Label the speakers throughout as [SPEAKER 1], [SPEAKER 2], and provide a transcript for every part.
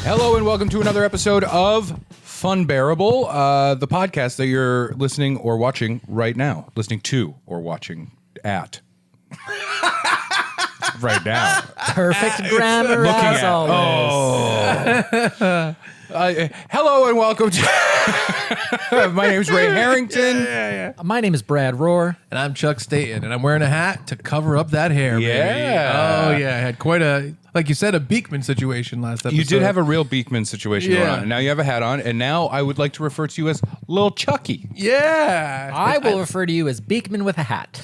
[SPEAKER 1] Hello and welcome to another episode of Funbearable, the podcast that you're listening or watching right now. Listening to or watching at. Right now.
[SPEAKER 2] Perfect grammar as always.
[SPEAKER 1] Hello and welcome to... My name's Ray Harrington.
[SPEAKER 2] My name is Brad Rohr.
[SPEAKER 3] And I'm Chuck Staten, and I'm wearing a hat to cover up that hair,
[SPEAKER 1] Yeah.
[SPEAKER 3] baby. Oh, yeah. I had quite a, like you said, a Beekman situation last episode.
[SPEAKER 1] You did have a real Beekman situation going
[SPEAKER 3] Yeah.
[SPEAKER 1] on. And now you have a hat on, and now I would like to refer to you as Lil Chucky.
[SPEAKER 3] Yeah.
[SPEAKER 2] I will refer to you as Beekman with a hat.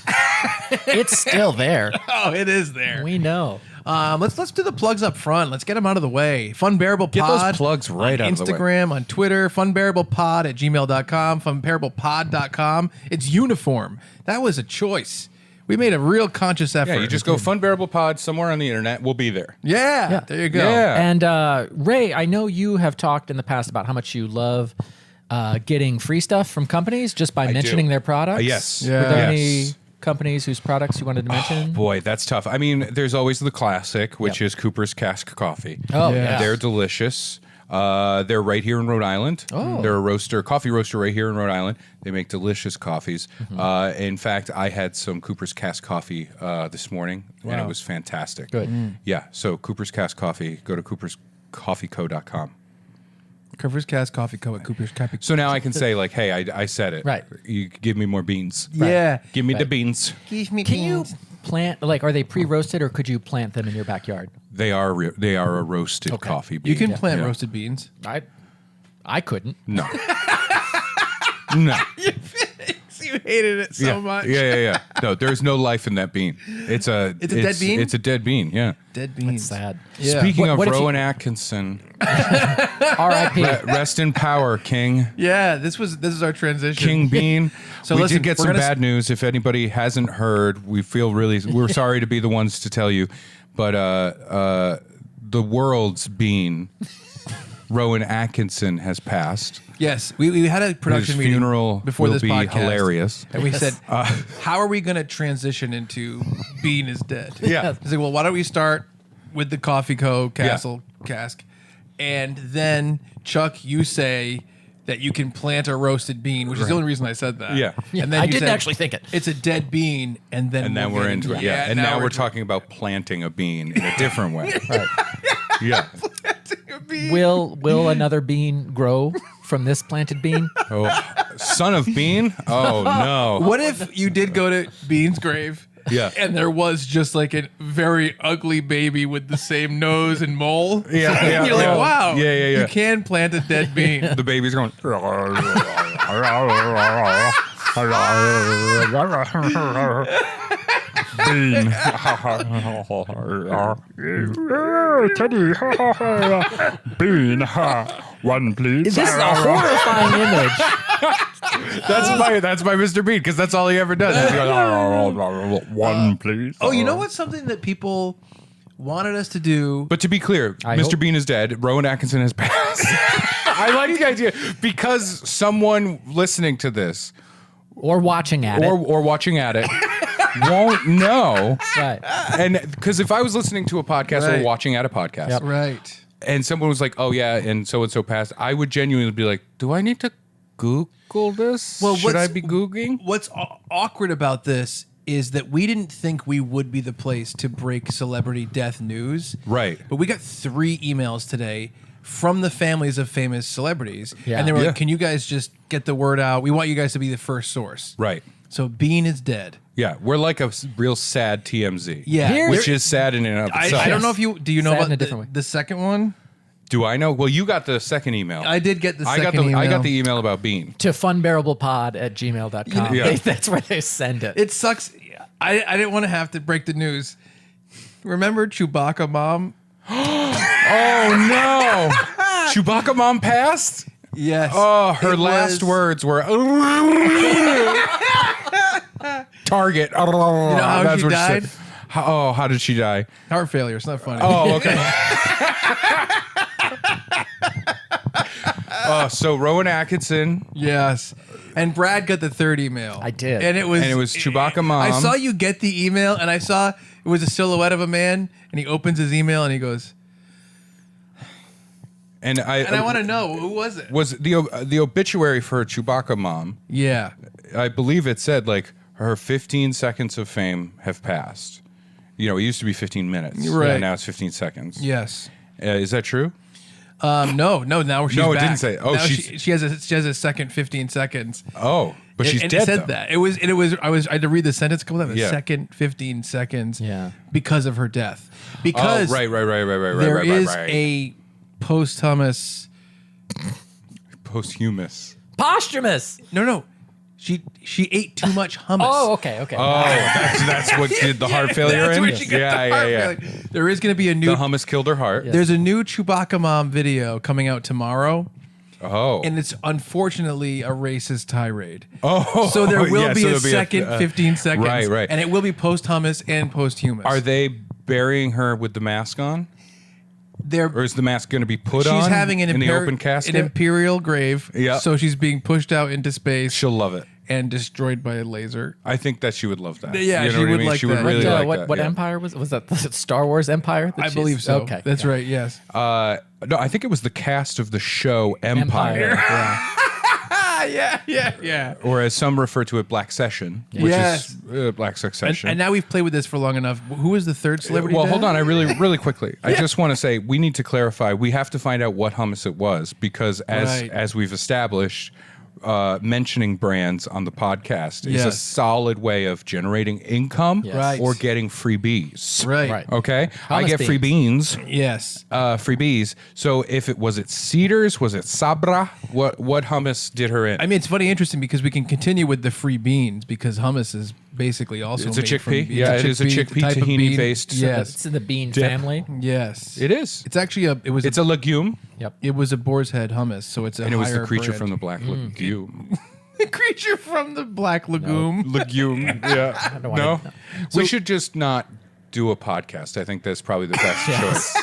[SPEAKER 2] It's still there.
[SPEAKER 3] Oh, it is there.
[SPEAKER 2] We know.
[SPEAKER 3] Let's do the plugs up front. Let's get them out of the way. Funbearable
[SPEAKER 1] Get
[SPEAKER 3] Pod.
[SPEAKER 1] those plugs right
[SPEAKER 3] on
[SPEAKER 1] out of the way.
[SPEAKER 3] Instagram, on Twitter, funbearablepod@gmail.com, funbearablepod.com. It's uniform. That was a choice. We made a real conscious effort.
[SPEAKER 1] Yeah, you just go Funbearable Pod somewhere on the internet. We'll be there.
[SPEAKER 3] Yeah, there you go.
[SPEAKER 1] Yeah.
[SPEAKER 2] And Ray, I know you have talked in the past about how much you love getting free stuff from companies just by mentioning
[SPEAKER 1] do.
[SPEAKER 2] their products.
[SPEAKER 1] Yes.
[SPEAKER 3] Yeah.
[SPEAKER 2] Were there
[SPEAKER 1] Yes.
[SPEAKER 2] any companies whose products you wanted to mention?
[SPEAKER 1] Boy, that's tough. I mean, there's always the classic, which is Cooper's Cask Coffee.
[SPEAKER 2] Oh,
[SPEAKER 3] Yeah.
[SPEAKER 2] yeah.
[SPEAKER 1] They're delicious. They're right here in Rhode Island.
[SPEAKER 2] Oh.
[SPEAKER 1] They're a coffee roaster right here in Rhode Island. They make delicious coffees. In fact, I had some Cooper's Cask Coffee this morning, and it was fantastic.
[SPEAKER 2] Good.
[SPEAKER 1] Yeah, so Cooper's Cask Coffee, go to cooperscoffeeco.com.
[SPEAKER 3] Cooper's Cask Coffee Co. at Cooper's Coffee.
[SPEAKER 1] So now I can say, like, hey, I said it.
[SPEAKER 2] Right.
[SPEAKER 1] You give me more beans.
[SPEAKER 3] Yeah.
[SPEAKER 1] Give me the
[SPEAKER 2] Right.
[SPEAKER 1] beans.
[SPEAKER 3] Give me
[SPEAKER 2] Can you plant, like, are they pre-roasted or could you plant them in your backyard?
[SPEAKER 1] They are a roasted coffee bean.
[SPEAKER 3] You can plant
[SPEAKER 1] Yeah.
[SPEAKER 3] roasted beans.
[SPEAKER 2] I couldn't.
[SPEAKER 1] No. No.
[SPEAKER 3] You hated it so much.
[SPEAKER 1] Yeah. No, there's no life in that bean. It's a
[SPEAKER 3] dead bean?
[SPEAKER 1] It's a dead bean. Yeah.
[SPEAKER 3] Dead beans.
[SPEAKER 2] Sad.
[SPEAKER 3] Yeah.
[SPEAKER 1] Speaking of
[SPEAKER 2] What if you-
[SPEAKER 1] Rowan Atkinson,
[SPEAKER 2] R.I.P.
[SPEAKER 1] rest in power, King.
[SPEAKER 3] Yeah, this is our transition.
[SPEAKER 1] King Bean.
[SPEAKER 3] So
[SPEAKER 1] we
[SPEAKER 3] listen,
[SPEAKER 1] did get
[SPEAKER 3] we're
[SPEAKER 1] some
[SPEAKER 3] gonna
[SPEAKER 1] bad news. If anybody hasn't heard, we're sorry to be the ones to tell you, but the world's Bean, Rowan Atkinson, has passed.
[SPEAKER 3] Yes, we had a production
[SPEAKER 1] His
[SPEAKER 3] meeting
[SPEAKER 1] funeral
[SPEAKER 3] before
[SPEAKER 1] will
[SPEAKER 3] this
[SPEAKER 1] be
[SPEAKER 3] podcast,
[SPEAKER 1] hilarious.
[SPEAKER 3] and we said, "How are we going to transition into Bean is dead?"
[SPEAKER 1] Yeah.
[SPEAKER 3] I said, "Well, why don't we start with the Coffee Co. cask, and then Chuck, you say that you can plant a roasted bean, which is the only reason I said that.
[SPEAKER 1] Yeah.
[SPEAKER 3] and then
[SPEAKER 2] I
[SPEAKER 3] you
[SPEAKER 2] didn't
[SPEAKER 3] said,
[SPEAKER 2] actually think it.
[SPEAKER 3] It's a dead bean, and then
[SPEAKER 1] And then
[SPEAKER 3] we'll
[SPEAKER 1] we're
[SPEAKER 3] get
[SPEAKER 1] into it. Yeah. And now we're talking about planting a bean in a different way.
[SPEAKER 2] Right.
[SPEAKER 1] Yeah.
[SPEAKER 3] a bean.
[SPEAKER 2] Will another bean grow from this planted bean?
[SPEAKER 1] Oh, son of Bean? Oh, no.
[SPEAKER 3] What if you did go to Bean's grave?
[SPEAKER 1] Yeah.
[SPEAKER 3] And there was just like a very ugly baby with the same nose and mole.
[SPEAKER 1] Yeah, yeah.
[SPEAKER 3] You're like,
[SPEAKER 1] Oh.
[SPEAKER 3] wow.
[SPEAKER 1] Yeah.
[SPEAKER 3] You can plant a dead bean.
[SPEAKER 1] The baby's going. Bean.
[SPEAKER 4] Teddy, bean, one please.
[SPEAKER 2] This is a horrifying image.
[SPEAKER 1] That's my Mr. Bean, because that's all he ever does. He goes,
[SPEAKER 4] One please.
[SPEAKER 3] Oh, you know what's something that people wanted us to do?
[SPEAKER 1] But to be clear,
[SPEAKER 2] I
[SPEAKER 1] Mr.
[SPEAKER 2] hope-
[SPEAKER 1] Bean is dead. Rowan Atkinson has passed. I like the idea because someone listening to this
[SPEAKER 2] Or watching at it.
[SPEAKER 1] or watching at it won't know.
[SPEAKER 2] Right.
[SPEAKER 1] And because if I was listening to a podcast or
[SPEAKER 3] Right.
[SPEAKER 1] watching at a podcast,
[SPEAKER 2] Yep.
[SPEAKER 3] Right.
[SPEAKER 1] and someone was like, "Oh yeah," and so passed, I would genuinely be like, "Do I need to Google this?
[SPEAKER 3] Well,
[SPEAKER 1] Should I
[SPEAKER 3] what's-
[SPEAKER 1] be Googling?"
[SPEAKER 3] What's awkward about this is that we didn't think we would be the place to break celebrity death news.
[SPEAKER 1] Right.
[SPEAKER 3] But we got 3 emails today from the families of famous celebrities.
[SPEAKER 2] Yeah.
[SPEAKER 3] And they were
[SPEAKER 1] Yeah.
[SPEAKER 3] like, can you guys just get the word out? We want you guys to be the first source.
[SPEAKER 1] Right.
[SPEAKER 3] So Bean is dead.
[SPEAKER 1] Yeah, we're like a real sad TMZ.
[SPEAKER 3] Yeah.
[SPEAKER 2] Here-
[SPEAKER 1] which is sad in and of itself.
[SPEAKER 3] I don't know if you do you know
[SPEAKER 2] Sad
[SPEAKER 3] about
[SPEAKER 2] in a different way.
[SPEAKER 3] the second one?
[SPEAKER 1] Do I know? Well, you got the second email.
[SPEAKER 3] I did get the
[SPEAKER 1] I
[SPEAKER 3] second
[SPEAKER 1] got the
[SPEAKER 3] email.
[SPEAKER 1] I got the email about Bean.
[SPEAKER 2] To funbearablepod@gmail.com.
[SPEAKER 1] Yeah.
[SPEAKER 2] That's where they send it.
[SPEAKER 3] It sucks. I didn't want to have to break the news. Remember Chewbacca mom?
[SPEAKER 1] Oh no! Chewbacca mom passed?
[SPEAKER 3] Yes.
[SPEAKER 1] Oh, her
[SPEAKER 3] It
[SPEAKER 1] last
[SPEAKER 3] was-
[SPEAKER 1] words were Target. You
[SPEAKER 3] know how she died?
[SPEAKER 1] How did she die?
[SPEAKER 3] Heart failure. It's not funny.
[SPEAKER 1] Oh, okay. So Rowan Atkinson.
[SPEAKER 3] Yes. And Brad got the third email.
[SPEAKER 2] I did.
[SPEAKER 3] And it was
[SPEAKER 1] Chewbacca mom.
[SPEAKER 3] I saw you get the email and I saw it was a silhouette of a man and he opens his email and he goes,
[SPEAKER 1] And
[SPEAKER 3] I want to know, who was it?
[SPEAKER 1] was the obituary for Chewbacca mom.
[SPEAKER 3] Yeah.
[SPEAKER 1] I believe it said like her 15 seconds of fame have passed. You know, it used to be 15 minutes.
[SPEAKER 3] Right.
[SPEAKER 1] Yeah, now it's 15 seconds.
[SPEAKER 3] Yes.
[SPEAKER 1] Is that true?
[SPEAKER 3] No. Now she's
[SPEAKER 1] No, it
[SPEAKER 3] back.
[SPEAKER 1] didn't say. Oh,
[SPEAKER 3] now
[SPEAKER 1] she's-
[SPEAKER 3] she has a second 15 seconds.
[SPEAKER 1] Oh, but she's
[SPEAKER 3] and
[SPEAKER 1] dead.
[SPEAKER 3] It said
[SPEAKER 1] though.
[SPEAKER 3] that I had to read the sentence a couple times.
[SPEAKER 1] Yeah.
[SPEAKER 3] Second 15 seconds.
[SPEAKER 2] Yeah.
[SPEAKER 3] Because of her death.
[SPEAKER 1] Oh,
[SPEAKER 3] Because
[SPEAKER 1] right.
[SPEAKER 3] there is a posthumous.
[SPEAKER 1] Posthumous.
[SPEAKER 2] Posthumous.
[SPEAKER 3] No. She ate too much hummus.
[SPEAKER 2] Oh, okay.
[SPEAKER 1] Oh, that's what did the heart failure
[SPEAKER 3] That's
[SPEAKER 1] in?
[SPEAKER 3] where she got the heart failure. There is going to be a new.
[SPEAKER 1] The hummus killed her heart.
[SPEAKER 3] There's a new Chewbacca mom video coming out tomorrow,
[SPEAKER 1] Oh.
[SPEAKER 3] and it's unfortunately a racist tirade.
[SPEAKER 1] Oh.
[SPEAKER 3] So there will
[SPEAKER 1] yeah,
[SPEAKER 3] be
[SPEAKER 1] so
[SPEAKER 3] a
[SPEAKER 1] there'll
[SPEAKER 3] second 15 seconds.
[SPEAKER 1] Right.
[SPEAKER 3] And it will be post-hummus and post-hummus.
[SPEAKER 1] Are they burying her with the mask on? Or is the mask going to be put on
[SPEAKER 3] She's having an
[SPEAKER 1] in the open casket?
[SPEAKER 3] an imperial grave.
[SPEAKER 1] Yeah.
[SPEAKER 3] So she's being pushed out into space
[SPEAKER 1] She'll love it.
[SPEAKER 3] and destroyed by a laser.
[SPEAKER 1] I think that she would love that.
[SPEAKER 3] Yeah,
[SPEAKER 1] You know
[SPEAKER 3] she
[SPEAKER 1] what I
[SPEAKER 3] would
[SPEAKER 1] mean?
[SPEAKER 3] like
[SPEAKER 1] She would
[SPEAKER 3] that.
[SPEAKER 1] really like
[SPEAKER 2] what
[SPEAKER 1] that.
[SPEAKER 2] what
[SPEAKER 1] yeah.
[SPEAKER 2] empire was that? The Star Wars Empire?
[SPEAKER 3] I believe so.
[SPEAKER 2] Okay.
[SPEAKER 3] That's right. Yes.
[SPEAKER 1] No, I think it was the cast of the show Empire.
[SPEAKER 2] Yeah.
[SPEAKER 3] Yeah.
[SPEAKER 1] Or as some refer to it, Black Session, which
[SPEAKER 3] Yes.
[SPEAKER 1] is Black Succession.
[SPEAKER 3] And now we've played with this for long enough. Who is the third celebrity?
[SPEAKER 1] Well,
[SPEAKER 3] dead?
[SPEAKER 1] hold on. I really quickly. I just want to say we need to clarify. We have to find out what hummus it was because,
[SPEAKER 3] Right.
[SPEAKER 1] as we've established, mentioning brands on the podcast is a
[SPEAKER 3] Yes.
[SPEAKER 1] solid way of generating income
[SPEAKER 2] Yes.
[SPEAKER 3] Right.
[SPEAKER 1] or getting freebies.
[SPEAKER 3] Right.
[SPEAKER 2] Right.
[SPEAKER 1] Okay, I
[SPEAKER 2] Hummus
[SPEAKER 1] get free beans.
[SPEAKER 3] Yes.
[SPEAKER 1] Freebies. So if it was Cedars, was it Sabra? What hummus did her in?
[SPEAKER 3] I mean, it's funny, interesting because we can continue with the free beans because hummus is basically also
[SPEAKER 1] It's a
[SPEAKER 3] made from
[SPEAKER 1] chickpea.
[SPEAKER 3] beans.
[SPEAKER 1] Yeah, it is a chickpea
[SPEAKER 3] type of
[SPEAKER 1] tahini
[SPEAKER 3] bean.
[SPEAKER 1] based.
[SPEAKER 3] Yes.
[SPEAKER 2] It's in the bean
[SPEAKER 1] Dip.
[SPEAKER 2] family.
[SPEAKER 3] Yes.
[SPEAKER 1] It is.
[SPEAKER 3] It's actually
[SPEAKER 1] It's a legume,
[SPEAKER 2] Yep.
[SPEAKER 3] it was a boar's head hummus, so it's a
[SPEAKER 1] and it was the
[SPEAKER 3] higher
[SPEAKER 1] creature
[SPEAKER 3] brand.
[SPEAKER 1] from the Black Lagoon.
[SPEAKER 3] The creature from the Black Lagoon.
[SPEAKER 1] Legume. Yeah.
[SPEAKER 2] don't wanna-
[SPEAKER 1] No. We should just not do a podcast. I think that's probably the best choice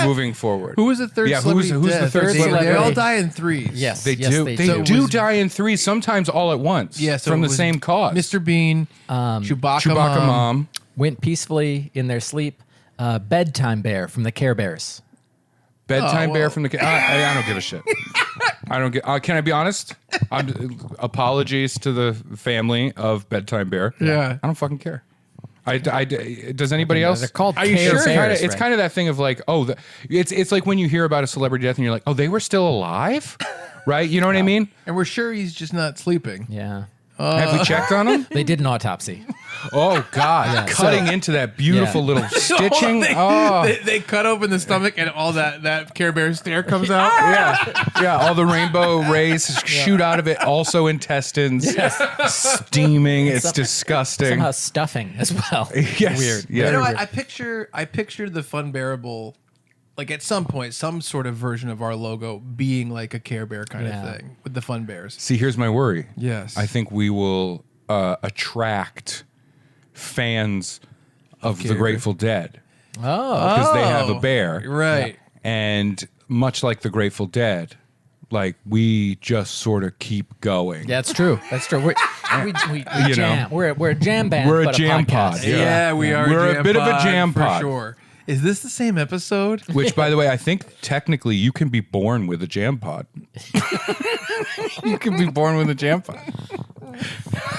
[SPEAKER 1] moving forward.
[SPEAKER 3] Who was the third
[SPEAKER 1] Yeah,
[SPEAKER 3] celebrity?
[SPEAKER 1] who's the
[SPEAKER 3] dead?
[SPEAKER 1] third
[SPEAKER 3] They
[SPEAKER 2] celebrity?
[SPEAKER 3] all die in threes.
[SPEAKER 2] Yes.
[SPEAKER 1] They do.
[SPEAKER 2] They
[SPEAKER 1] They
[SPEAKER 2] do.
[SPEAKER 1] do
[SPEAKER 3] was-
[SPEAKER 1] die in three, sometimes all at once.
[SPEAKER 3] Yeah, so
[SPEAKER 1] from
[SPEAKER 3] it
[SPEAKER 1] the
[SPEAKER 3] was
[SPEAKER 1] same cause.
[SPEAKER 3] Mr. Bean, Chewbacca Mom.
[SPEAKER 2] Went peacefully in their sleep. Bedtime Bear from the Care Bears.
[SPEAKER 1] Bedtime
[SPEAKER 3] Oh,
[SPEAKER 1] bear
[SPEAKER 3] well.
[SPEAKER 1] from the. I don't give a shit. I don't get. Can I be honest? Apologies to the family of Bedtime Bear.
[SPEAKER 3] Yeah.
[SPEAKER 1] I don't fucking care. Does anybody else?
[SPEAKER 2] They're called
[SPEAKER 3] Are you
[SPEAKER 2] Care
[SPEAKER 3] sure?
[SPEAKER 2] Bears.
[SPEAKER 1] It's kind of that thing of like, it's like when you hear about a celebrity death and you're like, oh, they were still alive, right? You know what I mean?
[SPEAKER 3] And we're sure he's just not sleeping.
[SPEAKER 2] Yeah.
[SPEAKER 1] Have we checked on him?
[SPEAKER 2] They did an autopsy.
[SPEAKER 1] Oh God,
[SPEAKER 2] Yeah,
[SPEAKER 1] cutting into that beautiful
[SPEAKER 2] Yeah.
[SPEAKER 1] little stitching.
[SPEAKER 3] They,
[SPEAKER 1] Oh.
[SPEAKER 3] they cut open the stomach and all that Care Bear stare comes out.
[SPEAKER 1] Yeah, all the rainbow rays shoot out of it. Also intestines, steaming. It's
[SPEAKER 2] Some-
[SPEAKER 1] disgusting.
[SPEAKER 2] Somehow stuffing as well.
[SPEAKER 1] Yes,
[SPEAKER 2] Weird.
[SPEAKER 1] yeah.
[SPEAKER 3] You know, I picture the Funbearable, like at some point, some sort of version of our logo being like a Care Bear kind
[SPEAKER 2] Yeah.
[SPEAKER 3] of thing with the Fun Bears.
[SPEAKER 1] See, here's my worry.
[SPEAKER 3] Yes.
[SPEAKER 1] I think we will attract fans of the
[SPEAKER 3] Care
[SPEAKER 1] Grateful Dead
[SPEAKER 2] Oh.
[SPEAKER 1] because they have a bear,
[SPEAKER 3] Right.
[SPEAKER 1] and much like the Grateful Dead, like we just sort of keep going.
[SPEAKER 2] Yeah, that's true. That's true. We
[SPEAKER 1] You
[SPEAKER 2] jam.
[SPEAKER 1] know.
[SPEAKER 2] We're a jam band.
[SPEAKER 1] We're a
[SPEAKER 2] but
[SPEAKER 1] jam
[SPEAKER 2] podcast.
[SPEAKER 1] pod, yeah.
[SPEAKER 3] Yeah, we are.
[SPEAKER 1] We're a
[SPEAKER 3] jam
[SPEAKER 1] bit of a
[SPEAKER 3] pod
[SPEAKER 1] jam
[SPEAKER 3] for
[SPEAKER 1] pod.
[SPEAKER 3] sure. Is this the same episode?
[SPEAKER 1] Which, by the way, I think technically you can be born with a jam pod. You can be born with a jam pod.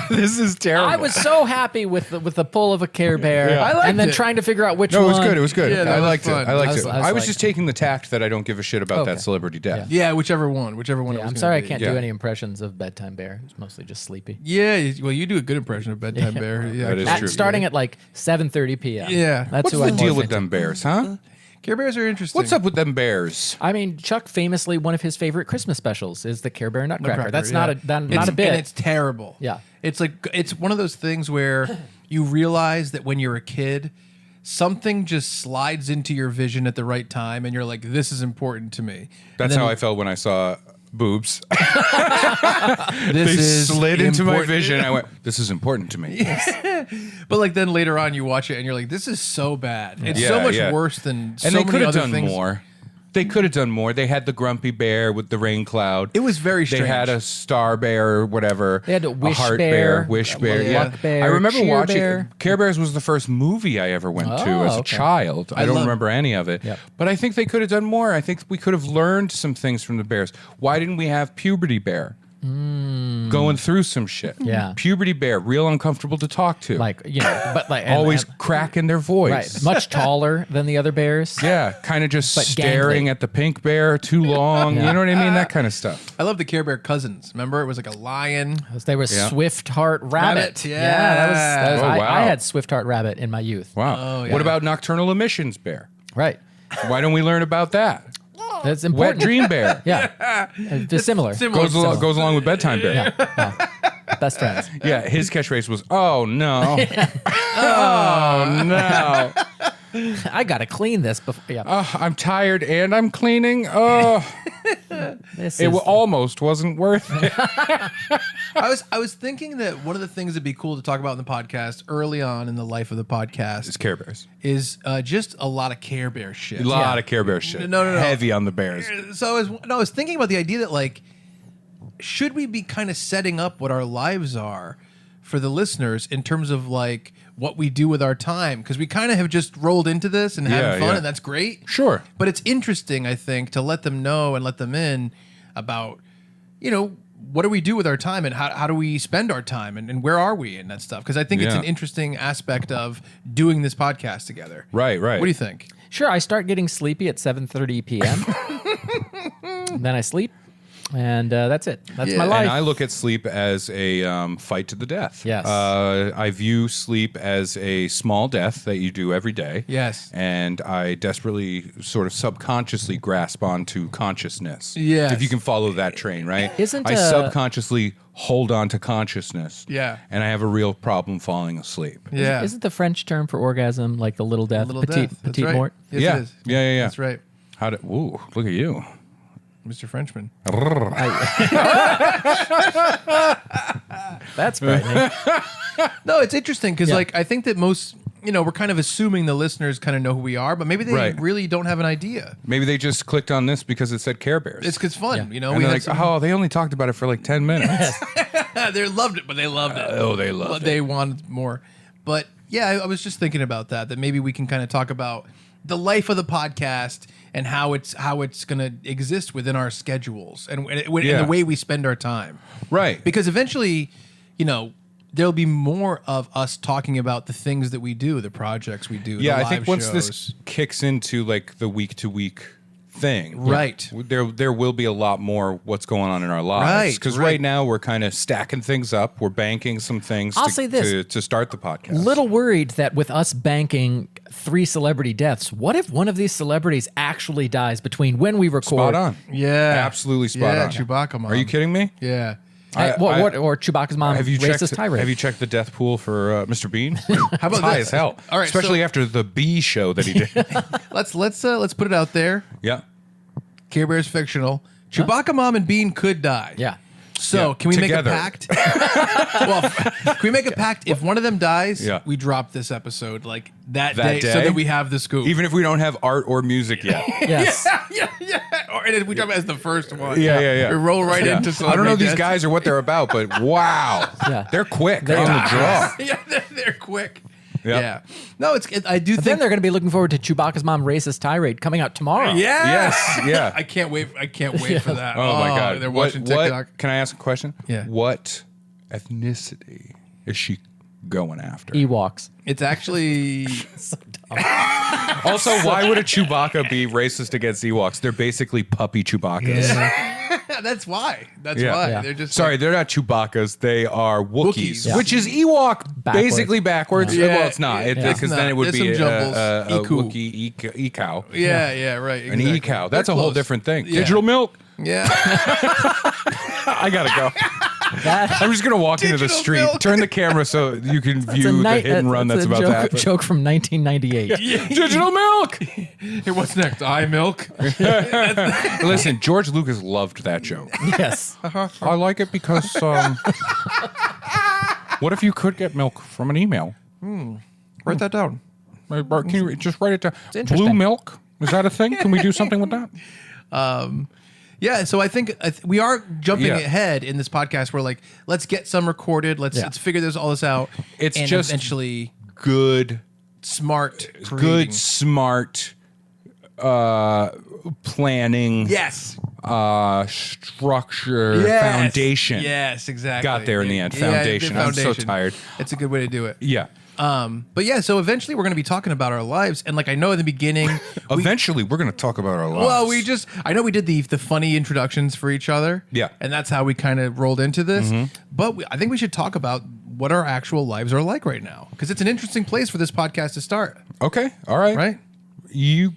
[SPEAKER 1] This is terrible.
[SPEAKER 2] I was so happy with the pull of a Care Bear,
[SPEAKER 1] Yeah. I
[SPEAKER 3] liked
[SPEAKER 2] and then
[SPEAKER 3] it.
[SPEAKER 2] trying to figure out which
[SPEAKER 1] No, it
[SPEAKER 2] one.
[SPEAKER 1] was good. It was good.
[SPEAKER 3] Yeah, that
[SPEAKER 1] I
[SPEAKER 3] was
[SPEAKER 1] liked
[SPEAKER 3] fun.
[SPEAKER 1] it. I liked
[SPEAKER 2] I was-
[SPEAKER 1] it.
[SPEAKER 2] I was
[SPEAKER 1] I was
[SPEAKER 2] like-
[SPEAKER 1] just taking the tact that I don't give a shit about
[SPEAKER 2] Okay.
[SPEAKER 1] that celebrity death.
[SPEAKER 3] Yeah, whichever one. It
[SPEAKER 2] Yeah,
[SPEAKER 3] was
[SPEAKER 2] I'm
[SPEAKER 3] gonna
[SPEAKER 2] sorry I
[SPEAKER 3] be.
[SPEAKER 2] can't
[SPEAKER 1] Yeah.
[SPEAKER 2] do any impressions of Bedtime Bear. It's mostly just sleepy.
[SPEAKER 3] Yeah, well, you do a good impression of Bedtime Bear. Yeah,
[SPEAKER 1] That is
[SPEAKER 2] At-
[SPEAKER 1] true.
[SPEAKER 2] starting at like 7:30 p.m.
[SPEAKER 3] Yeah.
[SPEAKER 2] that's
[SPEAKER 1] What's
[SPEAKER 2] who
[SPEAKER 1] the
[SPEAKER 2] I'm
[SPEAKER 1] deal
[SPEAKER 2] most
[SPEAKER 1] with
[SPEAKER 2] into.
[SPEAKER 1] them bears, huh?
[SPEAKER 3] Care Bears are interesting.
[SPEAKER 1] What's up with them bears?
[SPEAKER 2] I mean, Chuck famously one of his favorite Christmas specials is the Care Bear Nutcracker. That's
[SPEAKER 3] yeah.
[SPEAKER 2] not a bit.
[SPEAKER 3] And it's terrible.
[SPEAKER 2] Yeah.
[SPEAKER 3] It's like it's one of those things where you realize that when you're a kid, something just slides into your vision at the right time, and you're like, "This is important to me."
[SPEAKER 1] That's
[SPEAKER 3] And
[SPEAKER 1] how
[SPEAKER 3] then
[SPEAKER 1] I felt when I saw boobs.
[SPEAKER 3] this
[SPEAKER 1] They
[SPEAKER 3] is
[SPEAKER 1] slid into my
[SPEAKER 3] important.
[SPEAKER 1] vision. I went, "This is important to me."
[SPEAKER 3] But like then later on, you watch it and you're like, "This is so bad. It's so
[SPEAKER 1] Yeah,
[SPEAKER 3] much
[SPEAKER 1] yeah.
[SPEAKER 3] worse than."
[SPEAKER 1] And
[SPEAKER 3] so
[SPEAKER 1] they
[SPEAKER 3] many
[SPEAKER 1] could have
[SPEAKER 3] other
[SPEAKER 1] done
[SPEAKER 3] things.
[SPEAKER 1] more. They could have done more. They had the grumpy bear with the rain cloud.
[SPEAKER 3] It was very strange.
[SPEAKER 1] They had a star bear or whatever.
[SPEAKER 2] They had a wish
[SPEAKER 1] heart
[SPEAKER 2] bear,
[SPEAKER 1] wish bear.
[SPEAKER 3] yeah.
[SPEAKER 2] luck bear,
[SPEAKER 1] I remember
[SPEAKER 2] cheer
[SPEAKER 1] watching
[SPEAKER 2] bear.
[SPEAKER 1] Care Bears was the first movie I ever went to as a
[SPEAKER 2] okay.
[SPEAKER 1] child. I don't
[SPEAKER 3] love-
[SPEAKER 1] remember any of it.
[SPEAKER 2] Yep.
[SPEAKER 1] But I think they could have done more. I think we could have learned some things from the bears. Why didn't we have Puberty Bear? Going through some shit.
[SPEAKER 2] Yeah.
[SPEAKER 1] Puberty Bear, real uncomfortable to talk to.
[SPEAKER 2] But and-
[SPEAKER 1] Always
[SPEAKER 2] and-
[SPEAKER 1] cracking their voice.
[SPEAKER 2] right, much taller than the other bears.
[SPEAKER 1] Yeah, kind of just
[SPEAKER 2] But
[SPEAKER 1] staring
[SPEAKER 2] gangly.
[SPEAKER 1] at the pink bear too long.
[SPEAKER 2] Yeah.
[SPEAKER 1] You know what I mean? That kind of stuff.
[SPEAKER 3] I love the Care Bear cousins. Remember, it was like a lion.
[SPEAKER 2] They were
[SPEAKER 1] Yeah.
[SPEAKER 2] Swift Heart Rabbit.
[SPEAKER 3] Yeah.
[SPEAKER 2] that was
[SPEAKER 1] Oh,
[SPEAKER 2] I
[SPEAKER 1] wow.
[SPEAKER 2] had Swift Heart Rabbit in my youth.
[SPEAKER 1] Wow.
[SPEAKER 3] Oh, yeah.
[SPEAKER 1] What about Nocturnal Emissions Bear?
[SPEAKER 2] Right.
[SPEAKER 1] Why don't we learn about that?
[SPEAKER 2] That's
[SPEAKER 1] Wet
[SPEAKER 2] important.
[SPEAKER 1] Dream Bear.
[SPEAKER 2] Yeah. They're similar.
[SPEAKER 1] Goes along with Bedtime Bear.
[SPEAKER 2] Best friends.
[SPEAKER 1] Yeah, his catchphrase was, "Oh no, oh no,
[SPEAKER 2] I got to clean this before. Yeah.
[SPEAKER 1] I'm tired and I'm cleaning. Oh,
[SPEAKER 2] This
[SPEAKER 1] it
[SPEAKER 2] is,
[SPEAKER 1] almost wasn't worth it."
[SPEAKER 3] I was thinking that one of the things that'd be cool to talk about in the podcast early on in the life of the podcast
[SPEAKER 1] It's Care Bears.
[SPEAKER 3] is just a lot of Care Bear shit.
[SPEAKER 1] A lot of Care Bear shit.
[SPEAKER 3] No.
[SPEAKER 1] Heavy on the bears.
[SPEAKER 3] So I was thinking about the idea that like, should we be kind of setting up what our lives are for the listeners in terms of like what we do with our time? Because we kind of have just rolled into this and having fun,
[SPEAKER 1] yeah.
[SPEAKER 3] and that's great.
[SPEAKER 1] Sure.
[SPEAKER 3] But it's interesting, I think, to let them know and let them in about, what do we do with our time and how do we spend our time and where are we and that stuff? Because I think it's
[SPEAKER 1] Yeah.
[SPEAKER 3] an interesting aspect of doing this podcast together.
[SPEAKER 1] Right.
[SPEAKER 3] What do you think?
[SPEAKER 2] sure, I start getting sleepy at 7:30 p.m. Then I sleep, and that's it. That's
[SPEAKER 3] Yeah.
[SPEAKER 2] my
[SPEAKER 3] And
[SPEAKER 2] life.
[SPEAKER 1] And I look at sleep as a fight to the death.
[SPEAKER 2] Yes.
[SPEAKER 1] I view sleep as a small death that you do every day.
[SPEAKER 3] Yes.
[SPEAKER 1] And I desperately sort of subconsciously grasp onto consciousness.
[SPEAKER 3] Yes.
[SPEAKER 1] If you can follow that train, right?
[SPEAKER 2] Isn't,
[SPEAKER 1] I subconsciously hold on to consciousness.
[SPEAKER 3] Yeah.
[SPEAKER 1] And I have a real problem falling asleep.
[SPEAKER 3] Yeah.
[SPEAKER 2] Isn't the French term for orgasm like the little death?
[SPEAKER 3] Little
[SPEAKER 2] petite
[SPEAKER 3] death. That's
[SPEAKER 2] petite
[SPEAKER 3] right.
[SPEAKER 2] mort?
[SPEAKER 3] Yes,
[SPEAKER 1] Yeah.
[SPEAKER 3] it is.
[SPEAKER 1] Yeah.
[SPEAKER 3] That's right.
[SPEAKER 1] Ooh, look at you.
[SPEAKER 3] Mr. Frenchman.
[SPEAKER 2] That's frightening.
[SPEAKER 3] No, it's interesting because,
[SPEAKER 2] Yeah.
[SPEAKER 3] like, I think that most, we're kind of assuming the listeners kind of know who we are, but maybe they
[SPEAKER 1] Right.
[SPEAKER 3] really don't have an idea.
[SPEAKER 1] Maybe they just clicked on this because it said Care Bears.
[SPEAKER 3] It's because fun,
[SPEAKER 2] Yeah.
[SPEAKER 1] and
[SPEAKER 3] we
[SPEAKER 1] they're
[SPEAKER 3] had
[SPEAKER 1] like, oh, they only talked about it for like 10 minutes.
[SPEAKER 3] they loved it, but they loved it.
[SPEAKER 1] Oh, they loved
[SPEAKER 3] But they wanted more. But yeah, I was just thinking about that maybe we can kind of talk about the life of the podcast and how it's going to exist within our schedules and
[SPEAKER 1] Yeah.
[SPEAKER 3] the way we spend our time.
[SPEAKER 1] Right.
[SPEAKER 3] Because eventually, there'll be more of us talking about the things that we do, the projects we do.
[SPEAKER 1] Yeah,
[SPEAKER 3] the
[SPEAKER 1] I think
[SPEAKER 3] live
[SPEAKER 1] once
[SPEAKER 3] shows.
[SPEAKER 1] this kicks into like the week to week thing,
[SPEAKER 3] Right.
[SPEAKER 1] There will be a lot more what's going on in our lives.
[SPEAKER 3] Right,
[SPEAKER 1] Because
[SPEAKER 3] right.
[SPEAKER 1] right now we're kind of stacking things up. We're banking some things
[SPEAKER 2] I'll
[SPEAKER 1] to,
[SPEAKER 2] say this.
[SPEAKER 1] to start the podcast.
[SPEAKER 2] Little worried that with us banking 3 celebrity deaths, what if one of these celebrities actually dies between when we record?
[SPEAKER 1] Spot on.
[SPEAKER 3] Yeah.
[SPEAKER 1] Absolutely spot
[SPEAKER 3] Yeah,
[SPEAKER 1] on.
[SPEAKER 3] Chewbacca mom.
[SPEAKER 1] Are you kidding me?
[SPEAKER 3] Yeah.
[SPEAKER 2] Or Chewbacca's mom
[SPEAKER 1] Have you
[SPEAKER 2] racist
[SPEAKER 1] checked?
[SPEAKER 2] tirade.
[SPEAKER 1] Have you checked the death pool for Mr. Bean?
[SPEAKER 3] How about
[SPEAKER 1] It's high
[SPEAKER 3] this?
[SPEAKER 1] as hell.
[SPEAKER 3] All right,
[SPEAKER 1] especially
[SPEAKER 3] so-
[SPEAKER 1] after the Bee show that he did.
[SPEAKER 3] Let's put it out there.
[SPEAKER 1] Yeah.
[SPEAKER 3] Care Bears fictional. Chewbacca mom and Bean could die.
[SPEAKER 2] Yeah.
[SPEAKER 3] So
[SPEAKER 1] Yeah,
[SPEAKER 3] can we
[SPEAKER 1] together.
[SPEAKER 3] make a pact? Well, can we make a pact? If one of them dies,
[SPEAKER 1] Yeah.
[SPEAKER 3] we drop this episode like that,
[SPEAKER 1] That
[SPEAKER 3] day, so
[SPEAKER 1] day?
[SPEAKER 3] that we have the scoop.
[SPEAKER 1] Even if we don't have art or music yet.
[SPEAKER 2] Yes.
[SPEAKER 3] yeah. Or and we drop it as the first one.
[SPEAKER 1] Yeah.
[SPEAKER 3] We roll right
[SPEAKER 1] Yeah.
[SPEAKER 3] into.
[SPEAKER 1] I don't know these
[SPEAKER 3] celebrity
[SPEAKER 1] guys or what they're about, but wow,
[SPEAKER 2] Yeah.
[SPEAKER 1] they're quick on the draw.
[SPEAKER 3] deaths. Yeah, they're quick.
[SPEAKER 1] Yep.
[SPEAKER 3] Yeah. No, I do
[SPEAKER 2] Then
[SPEAKER 3] think.
[SPEAKER 2] they're going to be looking forward to Chewbacca's mom racist tirade coming out tomorrow.
[SPEAKER 3] Yeah.
[SPEAKER 1] Yes, yeah.
[SPEAKER 3] I can't wait. I can't wait for that.
[SPEAKER 1] Oh my god,
[SPEAKER 3] They're watching TikTok.
[SPEAKER 1] What, can I ask a question?
[SPEAKER 3] Yeah.
[SPEAKER 1] What ethnicity is she going after?
[SPEAKER 2] Ewoks.
[SPEAKER 3] It's actually.
[SPEAKER 1] Also, why would a Chewbacca be racist against Ewoks? They're basically puppy Chewbaccas.
[SPEAKER 3] That's why. That's
[SPEAKER 1] Yeah.
[SPEAKER 3] why.
[SPEAKER 2] Yeah.
[SPEAKER 3] They're just
[SPEAKER 1] Sorry, they're not Chewbaccas. They are Wookiees,
[SPEAKER 3] Wookiees.
[SPEAKER 1] which is Ewok
[SPEAKER 2] Backwards.
[SPEAKER 1] basically backwards.
[SPEAKER 3] Yeah.
[SPEAKER 1] Well, it's not.
[SPEAKER 3] Yeah.
[SPEAKER 1] Because
[SPEAKER 3] It's
[SPEAKER 1] then
[SPEAKER 3] not.
[SPEAKER 1] it would
[SPEAKER 3] There's
[SPEAKER 1] be
[SPEAKER 3] some jumbles.
[SPEAKER 1] a
[SPEAKER 3] Eku.
[SPEAKER 1] Wookiee e-cow.
[SPEAKER 3] Yeah, right.
[SPEAKER 1] An
[SPEAKER 3] exactly.
[SPEAKER 1] e-cow. That's
[SPEAKER 3] They're
[SPEAKER 1] a whole
[SPEAKER 3] close.
[SPEAKER 1] different thing.
[SPEAKER 3] Yeah.
[SPEAKER 1] Digital milk.
[SPEAKER 3] Yeah.
[SPEAKER 1] I gotta go. I'm just gonna walk into the
[SPEAKER 3] Digital
[SPEAKER 1] street,
[SPEAKER 3] milk.
[SPEAKER 1] turn the camera so you can view the hit and run that's
[SPEAKER 2] a
[SPEAKER 1] about
[SPEAKER 2] joke,
[SPEAKER 1] to happen.
[SPEAKER 2] joke from 1998.
[SPEAKER 1] Digital milk.
[SPEAKER 3] Hey, what's next? I milk.
[SPEAKER 1] Listen, George Lucas loved that joke.
[SPEAKER 2] Yes.
[SPEAKER 1] I like it because what if you could get milk from an email?
[SPEAKER 3] Write that down.
[SPEAKER 1] Can you just write it down? Blue
[SPEAKER 2] interesting.
[SPEAKER 1] milk Is that a thing? Can we do something with that?
[SPEAKER 3] Yeah, so I think we are jumping
[SPEAKER 1] Yeah.
[SPEAKER 3] ahead in this podcast. We're like, let's get some recorded. Let's figure all this out.
[SPEAKER 1] It's
[SPEAKER 3] and
[SPEAKER 1] just
[SPEAKER 3] eventually
[SPEAKER 1] good,
[SPEAKER 3] smart, creating.
[SPEAKER 1] good, smart planning.
[SPEAKER 3] Yes.
[SPEAKER 1] Structure, foundation.
[SPEAKER 3] Yes, exactly.
[SPEAKER 1] Got there in the end.
[SPEAKER 3] Yeah,
[SPEAKER 1] Foundation. I'm so tired.
[SPEAKER 3] It's a good way to do it.
[SPEAKER 1] Yeah.
[SPEAKER 3] But yeah, so eventually we're going to be talking about our lives, and like I know in the beginning,
[SPEAKER 1] Eventually, we're going to talk about our lives.
[SPEAKER 3] well, I know we did the funny introductions for each other,
[SPEAKER 1] Yeah.
[SPEAKER 3] and that's how we kind of rolled into this. But I think we should talk about what our actual lives are like right now, because it's an interesting place for this podcast to start,
[SPEAKER 1] Okay. All right.
[SPEAKER 3] right?
[SPEAKER 1] You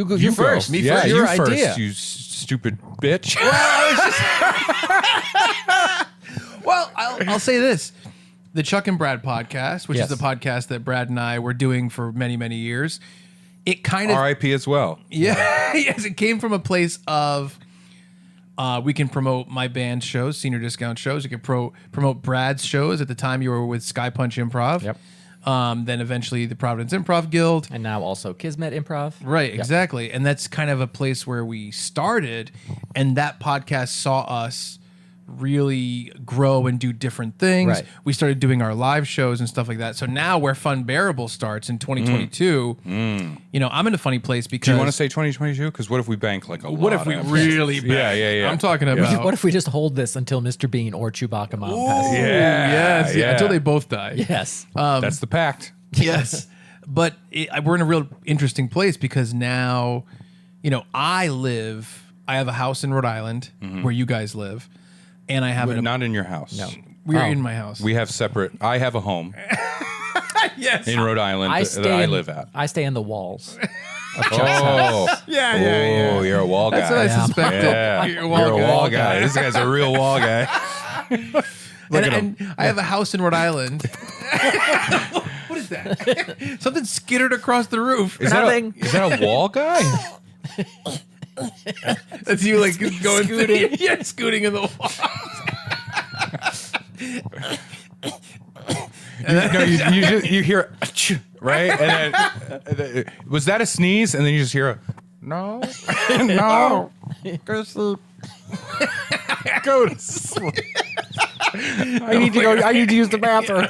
[SPEAKER 2] go first.
[SPEAKER 3] Me
[SPEAKER 1] yeah,
[SPEAKER 3] first.
[SPEAKER 1] you
[SPEAKER 2] Your
[SPEAKER 1] first.
[SPEAKER 2] idea.
[SPEAKER 1] You stupid bitch.
[SPEAKER 3] Well, I'll say this. The Chuck and Brad podcast, which
[SPEAKER 2] Yes.
[SPEAKER 3] is the podcast that Brad and I were doing for many, many years, it kind of
[SPEAKER 1] R.I.P. as well.
[SPEAKER 3] Yeah, yes, it came from a place of we can promote my band's shows, senior discount shows. You can promote Brad's shows. At the time, you were with Sky Punch Improv.
[SPEAKER 2] Yep.
[SPEAKER 3] Then eventually the Providence Improv Guild.
[SPEAKER 2] And now also Kismet Improv.
[SPEAKER 3] Right, exactly. And that's kind of a place where we started, and that podcast saw us really grow and do different things.
[SPEAKER 2] Right.
[SPEAKER 3] We started doing our live shows and stuff like that. So now where Funbearable starts in 2022, you know, I'm in a funny place because
[SPEAKER 1] Do you want to say 2022? Because what if we bank like a
[SPEAKER 3] what
[SPEAKER 1] lot
[SPEAKER 3] if we
[SPEAKER 1] of
[SPEAKER 3] really
[SPEAKER 1] Yeah.
[SPEAKER 3] I'm talking about
[SPEAKER 2] What if we just hold this until Mr. Bean or Chewbacca Mom
[SPEAKER 3] Ooh,
[SPEAKER 2] passes?
[SPEAKER 3] yes,
[SPEAKER 1] yeah.
[SPEAKER 3] until they both die.
[SPEAKER 2] Yes.
[SPEAKER 1] That's the pact.
[SPEAKER 3] Yes. But we're in a real interesting place because now, you know, I have a house in Rhode Island where you guys live, and I have
[SPEAKER 1] But not in your house.
[SPEAKER 2] No.
[SPEAKER 3] we're
[SPEAKER 2] Oh.
[SPEAKER 3] in my house.
[SPEAKER 1] We have separate. I have a home
[SPEAKER 3] yes.
[SPEAKER 1] in Rhode Island that I live at.
[SPEAKER 2] I stay in the walls of Chuck's house.
[SPEAKER 1] Oh,
[SPEAKER 3] Yeah.
[SPEAKER 1] oh, you're a wall guy.
[SPEAKER 3] That's what I
[SPEAKER 2] Yeah.
[SPEAKER 3] suspected.
[SPEAKER 1] Yeah,
[SPEAKER 3] You're a
[SPEAKER 1] wall guy. This guy's a real wall guy. Look at him.
[SPEAKER 3] And I have a house in Rhode Island. What is that? Something skittered across the roof.
[SPEAKER 2] Nothing.
[SPEAKER 1] Is that a wall guy?
[SPEAKER 3] That's you like going
[SPEAKER 2] Scooting.
[SPEAKER 3] yeah, scooting in the wall.
[SPEAKER 1] You hear right, and then was that a sneeze? And then you just hear a no, no, go to sleep, go to sleep. I need to go. I need to use the bathroom.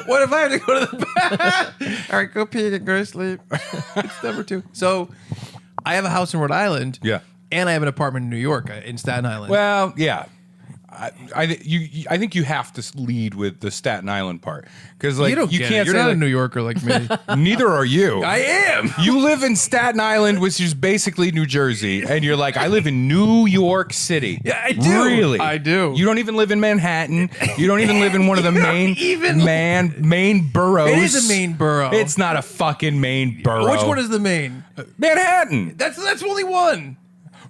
[SPEAKER 3] What if I have to go to the bathroom? All right, go pee and go to sleep. It's number 2. So I have a house in Rhode Island.
[SPEAKER 1] Yeah.
[SPEAKER 3] And I have an apartment in New York, in Staten Island.
[SPEAKER 1] Well, yeah. I think you have to lead with the Staten Island part because like
[SPEAKER 3] you don't get
[SPEAKER 1] can't
[SPEAKER 3] it. You're
[SPEAKER 1] say
[SPEAKER 3] not
[SPEAKER 1] like,
[SPEAKER 3] a New Yorker like me.
[SPEAKER 1] neither are you.
[SPEAKER 3] I am.
[SPEAKER 1] You live in Staten Island, which is basically New Jersey, and you're like, I live in New York City.
[SPEAKER 3] Yeah, I do.
[SPEAKER 1] Really?
[SPEAKER 3] I do.
[SPEAKER 1] You don't even live in Manhattan. You don't even live in one of the main boroughs.
[SPEAKER 3] It is a main borough.
[SPEAKER 1] It's not a fucking main borough.
[SPEAKER 3] Which one is the main?
[SPEAKER 1] Manhattan?
[SPEAKER 3] That's only one.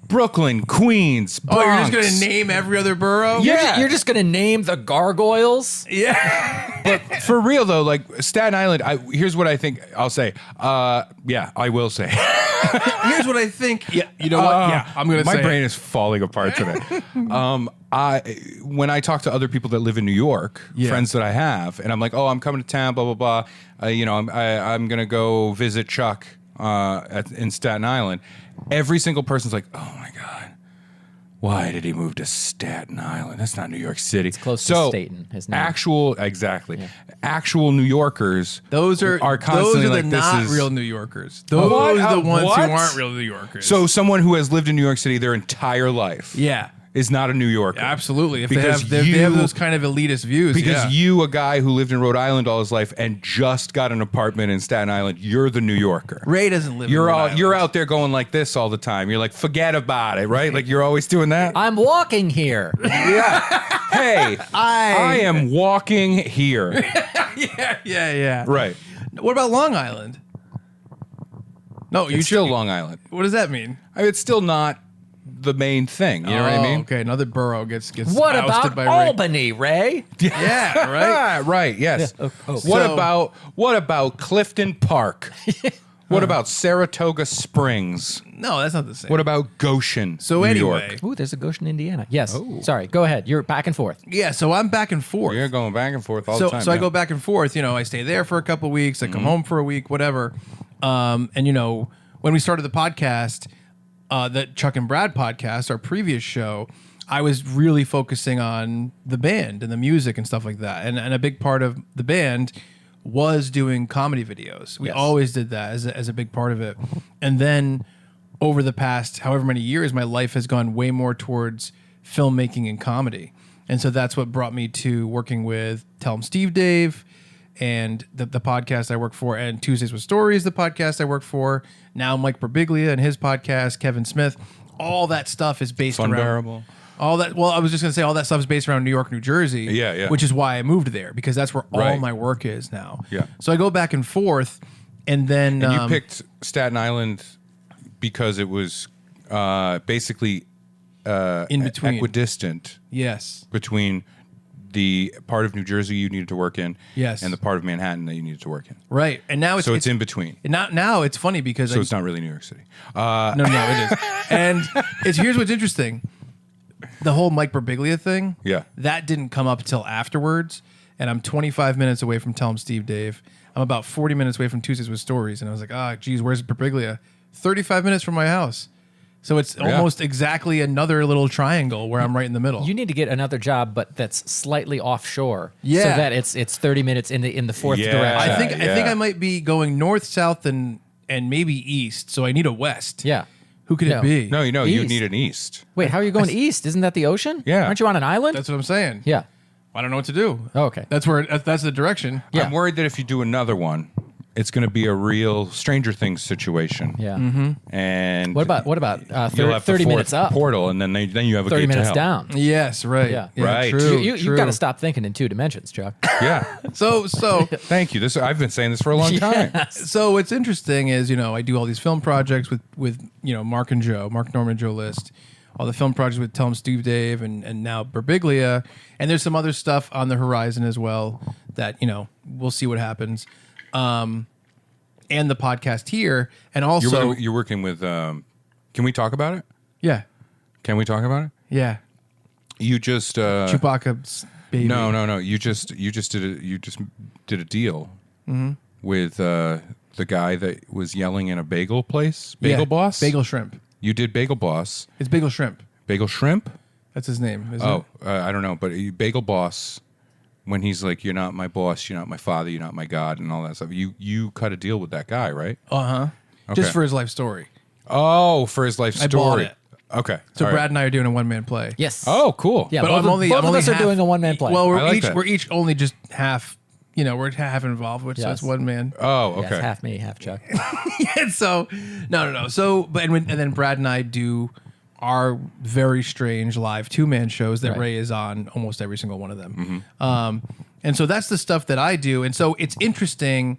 [SPEAKER 1] Brooklyn, Queens, Bronx.
[SPEAKER 3] Oh, you're just gonna name every other borough?
[SPEAKER 1] Yeah.
[SPEAKER 2] You're just going to name the gargoyles?
[SPEAKER 3] Yeah.
[SPEAKER 1] But for real though, like Staten Island, here's what I think I'll say. Yeah, I will say.
[SPEAKER 3] Here's what I think. Yeah. You know what? Yeah. I'm gonna
[SPEAKER 1] My
[SPEAKER 3] say
[SPEAKER 1] brain
[SPEAKER 3] it.
[SPEAKER 1] is falling apart today. When I talk to other people that live in New York,
[SPEAKER 3] Yeah.
[SPEAKER 1] friends that I have, and I'm like, oh, I'm coming to town, blah blah blah. You know, I'm gonna go visit Chuck in Staten Island. Every single person's like, oh my god, why did he move to Staten Island? That's not New York City. It's
[SPEAKER 2] close to Staten, his name.
[SPEAKER 1] Actual New Yorkers.
[SPEAKER 3] Those are
[SPEAKER 1] constantly
[SPEAKER 3] the
[SPEAKER 1] like, this
[SPEAKER 3] not
[SPEAKER 1] is
[SPEAKER 3] real New Yorkers. Those
[SPEAKER 1] What?
[SPEAKER 3] are the ones
[SPEAKER 1] What?
[SPEAKER 3] who aren't real New Yorkers.
[SPEAKER 1] So someone who has lived in New York City their entire life,
[SPEAKER 3] yeah.
[SPEAKER 1] is not a New Yorker.
[SPEAKER 3] Absolutely. If
[SPEAKER 1] Because
[SPEAKER 3] they have those kind of elitist views.
[SPEAKER 1] Because
[SPEAKER 3] yeah.
[SPEAKER 1] you, a guy who lived in Rhode Island all his life and just got an apartment in Staten Island, you're the New Yorker.
[SPEAKER 3] Ray doesn't live in Rhode Island.
[SPEAKER 1] You're out there going like this all the time. You're like, forget about it, right? Like you're always doing that.
[SPEAKER 2] I'm walking here.
[SPEAKER 1] Yeah. Hey, I am walking here.
[SPEAKER 3] Yeah.
[SPEAKER 1] Right.
[SPEAKER 3] What about Long Island? No,
[SPEAKER 1] It's still Long Island.
[SPEAKER 3] What does that mean?
[SPEAKER 1] I mean, it's still not the main thing. You know what I mean?
[SPEAKER 3] Okay, another borough gets
[SPEAKER 2] What
[SPEAKER 3] ousted
[SPEAKER 2] about
[SPEAKER 3] by Ray.
[SPEAKER 2] Albany, Ray?
[SPEAKER 3] Yeah, right.
[SPEAKER 1] Right. Yes.
[SPEAKER 2] Yeah. Oh.
[SPEAKER 1] What about Clifton Park? What about Saratoga Springs?
[SPEAKER 3] No, that's not the same.
[SPEAKER 1] What about Goshen?
[SPEAKER 3] So
[SPEAKER 1] New
[SPEAKER 3] anyway,
[SPEAKER 1] York?
[SPEAKER 2] Ooh, there's a Goshen, Indiana. Yes. Sorry. Go ahead. You're back and forth.
[SPEAKER 3] yeah, so I'm back and forth.
[SPEAKER 1] You're going back and forth all
[SPEAKER 3] so
[SPEAKER 1] the time.
[SPEAKER 3] so I
[SPEAKER 1] yeah.
[SPEAKER 3] go back and forth. You know, I stay there for a couple of weeks. I come home for a week, whatever. And you know, when we started the podcast, the Chuck and Brad podcast, our previous show, I was really focusing on the band and the music and stuff like that. And a big part of the band was doing comedy videos. We always did that as a big part of it. And then over the past however many years, my life has gone way more towards filmmaking and comedy. And so that's what brought me to working with Tell 'em Steve Dave and the podcast I work for, and Tuesdays with Stories, the podcast I work for. Now Mike Birbiglia and his podcast, Kevin Smith. All that stuff is based around...
[SPEAKER 1] Funbearable.
[SPEAKER 3] All that. Well, I was just going to say all that stuff is based around New York, New Jersey.
[SPEAKER 1] Yeah.
[SPEAKER 3] Which is why I moved there, because that's where all
[SPEAKER 1] Right.
[SPEAKER 3] my work is now.
[SPEAKER 1] Yeah.
[SPEAKER 3] So I go back and forth, and then...
[SPEAKER 1] And you picked Staten Island because it was basically
[SPEAKER 3] in between.
[SPEAKER 1] equidistant
[SPEAKER 3] Yes.
[SPEAKER 1] between the part of New Jersey you needed to work in
[SPEAKER 3] Yes.
[SPEAKER 1] and the part of Manhattan that you needed to work in.
[SPEAKER 3] Right. And now
[SPEAKER 1] So it's in between.
[SPEAKER 3] Now it's funny because...
[SPEAKER 1] So it's not really New York City.
[SPEAKER 3] No, it is. And here's what's interesting. The whole Mike Birbiglia thing,
[SPEAKER 1] Yeah.
[SPEAKER 3] that didn't come up till afterwards. And I'm 25 minutes away from Tell 'em Steve Dave. I'm about 40 minutes away from Tuesdays with Stories. And I was like, geez, where's Birbiglia? 35 minutes from my house. So it's almost exactly another little triangle where I'm right in the middle.
[SPEAKER 2] You need to get another job, but that's slightly offshore.
[SPEAKER 3] Yeah.
[SPEAKER 2] So that it's 30 minutes in the fourth
[SPEAKER 1] Yeah.
[SPEAKER 2] direction.
[SPEAKER 3] I think I might be going north, south, and maybe east. So I need a west.
[SPEAKER 2] Yeah.
[SPEAKER 3] Who could
[SPEAKER 2] No.
[SPEAKER 3] it be?
[SPEAKER 1] No, you
[SPEAKER 2] East.
[SPEAKER 1] need an east.
[SPEAKER 2] Wait, how are you going east? Isn't that the ocean?
[SPEAKER 1] Yeah.
[SPEAKER 2] Aren't you on an island?
[SPEAKER 3] That's what I'm saying.
[SPEAKER 2] yeah.
[SPEAKER 3] I don't know what to do.
[SPEAKER 2] Oh, okay.
[SPEAKER 3] That's the direction.
[SPEAKER 2] Yeah.
[SPEAKER 1] I'm worried that if you do another one, it's going to be a real Stranger Things situation.
[SPEAKER 2] Yeah.
[SPEAKER 1] And
[SPEAKER 2] What about
[SPEAKER 1] you'll have
[SPEAKER 2] 30
[SPEAKER 1] the fourth
[SPEAKER 2] minutes up?
[SPEAKER 1] portal, and then you have a
[SPEAKER 2] 30
[SPEAKER 1] gate
[SPEAKER 2] minutes
[SPEAKER 1] to hell.
[SPEAKER 2] down.
[SPEAKER 3] Yes, right.
[SPEAKER 2] Yeah.
[SPEAKER 1] Right.
[SPEAKER 3] True.
[SPEAKER 2] You've got to stop thinking in 2 dimensions, Chuck.
[SPEAKER 1] Yeah.
[SPEAKER 3] So
[SPEAKER 1] Thank you. I've been saying this for a long time.
[SPEAKER 3] So what's interesting is, I do all these film projects with Mark and Joe, Mark Norman and Joe List, all the film projects with Tell 'em Steve Dave and now Birbiglia, and there's some other stuff on the horizon as well that we'll see what happens, and the podcast here, and also
[SPEAKER 1] You're working with. Can we talk about it?
[SPEAKER 3] yeah,
[SPEAKER 1] Can we talk about it?
[SPEAKER 3] yeah,
[SPEAKER 1] You just
[SPEAKER 3] Chewbacca's baby.
[SPEAKER 1] no. You just did a deal with the guy that was yelling in a bagel place. Bagel
[SPEAKER 3] Yeah,
[SPEAKER 1] Boss.
[SPEAKER 3] Bagel Shrimp.
[SPEAKER 1] You did Bagel Boss.
[SPEAKER 3] It's Bagel Shrimp.
[SPEAKER 1] Bagel Shrimp.
[SPEAKER 3] That's his name. Isn't
[SPEAKER 1] Oh,
[SPEAKER 3] it?
[SPEAKER 1] I don't know, but Bagel Boss. When he's like, "You're not my boss. You're not my father. You're not my God," and all that stuff. You cut a deal with that guy, right?
[SPEAKER 3] Just
[SPEAKER 1] Okay.
[SPEAKER 3] for his life story.
[SPEAKER 1] Oh, for his life story.
[SPEAKER 3] bought it.
[SPEAKER 1] Okay.
[SPEAKER 3] So
[SPEAKER 1] all right.
[SPEAKER 3] Brad and I are doing a one-man play.
[SPEAKER 2] Yes.
[SPEAKER 1] Oh, cool.
[SPEAKER 2] Yeah,
[SPEAKER 3] But
[SPEAKER 2] both
[SPEAKER 3] I'm
[SPEAKER 2] of us are
[SPEAKER 3] half-
[SPEAKER 2] doing a one-man play.
[SPEAKER 3] Well,
[SPEAKER 1] I like that.
[SPEAKER 3] we're each only just half. We're half involved, which so
[SPEAKER 2] Yes.
[SPEAKER 3] it's one man.
[SPEAKER 1] Oh,
[SPEAKER 2] Yes,
[SPEAKER 1] okay.
[SPEAKER 2] half me, half Chuck.
[SPEAKER 3] And so no. So and then Brad and I do our very strange live 2-man shows that
[SPEAKER 2] Right.
[SPEAKER 3] Ray is on almost every single one of them. And so that's the stuff that I do. And so it's interesting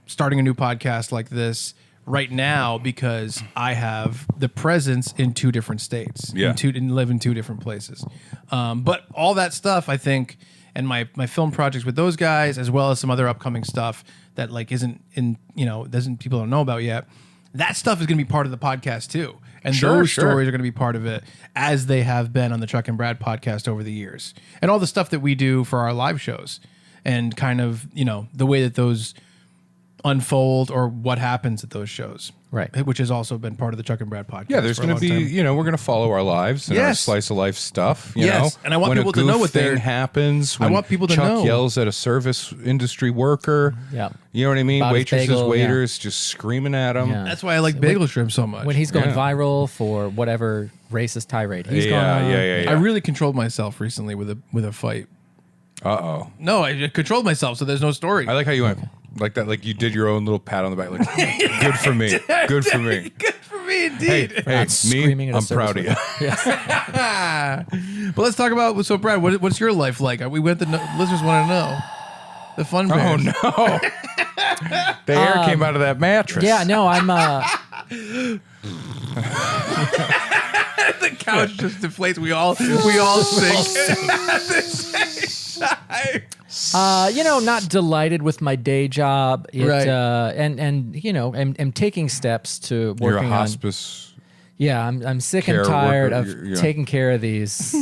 [SPEAKER 3] starting a new podcast like this right now because I have the presence in 2 different states.
[SPEAKER 1] Yeah.
[SPEAKER 3] And live in 2 different places. But all that stuff, I think, and my film projects with those guys, as well as some other upcoming stuff that isn't in, people don't know about yet. That stuff is going to be part of the podcast too. And
[SPEAKER 1] Sure,
[SPEAKER 3] those
[SPEAKER 1] sure.
[SPEAKER 3] stories are going to be part of it as they have been on the Chuck and Brad podcast over the years. And all the stuff that we do for our live shows and kind of, the way that those unfold or what happens at those shows.
[SPEAKER 2] Right.
[SPEAKER 3] Which has also been part of the Chuck and Brad podcast.
[SPEAKER 1] Yeah, there's
[SPEAKER 3] for a
[SPEAKER 1] going to
[SPEAKER 3] long
[SPEAKER 1] be,
[SPEAKER 3] time.
[SPEAKER 1] we're going to follow our lives and our
[SPEAKER 3] Yes.
[SPEAKER 1] slice of life stuff. You
[SPEAKER 3] Yes,
[SPEAKER 1] know,
[SPEAKER 3] and I want
[SPEAKER 1] when
[SPEAKER 3] people
[SPEAKER 1] a
[SPEAKER 3] to know
[SPEAKER 1] goof
[SPEAKER 3] what they're-
[SPEAKER 1] thing happens.
[SPEAKER 3] I
[SPEAKER 1] When
[SPEAKER 3] want people to
[SPEAKER 1] Chuck
[SPEAKER 3] know.
[SPEAKER 1] yells at a service industry worker.
[SPEAKER 2] Yeah.
[SPEAKER 1] You know what I mean?
[SPEAKER 2] About his
[SPEAKER 1] Waitresses,
[SPEAKER 2] bagel, yeah.
[SPEAKER 1] waiters just screaming at him.
[SPEAKER 2] Yeah.
[SPEAKER 3] That's why I like bagel shrimp so much.
[SPEAKER 2] When he's going
[SPEAKER 1] Yeah.
[SPEAKER 2] viral for whatever racist tirade he's
[SPEAKER 1] Yeah,
[SPEAKER 2] going on.
[SPEAKER 1] yeah.
[SPEAKER 3] I really controlled myself recently with a fight.
[SPEAKER 1] Uh-oh.
[SPEAKER 3] No, I controlled myself, so there's no story.
[SPEAKER 1] I like how you went like that. Like you did your own little pat on the back. Like, good for me. Good for me.
[SPEAKER 3] Good for me,
[SPEAKER 1] Hey,
[SPEAKER 3] indeed.
[SPEAKER 1] hey,
[SPEAKER 2] Not screaming
[SPEAKER 1] me,
[SPEAKER 2] at a
[SPEAKER 1] I'm
[SPEAKER 2] service
[SPEAKER 1] proud of you.
[SPEAKER 2] worker. Yes.
[SPEAKER 3] But let's talk about, so Brad, what's your life like? We went to listeners want to know. The Funbears.
[SPEAKER 1] Oh, no. The air came out of that mattress.
[SPEAKER 2] Yeah, no, I'm
[SPEAKER 3] The couch just deflates. We all sink at the same time.
[SPEAKER 2] not delighted with my day job. It,
[SPEAKER 3] Right.
[SPEAKER 2] and am taking steps to
[SPEAKER 1] You're a
[SPEAKER 2] working on.
[SPEAKER 1] hospice.
[SPEAKER 2] Yeah, I'm sick
[SPEAKER 1] care
[SPEAKER 2] and tired
[SPEAKER 1] worker.
[SPEAKER 2] of
[SPEAKER 1] You're-
[SPEAKER 2] taking care of these,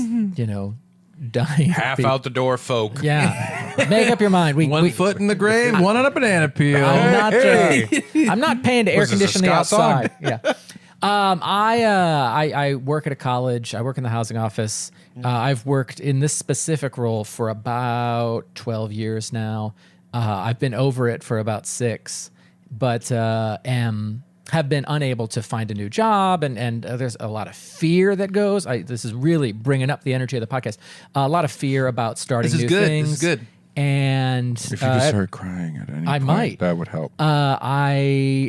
[SPEAKER 2] dying.
[SPEAKER 1] Half out the door, folk.
[SPEAKER 2] Yeah. Make up your mind.
[SPEAKER 3] One foot in the grave, one on a banana peel.
[SPEAKER 2] I'm not paying to air
[SPEAKER 1] Was this a
[SPEAKER 2] condition the
[SPEAKER 1] ska song?
[SPEAKER 2] outside. Yeah. I work at a college. I work in the housing office. I've worked in this specific role for about 12 years now. I've been over it for about 6, but have been unable to find a new job, and there's a lot of fear that goes. This is really bringing up the energy of the podcast. A lot of fear about starting
[SPEAKER 3] This is
[SPEAKER 2] new
[SPEAKER 3] good.
[SPEAKER 2] things.
[SPEAKER 3] This is good.
[SPEAKER 2] And
[SPEAKER 1] If you just start crying at any point,
[SPEAKER 2] might.
[SPEAKER 1] that would help.
[SPEAKER 2] I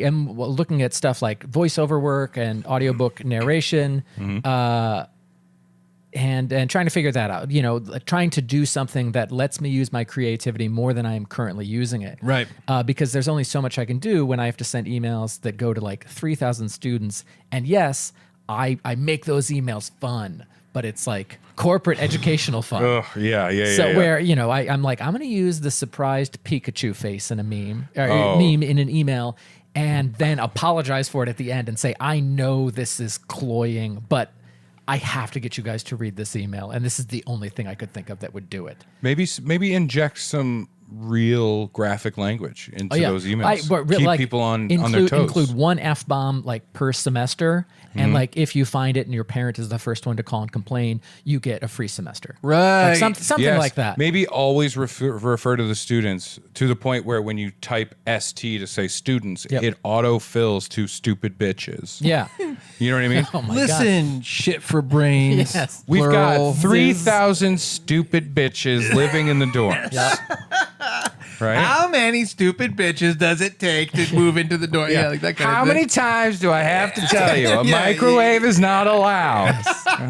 [SPEAKER 2] am looking at stuff like voiceover work and audiobook narration, and trying to figure that out. You know, trying to do something that lets me use my creativity more than I am currently using it.
[SPEAKER 3] Right.
[SPEAKER 2] Because there's only so much I can do when I have to send emails that go to like 3,000 students. And yes, I make those emails fun, but it's like corporate educational fun.
[SPEAKER 1] Oh, yeah.
[SPEAKER 2] So where, you know, I'm like, I'm going to use the surprised Pikachu face in a meme, or meme in an email, and then apologize for it at the end and say, I know this is cloying, but I have to get you guys to read this email. And this is the only thing I could think of that would do it.
[SPEAKER 1] Maybe inject some real graphic language into those emails. Keep
[SPEAKER 2] like,
[SPEAKER 1] people on their toes.
[SPEAKER 2] Include one F-bomb like per semester. And like if you find it and your parent is the first one to call and complain, you get a free semester.
[SPEAKER 3] Right.
[SPEAKER 2] Like something
[SPEAKER 1] Yes.
[SPEAKER 2] like that.
[SPEAKER 1] Maybe always refer to the students to the point where when you type ST to say students,
[SPEAKER 2] Yep.
[SPEAKER 1] it auto-fills to stupid bitches.
[SPEAKER 2] Yeah.
[SPEAKER 1] You know what I mean?
[SPEAKER 2] Oh my God.
[SPEAKER 3] Listen, shit for brains.
[SPEAKER 2] Yes.
[SPEAKER 1] We've
[SPEAKER 3] plural.
[SPEAKER 1] got 3,000 stupid bitches living in the dorms. Right?
[SPEAKER 3] How many stupid bitches does it take to move into the door? Yeah, like that kind
[SPEAKER 1] How
[SPEAKER 3] of thing.
[SPEAKER 1] many times do I have to tell you? A
[SPEAKER 3] Yeah,
[SPEAKER 1] microwave is not allowed.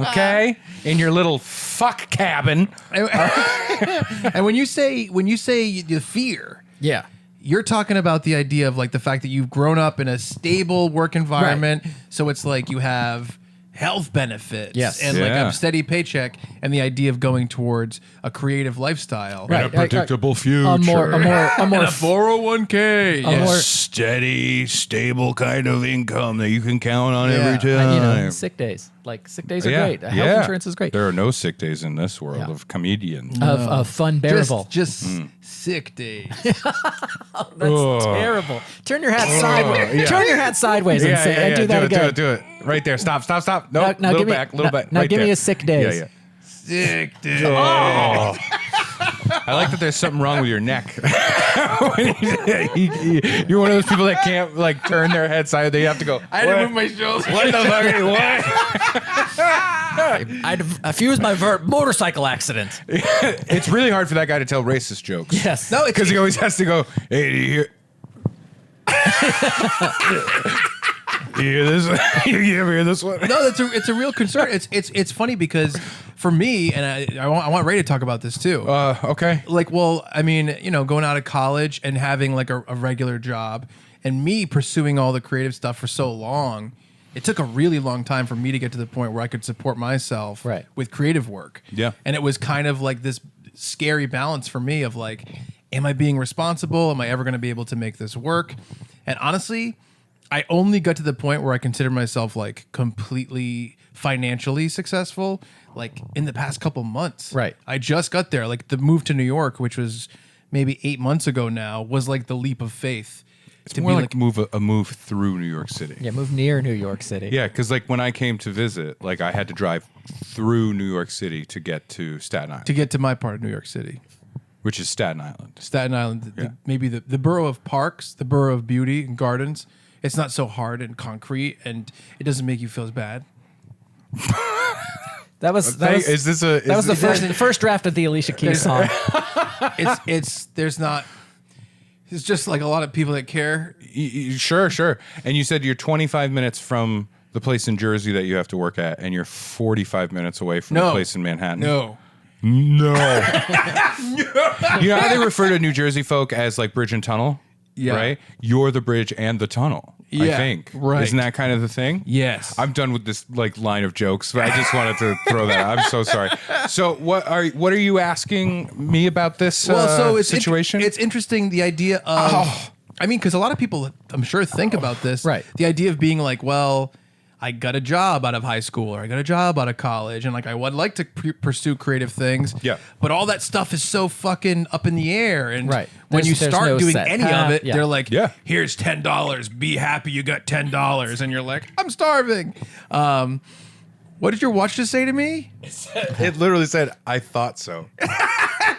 [SPEAKER 1] Okay? In your little fuck cabin.
[SPEAKER 3] And when you say the fear,
[SPEAKER 2] Yeah.
[SPEAKER 3] you're talking about the idea of like the fact that you've grown up in a stable work environment. So it's like you have health benefits
[SPEAKER 2] Yes.
[SPEAKER 3] and like
[SPEAKER 1] Yeah.
[SPEAKER 3] a steady paycheck, and the idea of going towards a creative lifestyle.
[SPEAKER 2] Right.
[SPEAKER 1] A predictable future.
[SPEAKER 2] A more
[SPEAKER 3] And a 401k.
[SPEAKER 2] A more-
[SPEAKER 1] steady, stable kind of income that you can count on
[SPEAKER 3] Yeah.
[SPEAKER 1] every time.
[SPEAKER 2] you know, sick days. Like sick days are great. Health insurance is great.
[SPEAKER 1] There are no sick days in this world
[SPEAKER 2] Yeah.
[SPEAKER 1] of comedians.
[SPEAKER 2] Of Funbearable.
[SPEAKER 3] Just sick days.
[SPEAKER 2] That's terrible. Turn your hat sideways. Turn your hat sideways and say, and do that again.
[SPEAKER 1] Do it. Right there. Stop. No,
[SPEAKER 2] Now
[SPEAKER 1] little
[SPEAKER 2] give me-
[SPEAKER 1] back, little back.
[SPEAKER 2] now
[SPEAKER 1] right
[SPEAKER 2] give me
[SPEAKER 1] there.
[SPEAKER 2] a sick days.
[SPEAKER 1] Yeah.
[SPEAKER 3] Sick days.
[SPEAKER 1] Oh. I like that there's something wrong with your neck. You're one of those people that can't like turn their head side. They have to go.
[SPEAKER 3] I had to move my shoulders.
[SPEAKER 1] What the fuck? What?
[SPEAKER 2] I fused my motorcycle accident.
[SPEAKER 1] It's really hard for that guy to tell racist jokes.
[SPEAKER 2] Yes.
[SPEAKER 3] No, it's
[SPEAKER 1] Because he always has to go, hey, do you hear? You hear this? You ever hear this one?
[SPEAKER 3] No, it's a real concern. It's funny because for me, and I want Ray to talk about this too.
[SPEAKER 1] Okay.
[SPEAKER 3] Like, well, I mean, you know, going out of college and having like a regular job, and me pursuing all the creative stuff for so long, it took a really long time for me to get to the point where I could support myself
[SPEAKER 2] Right.
[SPEAKER 3] with creative work.
[SPEAKER 1] Yeah.
[SPEAKER 3] And it was kind of like this scary balance for me of like, am I being responsible? Am I ever going to be able to make this work? And honestly, I only got to the point where I consider myself like completely financially successful, like in the past couple months.
[SPEAKER 2] Right.
[SPEAKER 3] I just got there. Like the move to New York, which was maybe 8 months ago now, was like the leap of faith.
[SPEAKER 1] It's more like a move through New York City.
[SPEAKER 2] Yeah, move near New York City.
[SPEAKER 1] Yeah, because like when I came to visit, like I had to drive through New York City to get to Staten Island,
[SPEAKER 3] to get to my part of New York City.
[SPEAKER 1] which is Staten Island.
[SPEAKER 3] Staten Island, maybe the borough of parks, the borough of beauty and gardens. It's not so hard and concrete, and it doesn't make you feel as bad.
[SPEAKER 2] That was the first draft of the Alicia Keys song.
[SPEAKER 3] It's just like a lot of people that care.
[SPEAKER 1] Sure. And you said you're 25 minutes from the place in Jersey that you have to work at, and you're 45 minutes away from the place in Manhattan.
[SPEAKER 3] No.
[SPEAKER 1] You know how they refer to New Jersey folk as like bridge and tunnel?
[SPEAKER 3] Yeah.
[SPEAKER 1] Right? You're the bridge and the tunnel, I
[SPEAKER 3] Yeah,
[SPEAKER 1] think.
[SPEAKER 3] right.
[SPEAKER 1] Isn't that kind of the thing?
[SPEAKER 3] Yes.
[SPEAKER 1] I'm done with this like line of jokes, but I just wanted to throw that out. I'm so sorry. So what are you asking me about this situation?
[SPEAKER 3] It's interesting, the idea of, I mean, because a lot of people, I'm sure, think about this.
[SPEAKER 2] Right.
[SPEAKER 3] The idea of being like, well, I got a job out of high school or I got a job out of college and like I would like to pursue creative things.
[SPEAKER 1] Yeah.
[SPEAKER 3] But all that stuff is so fucking up in the air. And
[SPEAKER 2] Right.
[SPEAKER 3] when you
[SPEAKER 2] There's
[SPEAKER 3] start
[SPEAKER 2] no
[SPEAKER 3] doing
[SPEAKER 2] set
[SPEAKER 3] any
[SPEAKER 2] path.
[SPEAKER 3] of it,
[SPEAKER 2] Yeah.
[SPEAKER 3] they're like,
[SPEAKER 1] Yeah.
[SPEAKER 3] here's $10. Be happy you got $10. And you're like, I'm starving. What did your watch just say to me?
[SPEAKER 1] It literally said, "I thought so."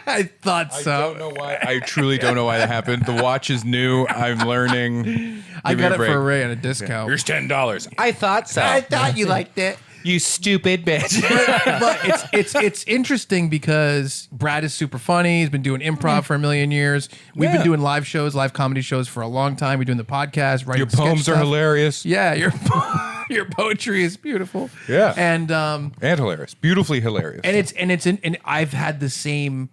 [SPEAKER 3] I thought
[SPEAKER 1] I
[SPEAKER 3] so.
[SPEAKER 1] don't know why. I truly don't know why that happened. The watch is new. I'm learning.
[SPEAKER 3] I
[SPEAKER 1] Give me
[SPEAKER 3] got
[SPEAKER 1] a
[SPEAKER 3] it
[SPEAKER 1] break.
[SPEAKER 3] for Ray at a discount.
[SPEAKER 1] Here's $10. I thought so.
[SPEAKER 3] I thought you liked it.
[SPEAKER 1] You stupid bitch.
[SPEAKER 3] But it's interesting because Brad is super funny. He's been doing improv for a million years. We've been
[SPEAKER 1] Yeah.
[SPEAKER 3] doing live comedy shows for a long time. We're doing the podcast, writing
[SPEAKER 1] Your
[SPEAKER 3] sketch
[SPEAKER 1] poems are
[SPEAKER 3] stuff.
[SPEAKER 1] hilarious.
[SPEAKER 3] Yeah, your poetry is beautiful.
[SPEAKER 1] Yeah.
[SPEAKER 3] and
[SPEAKER 1] And hilarious. Beautifully hilarious.
[SPEAKER 3] and I've had the same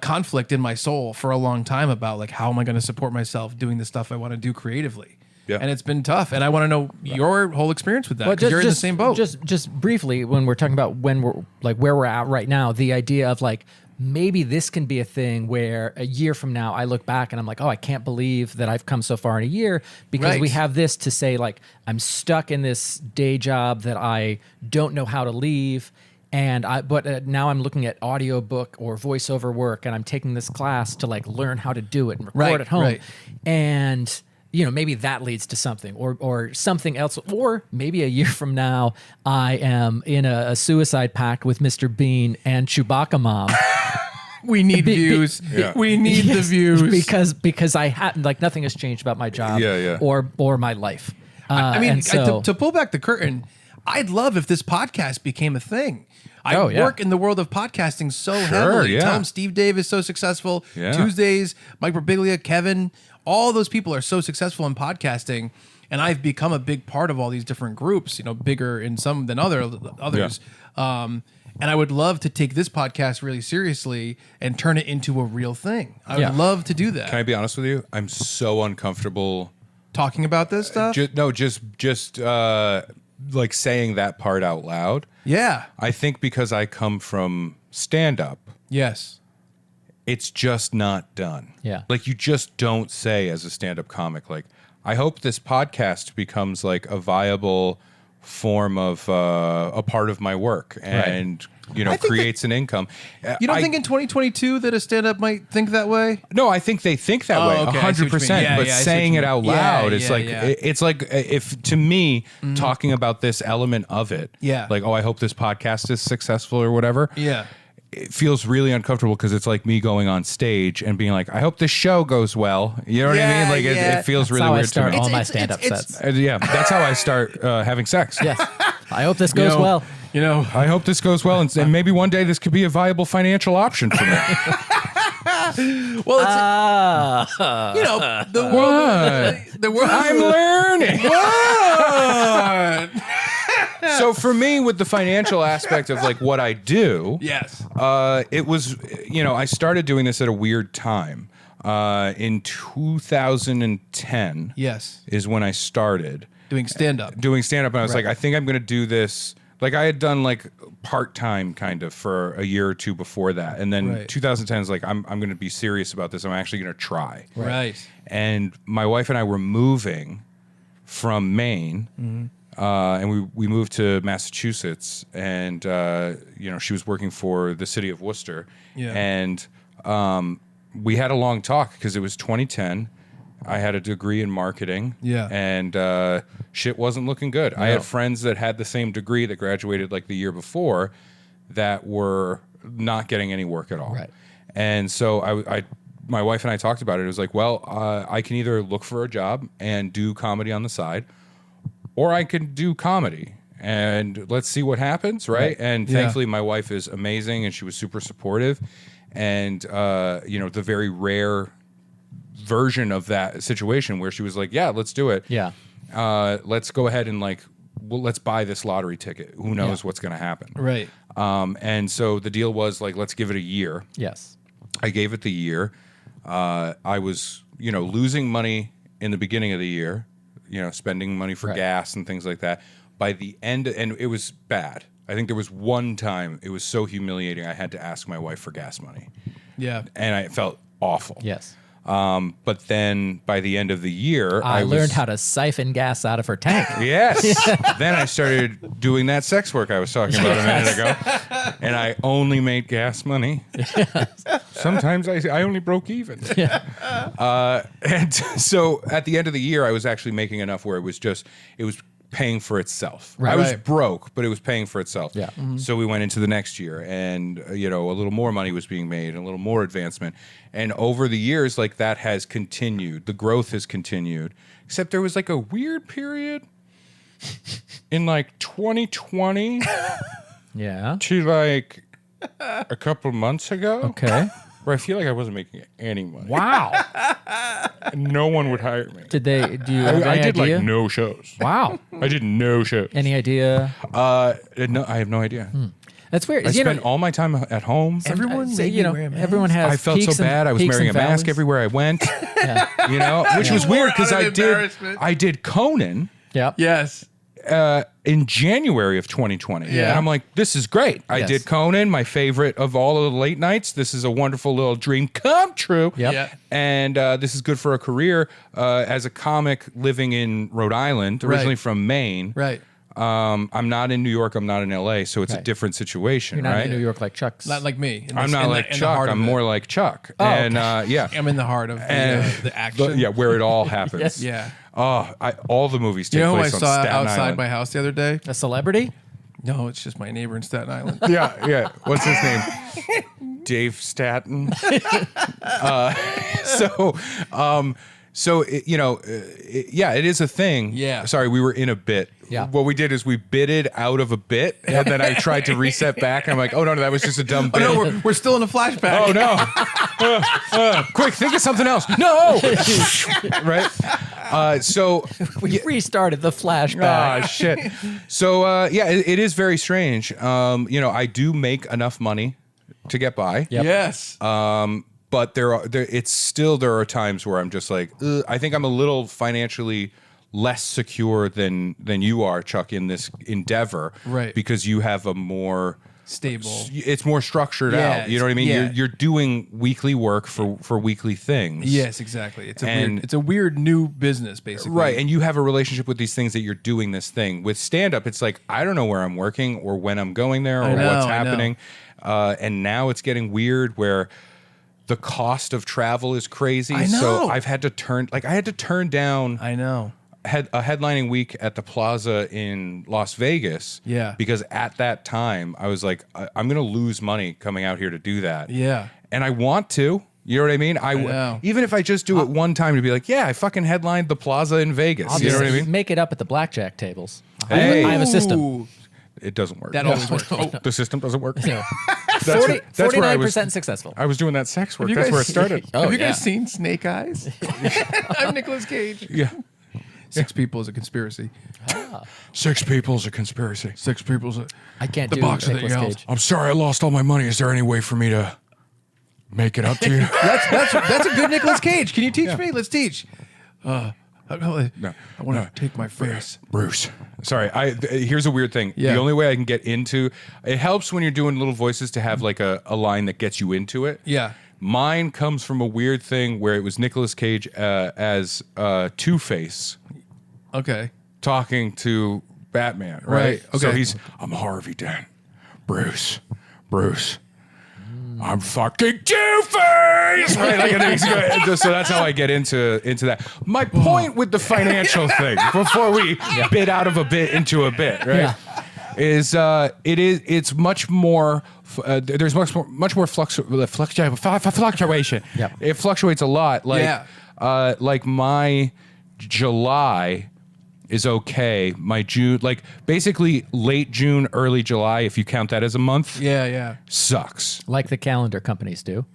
[SPEAKER 3] conflict in my soul for a long time about like how am I going to support myself doing the stuff I want to do creatively.
[SPEAKER 1] Yeah.
[SPEAKER 3] And it's been tough, and I want to know your whole experience with that because you're in the same boat.
[SPEAKER 2] Just briefly, when we're talking about when we're like where we're at right now, the idea of like maybe this can be a thing where a year from now I look back and I'm like, oh, I can't believe that I've come so far in a year because
[SPEAKER 3] Right.
[SPEAKER 2] we have this to say like I'm stuck in this day job that I don't know how to leave. But now I'm looking at audiobook or voiceover work and I'm taking this class to like learn how to do it and record
[SPEAKER 3] Right,
[SPEAKER 2] at home.
[SPEAKER 3] right.
[SPEAKER 2] And maybe that leads to something or something else. Or maybe a year from now, I am in a suicide pact with Mr. Bean and Chewbacca Mom.
[SPEAKER 3] we need views.
[SPEAKER 1] Yeah.
[SPEAKER 3] We need the
[SPEAKER 2] Yes,
[SPEAKER 3] views
[SPEAKER 2] because I had like nothing has changed about my job
[SPEAKER 1] Yeah.
[SPEAKER 2] or my life.
[SPEAKER 3] I mean,
[SPEAKER 2] and so,
[SPEAKER 3] to pull back the curtain, I'd love if this podcast became a thing. I work in the world of podcasting so heavily.
[SPEAKER 1] yeah.
[SPEAKER 3] Tell them Steve Dave is so successful.
[SPEAKER 1] Yeah.
[SPEAKER 3] Tuesdays, Mike Birbiglia, Kevin, all those people are so successful in podcasting. And I've become a big part of all these different groups, bigger in some than others. And I would love to take this podcast really seriously and turn it into a real thing. I would love to do that.
[SPEAKER 1] Can I be honest with you? I'm so uncomfortable.
[SPEAKER 3] Talking about this stuff?
[SPEAKER 1] Just like saying that part out loud.
[SPEAKER 3] Yeah.
[SPEAKER 1] I think because I come from stand up,
[SPEAKER 3] Yes.
[SPEAKER 1] it's just not done.
[SPEAKER 2] Yeah.
[SPEAKER 1] Like you just don't say as a stand up comic, like, I hope this podcast becomes like a viable form of a part of my work and,
[SPEAKER 3] I think
[SPEAKER 1] creates an income.
[SPEAKER 3] You don't think in 2022 that a stand-up might think that way?
[SPEAKER 1] No, I think they think that way,
[SPEAKER 3] okay, I see what you
[SPEAKER 1] 100%.
[SPEAKER 3] mean. Yeah,
[SPEAKER 1] But
[SPEAKER 3] yeah, I see
[SPEAKER 1] saying
[SPEAKER 3] what
[SPEAKER 1] it
[SPEAKER 3] you
[SPEAKER 1] out
[SPEAKER 3] mean.
[SPEAKER 1] loud,
[SPEAKER 3] Yeah,
[SPEAKER 1] it's
[SPEAKER 3] yeah,
[SPEAKER 1] like
[SPEAKER 3] yeah.
[SPEAKER 1] it's like if to me talking about this element of it, like, oh, I hope this podcast is successful or whatever.
[SPEAKER 3] Yeah.
[SPEAKER 1] It feels really uncomfortable because it's like me going on stage and being like, I hope this show goes well. You know what I mean? Like it feels really
[SPEAKER 2] how I
[SPEAKER 1] weird to
[SPEAKER 2] start
[SPEAKER 1] me.
[SPEAKER 2] all my
[SPEAKER 3] It's-
[SPEAKER 2] stand-up
[SPEAKER 3] it's-
[SPEAKER 2] sets.
[SPEAKER 1] Yeah, that's how I start having sex.
[SPEAKER 2] Yes. I hope this goes well.
[SPEAKER 1] I hope this goes well, and maybe one day this could be a viable financial option for me.
[SPEAKER 3] Well, it's the world. The world.
[SPEAKER 1] I'm learning.
[SPEAKER 3] What?
[SPEAKER 1] So for me, with the financial aspect of like what I do,
[SPEAKER 3] Yes.
[SPEAKER 1] it was, I started doing this at a weird time. In 2010
[SPEAKER 3] Yes.
[SPEAKER 1] is when I started
[SPEAKER 3] Doing stand-up.
[SPEAKER 1] doing stand-up, and I was like, I think I'm going to do this. Like I had done like part-time kind of for a year or two before that. And then
[SPEAKER 3] Right.
[SPEAKER 1] 2010 is like, I'm going to be serious about this. I'm actually going to try.
[SPEAKER 3] Right.
[SPEAKER 1] And my wife and I were moving from Maine, and we moved to Massachusetts, and she was working for the city of Worcester,
[SPEAKER 3] Yeah.
[SPEAKER 1] and we had a long talk because it was 2010. I had a degree in marketing,
[SPEAKER 3] Yeah.
[SPEAKER 1] and shit wasn't looking good. I had friends that had the same degree that graduated like the year before that were not getting any work at all.
[SPEAKER 2] Right.
[SPEAKER 1] And so my wife and I talked about it. It was like, well, I can either look for a job and do comedy on the side, or I can do comedy and let's see what happens, right? And
[SPEAKER 3] Yeah.
[SPEAKER 1] thankfully, my wife is amazing and she was super supportive. And, the very rare version of that situation where she was like, yeah, let's do it.
[SPEAKER 2] Yeah.
[SPEAKER 1] Let's go ahead and let's buy this lottery ticket. Who knows what's going to happen?
[SPEAKER 3] Right.
[SPEAKER 1] And so the deal was like, let's give it a year.
[SPEAKER 2] Yes.
[SPEAKER 1] I gave it the year. I was, losing money in the beginning of the year, spending money for gas and things like that. By the end, and it was bad. I think there was one time it was so humiliating I had to ask my wife for gas money.
[SPEAKER 3] Yeah.
[SPEAKER 1] And I felt awful.
[SPEAKER 2] Yes.
[SPEAKER 1] But then by the end of the year,
[SPEAKER 2] I learned how to siphon gas out of her tank.
[SPEAKER 1] Yes. Then I started doing that sex work I was talking about a minute ago. And I only made gas money. Sometimes I only broke even. And so at the end of the year, I was actually making enough where it was paying for itself.
[SPEAKER 2] Right.
[SPEAKER 1] I was broke, but it was paying for itself.
[SPEAKER 2] Yeah. Mm-hmm.
[SPEAKER 1] So we went into the next year, and a little more money was being made, and a little more advancement. And over the years, like, that has continued. The growth has continued. Except there was like a weird period in like 2020
[SPEAKER 2] Yeah.
[SPEAKER 1] to like a couple months ago.
[SPEAKER 2] Okay.
[SPEAKER 1] Where I feel like I wasn't making any money.
[SPEAKER 2] Wow.
[SPEAKER 1] No one would hire me.
[SPEAKER 2] Do you have
[SPEAKER 1] I
[SPEAKER 2] any
[SPEAKER 1] did
[SPEAKER 2] idea?
[SPEAKER 1] like no shows.
[SPEAKER 2] Wow.
[SPEAKER 1] I did no shows.
[SPEAKER 2] Any idea?
[SPEAKER 1] No, I have no idea.
[SPEAKER 2] That's weird.
[SPEAKER 1] I
[SPEAKER 2] You know,
[SPEAKER 1] spent all my time at home.
[SPEAKER 3] Everyone
[SPEAKER 2] say,
[SPEAKER 3] made
[SPEAKER 2] you
[SPEAKER 3] me
[SPEAKER 2] know,
[SPEAKER 3] wear a mask.
[SPEAKER 2] everyone has.
[SPEAKER 1] I felt so
[SPEAKER 2] peaks and-
[SPEAKER 1] bad. I was
[SPEAKER 2] peaks
[SPEAKER 1] wearing a
[SPEAKER 2] and
[SPEAKER 1] mask
[SPEAKER 2] valleys.
[SPEAKER 1] everywhere I went. Which was
[SPEAKER 3] You wore
[SPEAKER 1] weird
[SPEAKER 3] it
[SPEAKER 1] because
[SPEAKER 3] out of
[SPEAKER 1] I did.
[SPEAKER 3] embarrassment.
[SPEAKER 1] I did Conan
[SPEAKER 2] Yep.
[SPEAKER 3] Yes.
[SPEAKER 1] in January of 2020.
[SPEAKER 3] Yeah.
[SPEAKER 1] And I'm like, this is great. I
[SPEAKER 2] Yes.
[SPEAKER 1] did Conan, my favorite of all of the late nights. This is a wonderful little dream come true.
[SPEAKER 2] Yep.
[SPEAKER 3] Yeah.
[SPEAKER 1] And this is good for a career as a comic living in Rhode Island, originally
[SPEAKER 3] Right.
[SPEAKER 1] from Maine.
[SPEAKER 3] Right.
[SPEAKER 1] I'm not in New York. I'm not in LA. So it's a
[SPEAKER 2] Right.
[SPEAKER 1] different situation,
[SPEAKER 2] You're not
[SPEAKER 1] right?
[SPEAKER 2] in New York like Chuck's.
[SPEAKER 3] Not like me.
[SPEAKER 1] I'm not like Chuck. I'm more like Chuck.
[SPEAKER 2] Oh,
[SPEAKER 1] and yeah.
[SPEAKER 3] I'm in the heart of the action.
[SPEAKER 1] Yeah, where it all happens.
[SPEAKER 3] Yeah.
[SPEAKER 1] Oh, all the movies take
[SPEAKER 3] You know who I
[SPEAKER 1] place on
[SPEAKER 3] saw
[SPEAKER 1] Staten
[SPEAKER 3] outside
[SPEAKER 1] Island.
[SPEAKER 3] my house the other day?
[SPEAKER 2] A celebrity?
[SPEAKER 3] No, it's just my neighbor in Staten Island.
[SPEAKER 1] Yeah. What's his name? Dave Staten. It is a thing.
[SPEAKER 3] Yeah.
[SPEAKER 1] Sorry, we were in a bit.
[SPEAKER 2] Yeah.
[SPEAKER 1] What we did is we bitted out of a bit, and then I tried to reset back. And I'm like, oh no, that was just a dumb
[SPEAKER 3] Oh
[SPEAKER 1] bit.
[SPEAKER 3] no, we're still in a flashback.
[SPEAKER 1] Oh no! Quick, think of something else. No, right?
[SPEAKER 2] We restarted the flashback.
[SPEAKER 1] Ah, shit. So it is very strange. I do make enough money to get by.
[SPEAKER 2] Yep.
[SPEAKER 3] Yes.
[SPEAKER 1] But there are times where I'm just like, ugh. I think I'm a little financially less secure than you are, Chuck, in this endeavor,
[SPEAKER 3] Right.
[SPEAKER 1] Because you have a more
[SPEAKER 3] Stable.
[SPEAKER 1] It's more structured
[SPEAKER 3] Yeah,
[SPEAKER 1] out. You know what I mean?
[SPEAKER 3] yeah.
[SPEAKER 1] You're doing weekly work for weekly things.
[SPEAKER 3] Yes, exactly.
[SPEAKER 1] And-
[SPEAKER 3] It's a weird new business, basically.
[SPEAKER 1] Right, and you have a relationship with these things that you're doing this thing. With stand-up, it's like, I don't know where I'm working or when I'm going there or
[SPEAKER 3] I know,
[SPEAKER 1] what's
[SPEAKER 3] I know.
[SPEAKER 1] happening. And now it's getting weird where the cost of travel is crazy.
[SPEAKER 3] I know.
[SPEAKER 1] So I had to turn down
[SPEAKER 3] I know.
[SPEAKER 1] a headlining week at the Plaza in Las Vegas.
[SPEAKER 3] Yeah.
[SPEAKER 1] Because at that time, I was like, I'm going to lose money coming out here to do that.
[SPEAKER 3] Yeah.
[SPEAKER 1] And I want to. You know what I mean?
[SPEAKER 3] know.
[SPEAKER 1] Even if I just do it one time to be like, yeah, I fucking headlined the Plaza in Vegas.
[SPEAKER 2] I'll
[SPEAKER 1] You know
[SPEAKER 2] just
[SPEAKER 1] what I mean?
[SPEAKER 2] make it up at the blackjack tables.
[SPEAKER 1] Hey.
[SPEAKER 2] I have a system.
[SPEAKER 3] Ooh,
[SPEAKER 1] It doesn't work.
[SPEAKER 3] that always works. Oh,
[SPEAKER 1] The system doesn't work.
[SPEAKER 2] You know,
[SPEAKER 1] That's where I was.
[SPEAKER 2] 49% successful.
[SPEAKER 1] I was doing that sex work.
[SPEAKER 3] you
[SPEAKER 1] That's
[SPEAKER 3] guys-
[SPEAKER 1] where it started.
[SPEAKER 2] Oh,
[SPEAKER 3] have you
[SPEAKER 2] yeah.
[SPEAKER 3] guys seen Snake Eyes? I'm Nicolas Cage.
[SPEAKER 1] Yeah.
[SPEAKER 3] 6 people is a conspiracy.
[SPEAKER 1] 6 people's a conspiracy.
[SPEAKER 3] 6 people's a...
[SPEAKER 2] I can't
[SPEAKER 3] The
[SPEAKER 2] do
[SPEAKER 3] box that
[SPEAKER 2] Nicolas
[SPEAKER 3] yells.
[SPEAKER 2] Cage.
[SPEAKER 1] I'm sorry I lost all my money. Is there any way for me to make it up to you?
[SPEAKER 3] That's a good Nicolas Cage. Can you teach me? Let's teach. I want to take my face.
[SPEAKER 1] Bruce. Sorry. Here's a weird thing.
[SPEAKER 3] Yeah.
[SPEAKER 1] The only way I can get into it helps when you're doing little voices to have like a line that gets you into it.
[SPEAKER 3] Yeah.
[SPEAKER 1] Mine comes from a weird thing where it was Nicolas Cage as Two-Face
[SPEAKER 3] Okay.
[SPEAKER 1] talking to Batman,
[SPEAKER 3] Right,
[SPEAKER 1] right? So
[SPEAKER 3] okay.
[SPEAKER 1] I'm Harvey Dent. Bruce. I'm fucking Two-Face! Right? Like, and so that's how I get into that. My point with the financial thing, before we bit out of a bit into a bit, right?
[SPEAKER 2] Yeah.
[SPEAKER 1] It's much more. There's much more fluctuation.
[SPEAKER 2] Yep.
[SPEAKER 1] It fluctuates a lot. Like my July is okay. My June, like basically late June, early July, if you count that as a month,
[SPEAKER 3] Yeah.
[SPEAKER 1] sucks.
[SPEAKER 2] Like the calendar companies do.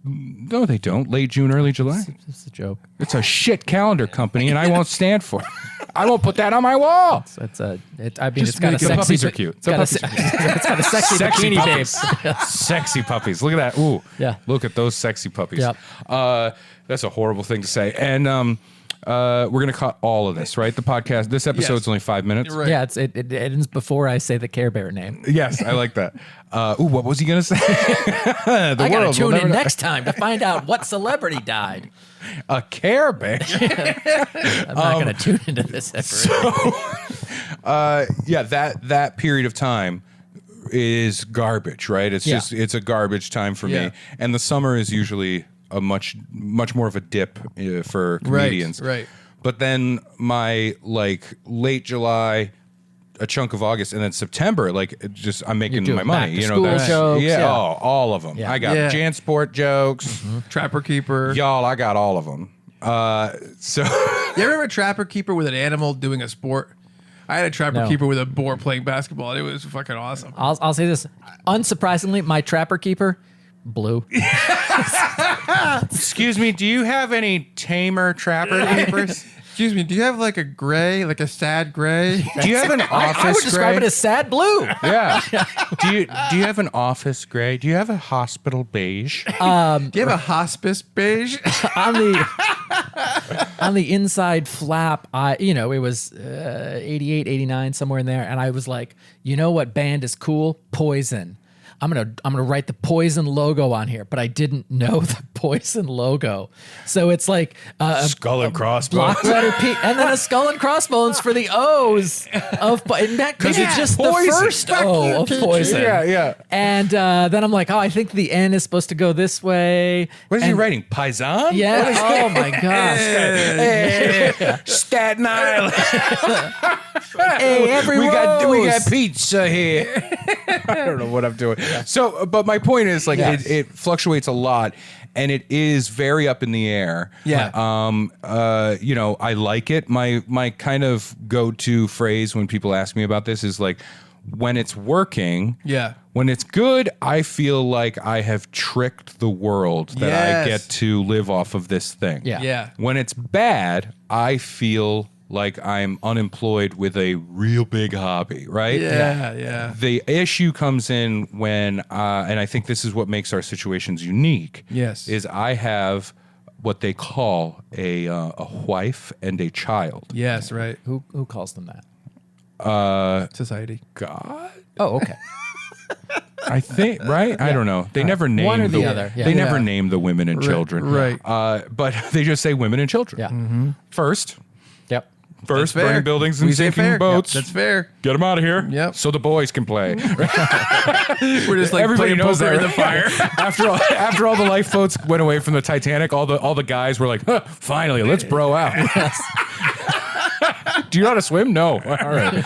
[SPEAKER 1] No, they don't. Late June, early July.
[SPEAKER 2] It's a joke.
[SPEAKER 1] It's a shit calendar company, and I won't stand for it. I won't put that on my wall.
[SPEAKER 2] It's got
[SPEAKER 1] make
[SPEAKER 2] a
[SPEAKER 1] the
[SPEAKER 2] sexy.
[SPEAKER 1] puppies are cute.
[SPEAKER 2] It's got a sexy
[SPEAKER 1] Sexy
[SPEAKER 2] bikini
[SPEAKER 1] puppies.
[SPEAKER 2] babes.
[SPEAKER 1] Sexy puppies. Look at that. Ooh.
[SPEAKER 2] Yeah.
[SPEAKER 1] Look at those sexy puppies.
[SPEAKER 2] Yep.
[SPEAKER 1] That's a horrible thing to say. And we're going to cut all of this, right? The podcast, this episode's only 5 minutes.
[SPEAKER 3] Right.
[SPEAKER 2] Yeah, it ends before I say the Care Bear name.
[SPEAKER 1] Yes, I like that. What was he going to say?
[SPEAKER 2] I gotta tune in next time to find out what celebrity died.
[SPEAKER 1] A Care Bear.
[SPEAKER 2] I'm not gonna tune into this episode.
[SPEAKER 1] That period of time is garbage, right? It's just it's a garbage time for me. And the summer is usually a much more of a dip for comedians.
[SPEAKER 3] Right.
[SPEAKER 1] But then my late July, a chunk of August, and then September, I'm making
[SPEAKER 2] doing
[SPEAKER 1] my money.
[SPEAKER 2] back to
[SPEAKER 1] You know,
[SPEAKER 2] school
[SPEAKER 1] that's
[SPEAKER 2] jokes, yeah.
[SPEAKER 1] all of them.
[SPEAKER 2] Yeah.
[SPEAKER 1] I got Jansport jokes,
[SPEAKER 3] Trapper Keeper.
[SPEAKER 1] y'all. I got all of them. So
[SPEAKER 3] You ever have a Trapper Keeper with an animal doing a sport? I had a Trapper
[SPEAKER 2] No.
[SPEAKER 3] Keeper with a boar playing basketball, and it was fucking awesome.
[SPEAKER 2] I'll say this. Unsurprisingly, my Trapper Keeper, blue.
[SPEAKER 1] excuse me, do you have any tamer Trapper Keepers?
[SPEAKER 3] Excuse me, do you have like a gray, like a sad gray?
[SPEAKER 1] Do you have an office
[SPEAKER 2] I would describe
[SPEAKER 1] gray?
[SPEAKER 2] it as sad blue.
[SPEAKER 1] Yeah. Do you have an office gray? Do you have a hospital beige?
[SPEAKER 3] Do you have a hospice beige?
[SPEAKER 2] On the inside flap, it was 88, 89, somewhere in there, and I was like, you know what band is cool? Poison. I'm gonna write the Poison logo on here, but I didn't know the Poison logo, so it's like
[SPEAKER 1] Skull and crossbones.
[SPEAKER 2] block letter P, and then a skull and crossbones for the O's of, and that could be just
[SPEAKER 1] Poison.
[SPEAKER 2] the first O of Poison.
[SPEAKER 1] Yeah.
[SPEAKER 2] And then I'm like, oh, I think the N is supposed to go this way.
[SPEAKER 1] What is he
[SPEAKER 2] And-
[SPEAKER 1] writing? Paisan?
[SPEAKER 2] Yeah. Oh my gosh.
[SPEAKER 1] Hey, Staten Island.
[SPEAKER 2] Hey, every
[SPEAKER 1] we got
[SPEAKER 2] rose.
[SPEAKER 1] pizza here. I don't know what I'm doing. So, but my point is,
[SPEAKER 2] Yes.
[SPEAKER 1] it fluctuates a lot, and it is very up in the air.
[SPEAKER 3] Yeah.
[SPEAKER 1] I like it. My kind of go-to phrase when people ask me about this is like, when it's working.
[SPEAKER 3] Yeah.
[SPEAKER 1] When it's good, I feel like I have tricked the world that I
[SPEAKER 3] Yes.
[SPEAKER 1] get to live off of this thing.
[SPEAKER 2] Yeah.
[SPEAKER 3] Yeah.
[SPEAKER 1] When it's bad, I feel like I'm unemployed with a real big hobby, right?
[SPEAKER 3] Yeah.
[SPEAKER 1] The issue comes in when, and I think this is what makes our situations unique.
[SPEAKER 3] Yes.
[SPEAKER 1] Is I have what they call a wife and a child.
[SPEAKER 3] Yes, right.
[SPEAKER 2] Who calls them that?
[SPEAKER 3] Society.
[SPEAKER 1] God,
[SPEAKER 2] Oh, okay.
[SPEAKER 1] I think, right? I don't know. They never name
[SPEAKER 2] One or the other, yeah.
[SPEAKER 1] They never
[SPEAKER 3] Yeah.
[SPEAKER 1] name the women and children,
[SPEAKER 3] right.
[SPEAKER 1] But they just say women and children.
[SPEAKER 2] Yeah.
[SPEAKER 1] First,
[SPEAKER 2] Yep.
[SPEAKER 1] First,
[SPEAKER 3] Fair.
[SPEAKER 1] burning buildings and
[SPEAKER 3] We say
[SPEAKER 1] sinking
[SPEAKER 3] fair.
[SPEAKER 1] boats.
[SPEAKER 3] That's fair.
[SPEAKER 1] Get them out of here.
[SPEAKER 3] Yep.
[SPEAKER 1] So the boys can play.
[SPEAKER 3] We're just like
[SPEAKER 1] Everybody
[SPEAKER 3] playing
[SPEAKER 1] knows
[SPEAKER 3] poker
[SPEAKER 1] that
[SPEAKER 3] in the fire.
[SPEAKER 1] after all the lifeboats went away from the Titanic, all the guys were like, huh, finally, let's bro out. Do you know how to swim? No. All right.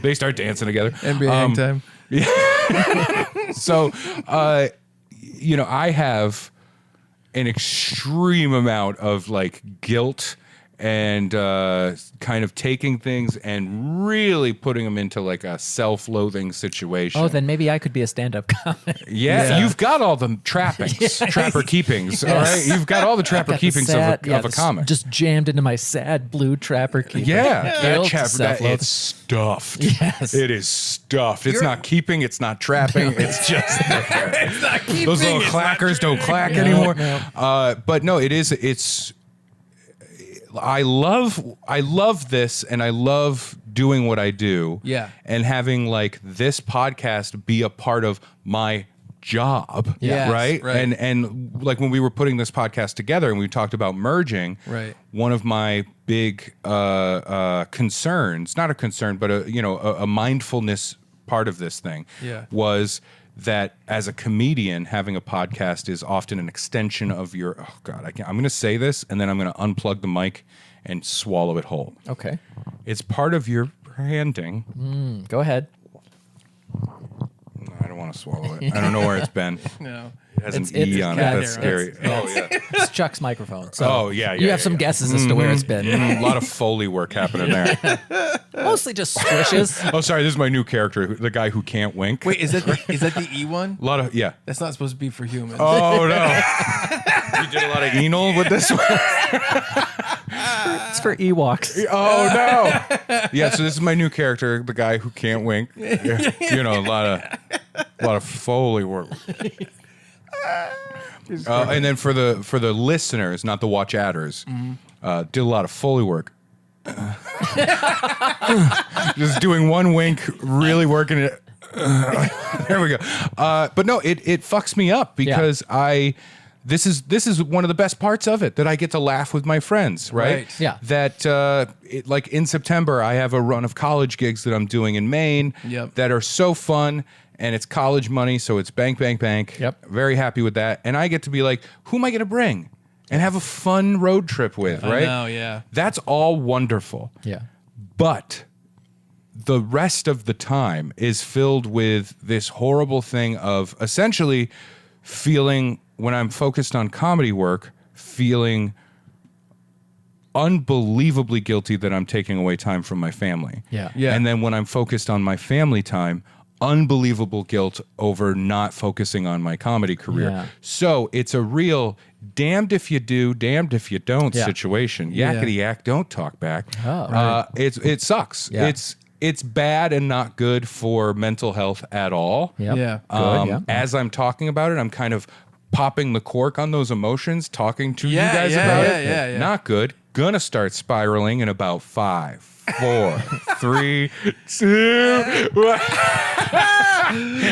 [SPEAKER 1] They start dancing together.
[SPEAKER 3] NBA hang time.
[SPEAKER 1] So, I have an extreme amount of guilt and kind of taking things and really putting them into a self-loathing situation.
[SPEAKER 2] Oh, then maybe I could be a stand-up comic.
[SPEAKER 1] Yeah, you've got all the trappings, trapper keepings. All right, you've got all the trapper
[SPEAKER 2] Got the
[SPEAKER 1] keepings
[SPEAKER 2] sad-
[SPEAKER 1] of a comic.
[SPEAKER 2] Just jammed into my sad blue trapper keeper.
[SPEAKER 1] Yeah, that
[SPEAKER 2] Guilt,
[SPEAKER 1] chapter,
[SPEAKER 2] self-loathing.
[SPEAKER 1] it's stuffed.
[SPEAKER 2] Yes.
[SPEAKER 1] It is stuffed. It's not keeping, it's not trapping, it's just there.
[SPEAKER 3] It's not keeping.
[SPEAKER 1] Those little
[SPEAKER 3] it's not
[SPEAKER 1] clackers don't clack anymore. But no, it's I love this, and I love doing what I do.
[SPEAKER 3] Yeah.
[SPEAKER 1] And having this podcast be a part of my job.
[SPEAKER 3] Yes,
[SPEAKER 1] Right?
[SPEAKER 3] right.
[SPEAKER 1] And when we were putting this podcast together and we talked about merging,
[SPEAKER 3] Right.
[SPEAKER 1] one of my big concerns, not a concern, but a mindfulness part of this thing was that as a comedian, having a podcast is often an extension of your, oh God, I'm going to say this and then I'm going to unplug the mic and swallow it whole.
[SPEAKER 2] Okay.
[SPEAKER 1] It's part of your branding.
[SPEAKER 2] Go ahead.
[SPEAKER 1] No, I don't want to swallow it. I don't know where it's been.
[SPEAKER 3] No.
[SPEAKER 1] It has an
[SPEAKER 2] It's-
[SPEAKER 1] E on it.
[SPEAKER 2] yeah,
[SPEAKER 1] That's scary. Oh, yeah.
[SPEAKER 2] It's Chuck's microphone. So
[SPEAKER 1] Oh, yeah,
[SPEAKER 2] You
[SPEAKER 1] yeah,
[SPEAKER 2] have some
[SPEAKER 1] yeah.
[SPEAKER 2] guesses as to where it's been.
[SPEAKER 1] A lot of Foley work happening there.
[SPEAKER 2] Mostly just squishes.
[SPEAKER 1] Oh, sorry. This is my new character, the guy who can't wink.
[SPEAKER 3] Wait, is that the E one?
[SPEAKER 1] A lot of, yeah.
[SPEAKER 3] That's not supposed to be for humans.
[SPEAKER 1] Oh, no. You did a lot of anal with this one?
[SPEAKER 2] It's for Ewoks.
[SPEAKER 1] Oh, no. Yeah, so this is my new character, the guy who can't wink. Yeah, a lot of Foley work. And then for the listeners, not the watch adders, did a lot of Foley work. Just doing one wink, really working it. There we go. But no, it fucks me up because this is one of the best parts of it, that I get to laugh with my friends, right?
[SPEAKER 2] Yeah.
[SPEAKER 1] That like in September, I have a run of college gigs that I'm doing in Maine that are so fun. And it's college money, so it's bank.
[SPEAKER 2] Yep.
[SPEAKER 1] Very happy with that. And I get to be like, who am I going to bring and have a fun road trip with, right?
[SPEAKER 3] I know, yeah.
[SPEAKER 1] That's all wonderful.
[SPEAKER 2] Yeah.
[SPEAKER 1] But the rest of the time is filled with this horrible thing of essentially feeling, when I'm focused on comedy work, feeling unbelievably guilty that I'm taking away time from my family.
[SPEAKER 2] Yeah.
[SPEAKER 1] And then when I'm focused on my family time, unbelievable guilt over not focusing on my comedy career.
[SPEAKER 2] Yeah.
[SPEAKER 1] So it's a real damned if you do, damned if you don't situation. Yakety yak, don't talk back.
[SPEAKER 2] Oh, right.
[SPEAKER 1] It sucks.
[SPEAKER 2] Yeah.
[SPEAKER 1] It's bad and not good for mental health at all.
[SPEAKER 2] Yep.
[SPEAKER 3] Yeah.
[SPEAKER 2] Good,
[SPEAKER 1] As I'm talking about it, I'm kind of popping the cork on those emotions, talking to you guys
[SPEAKER 3] yeah,
[SPEAKER 1] about
[SPEAKER 3] yeah,
[SPEAKER 1] it.
[SPEAKER 3] yeah, yeah.
[SPEAKER 1] Not good. Gonna start spiraling in about 5, 4, 3, 2, 1.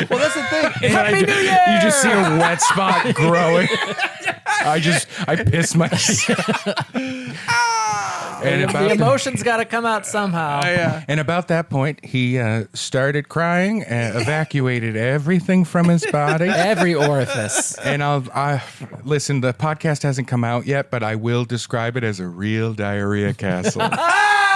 [SPEAKER 3] Well, that's the thing.
[SPEAKER 2] Happy New Year!
[SPEAKER 1] You just see a wet spot growing. I piss myself. And
[SPEAKER 2] The emotions got to come out somehow.
[SPEAKER 1] And about that point, he started crying and evacuated everything from his body.
[SPEAKER 2] Every orifice.
[SPEAKER 1] And I listen, the podcast hasn't come out yet, but I will describe it as a real diarrhea castle.